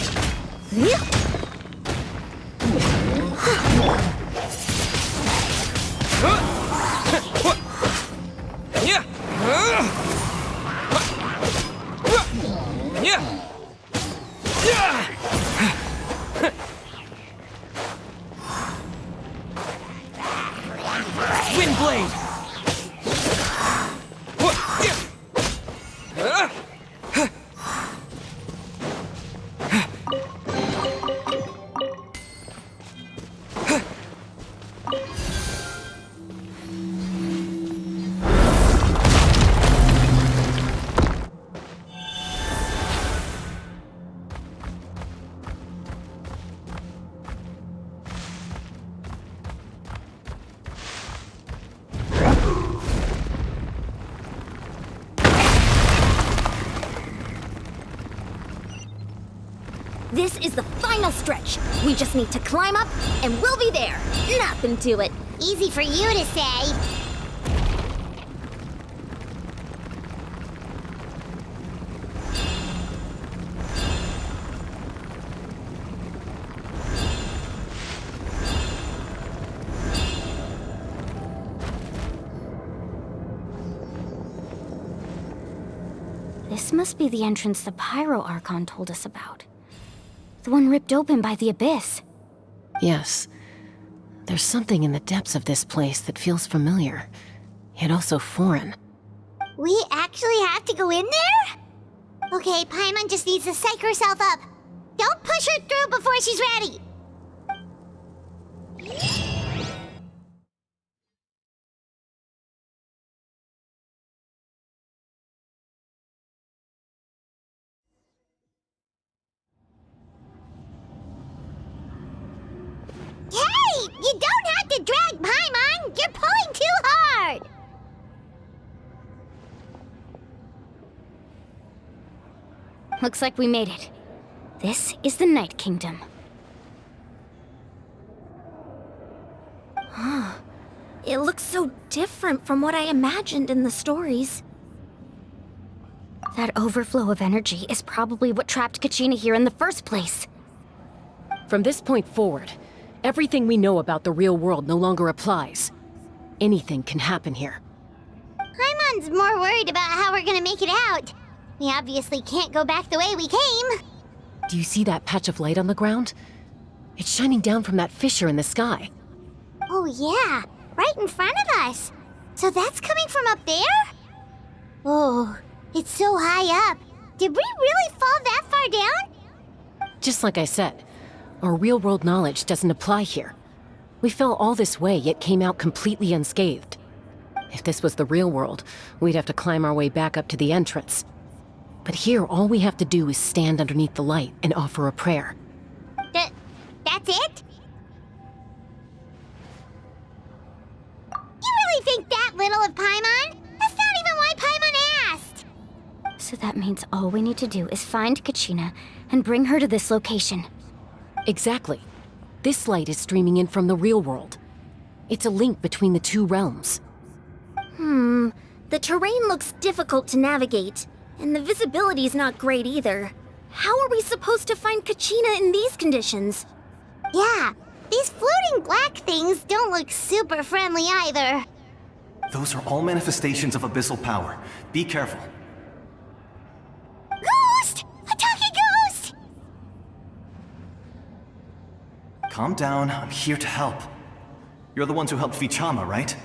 Wind blade! This is the final stretch. We just need to climb up, and we'll be there. Nothing to it. Easy for you to say. This must be the entrance the Pyro Archon told us about. The one ripped open by the Abyss. Yes. There's something in the depths of this place that feels familiar, yet also foreign. We actually have to go in there? Okay, Paimon just needs to psych herself up. Don't push her through before she's ready. Hey! You don't have to drag Paimon! You're pulling too hard! Looks like we made it. This is the Night Kingdom. It looks so different from what I imagined in the stories. That overflow of energy is probably what trapped Kachina here in the first place. From this point forward, everything we know about the real world no longer applies. Anything can happen here. Paimon's more worried about how we're gonna make it out. We obviously can't go back the way we came. Do you see that patch of light on the ground? It's shining down from that fissure in the sky. Oh yeah, right in front of us. So that's coming from up there? Oh, it's so high up. Did we really fall that far down? Just like I said, our real-world knowledge doesn't apply here. We fell all this way, yet came out completely unscathed. If this was the real world, we'd have to climb our way back up to the entrance. But here, all we have to do is stand underneath the light and offer a prayer. That's it? You really think that little of Paimon? That's not even why Paimon asked! So that means all we need to do is find Kachina and bring her to this location. Exactly. This light is streaming in from the real world. It's a link between the two realms. The terrain looks difficult to navigate, and the visibility's not great either. How are we supposed to find Kachina in these conditions? Yeah, these floating black things don't look super friendly either. Those are all manifestations of abyssal power. Be careful. Ghost! Attacking ghost! Calm down, I'm here to help. You're the ones who helped Vichama, right?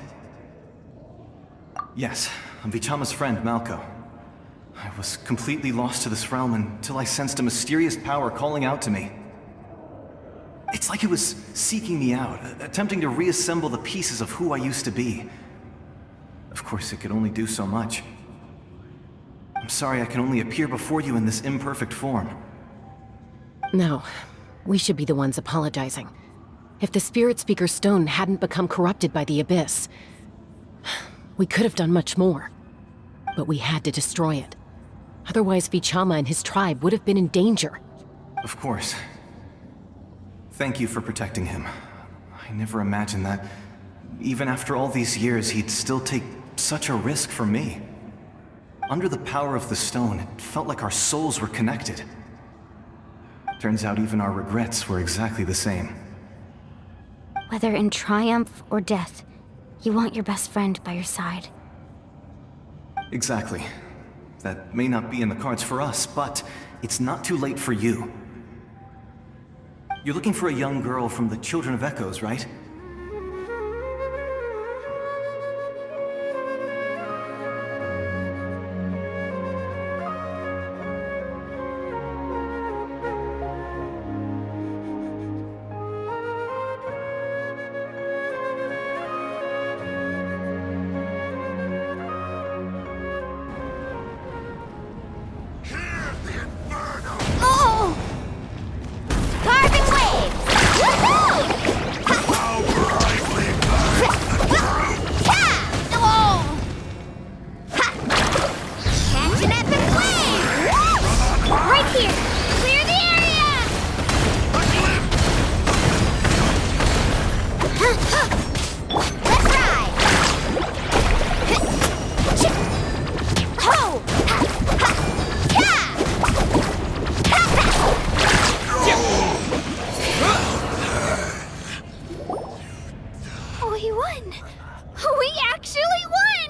Yes, I'm Vichama's friend, Malko. I was completely lost to this realm until I sensed a mysterious power calling out to me. It's like it was seeking me out, attempting to reassemble the pieces of who I used to be. Of course, it could only do so much. I'm sorry I can only appear before you in this imperfect form. No, we should be the ones apologizing. If the Spirit Speaker Stone hadn't become corrupted by the Abyss, we could have done much more. But we had to destroy it. Otherwise, Vichama and his tribe would have been in danger. Of course. Thank you for protecting him. I never imagined that, even after all these years, he'd still take such a risk for me. Under the power of the stone, it felt like our souls were connected. Turns out even our regrets were exactly the same. Whether in triumph or death, you want your best friend by your side. Exactly. That may not be in the cards for us, but it's not too late for you. You're looking for a young girl from the Children of Echoes, right? We won! We actually won!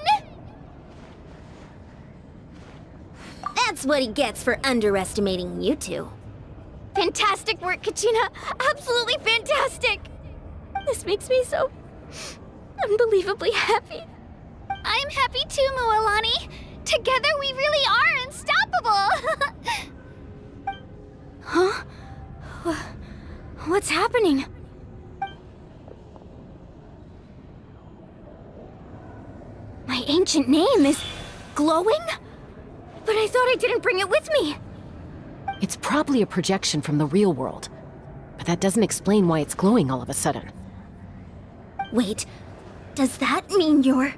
That's what he gets for underestimating you two. Fantastic work, Kachina! Absolutely fantastic! This makes me so unbelievably happy. I'm happy too, Mualani. Together we really are unstoppable! Huh? What's happening? My ancient name is glowing? But I thought I didn't bring it with me. It's probably a projection from the real world. But that doesn't explain why it's glowing all of a sudden. Wait, does that mean you're...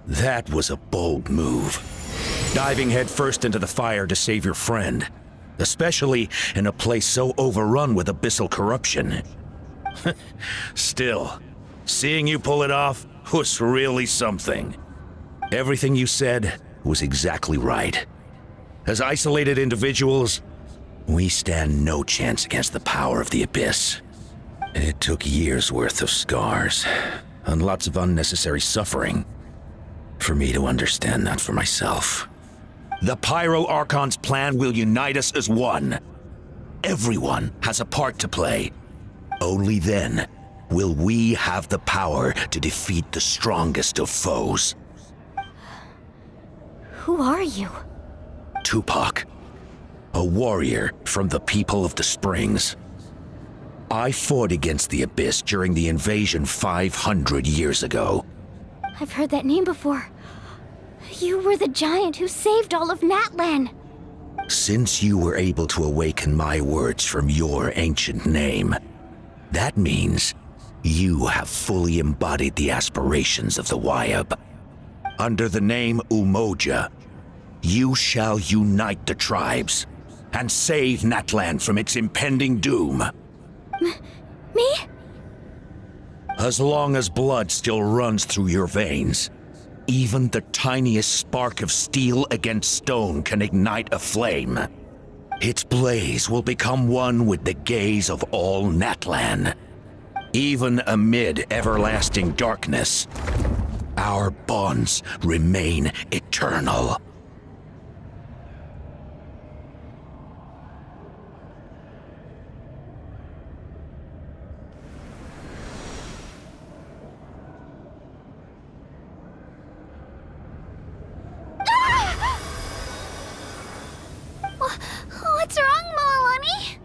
That was a bold move. Diving headfirst into the fire to save your friend. Especially in a place so overrun with abyssal corruption. Still, seeing you pull it off was really something. Everything you said was exactly right. As isolated individuals, we stand no chance against the power of the Abyss. It took years' worth of scars, and lots of unnecessary suffering, for me to understand that for myself. The Pyro Archon's plan will unite us as one. Everyone has a part to play. Only then will we have the power to defeat the strongest of foes. Who are you? Tupac, a warrior from the people of the Springs. I fought against the Abyss during the invasion 500 years ago. I've heard that name before. You were the giant who saved all of Natlan. Since you were able to awaken my words from your ancient name, that means you have fully embodied the aspirations of the Wayab. Under the name Umoja, you shall unite the tribes and save Natlan from its impending doom. Me? As long as blood still runs through your veins, even the tiniest spark of steel against stone can ignite a flame. Its blaze will become one with the gaze of all Natlan. Even amid everlasting darkness, our bonds remain eternal. What's wrong, Moalani?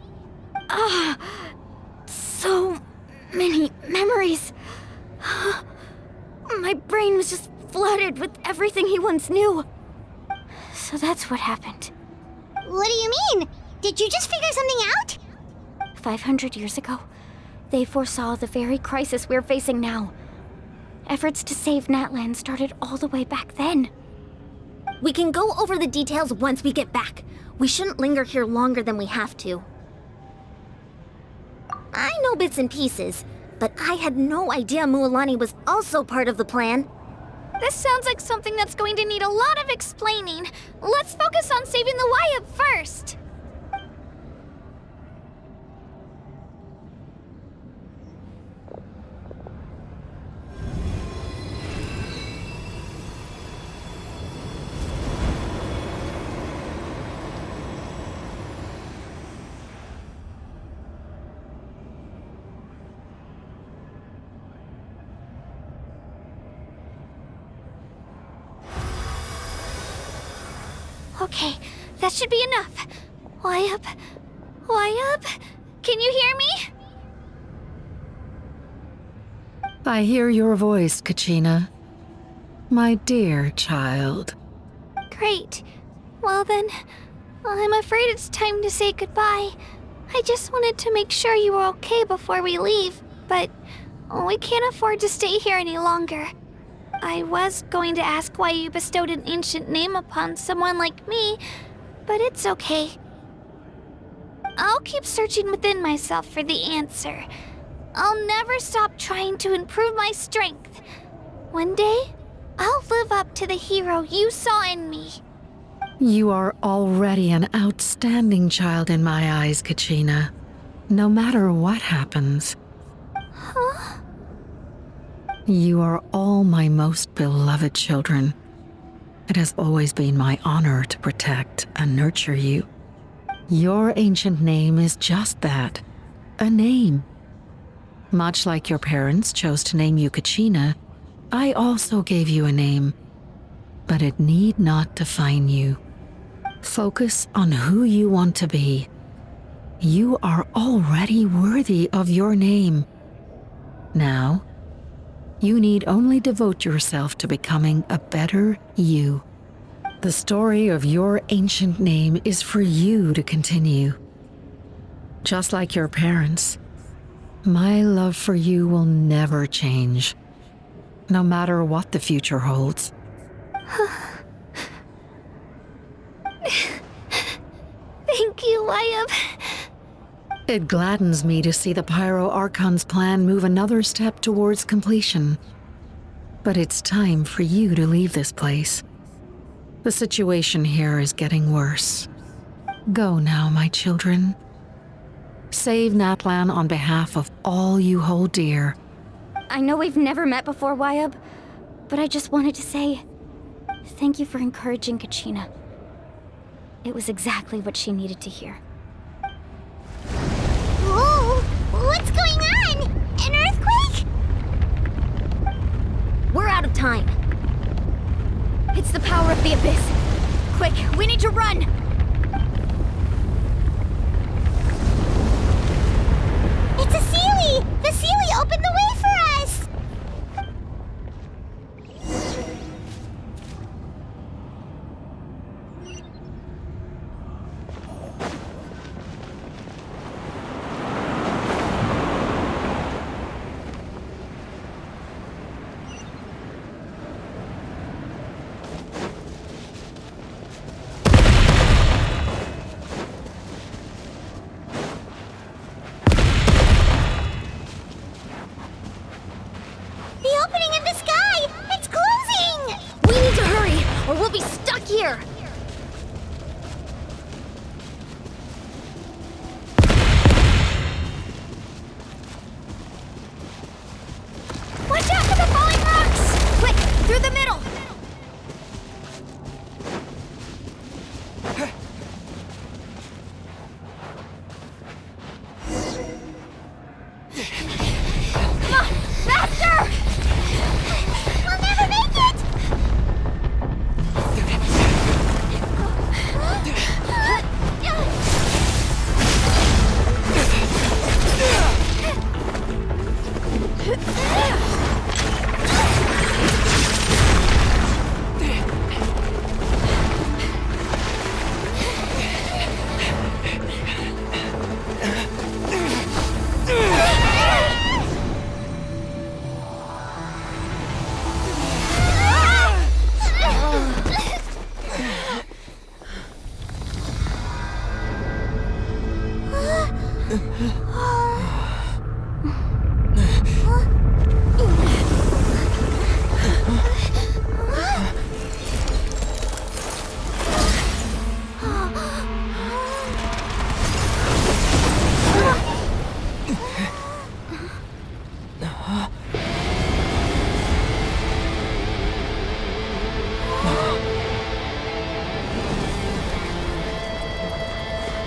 So many memories. My brain was just flooded with everything he once knew. So that's what happened. What do you mean? Did you just figure something out? 500 years ago, they foresaw the very crisis we're facing now. Efforts to save Natlan started all the way back then. We can go over the details once we get back. We shouldn't linger here longer than we have to. I know bits and pieces, but I had no idea Mualani was also part of the plan. This sounds like something that's going to need a lot of explaining. Let's focus on saving the Wyatt first. Okay, that should be enough. Wyatt? Can you hear me? I hear your voice, Kachina. My dear child. Great. Well then, I'm afraid it's time to say goodbye. I just wanted to make sure you were okay before we leave, but we can't afford to stay here any longer. I was going to ask why you bestowed an ancient name upon someone like me, but it's okay. I'll keep searching within myself for the answer. I'll never stop trying to improve my strength. One day, I'll live up to the hero you saw in me. You are already an outstanding child in my eyes, Kachina. No matter what happens. Huh? You are all my most beloved children. It has always been my honor to protect and nurture you. Your ancient name is just that, a name. Much like your parents chose to name you Kachina, I also gave you a name, but it need not define you. Focus on who you want to be. You are already worthy of your name. Now, you need only devote yourself to becoming a better you. The story of your ancient name is for you to continue. Just like your parents, my love for you will never change, no matter what the future holds. Thank you, Wyatt. It gladdens me to see the Pyro Archon's plan move another step towards completion. But it's time for you to leave this place. The situation here is getting worse. Go now, my children. Save Natlan on behalf of all you hold dear. I know we've never met before, Wyatt, but I just wanted to say thank you for encouraging Kachina. It was exactly what she needed to hear. Whoa! What's going on? An earthquake? We're out of time. It's the power of the Abyss. Quick, we need to run! It's a Sealy! The Sealy opened the way for us!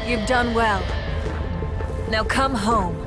You've done well. Now come home.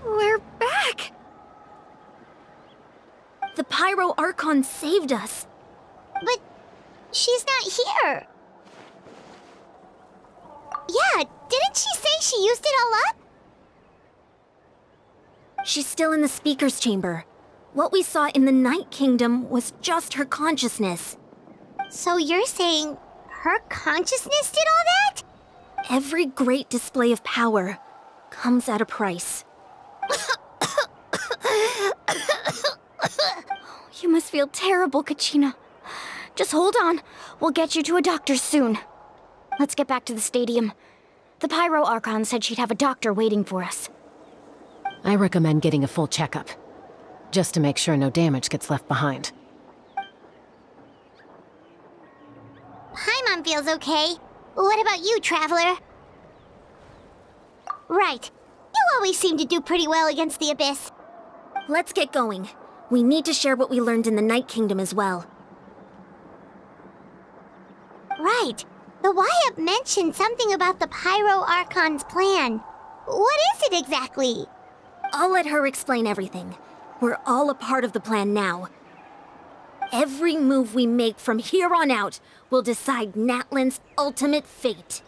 We're back! The Pyro Archon saved us. But she's not here. Yeah, didn't she say she used it all up? She's still in the Speaker's Chamber. What we saw in the Night Kingdom was just her consciousness. So you're saying her consciousness did all that? Every great display of power comes at a price. You must feel terrible, Kachina. Just hold on. We'll get you to a doctor soon. Let's get back to the stadium. The Pyro Archon said she'd have a doctor waiting for us. I recommend getting a full checkup, just to make sure no damage gets left behind. Paimon feels okay. What about you, Traveler? Right. You always seem to do pretty well against the Abyss. Let's get going. We need to share what we learned in the Night Kingdom as well. Right. The Wyatt mentioned something about the Pyro Archon's plan. What is it exactly? I'll let her explain everything. We're all a part of the plan now. Every move we make from here on out will decide Natlan's ultimate fate.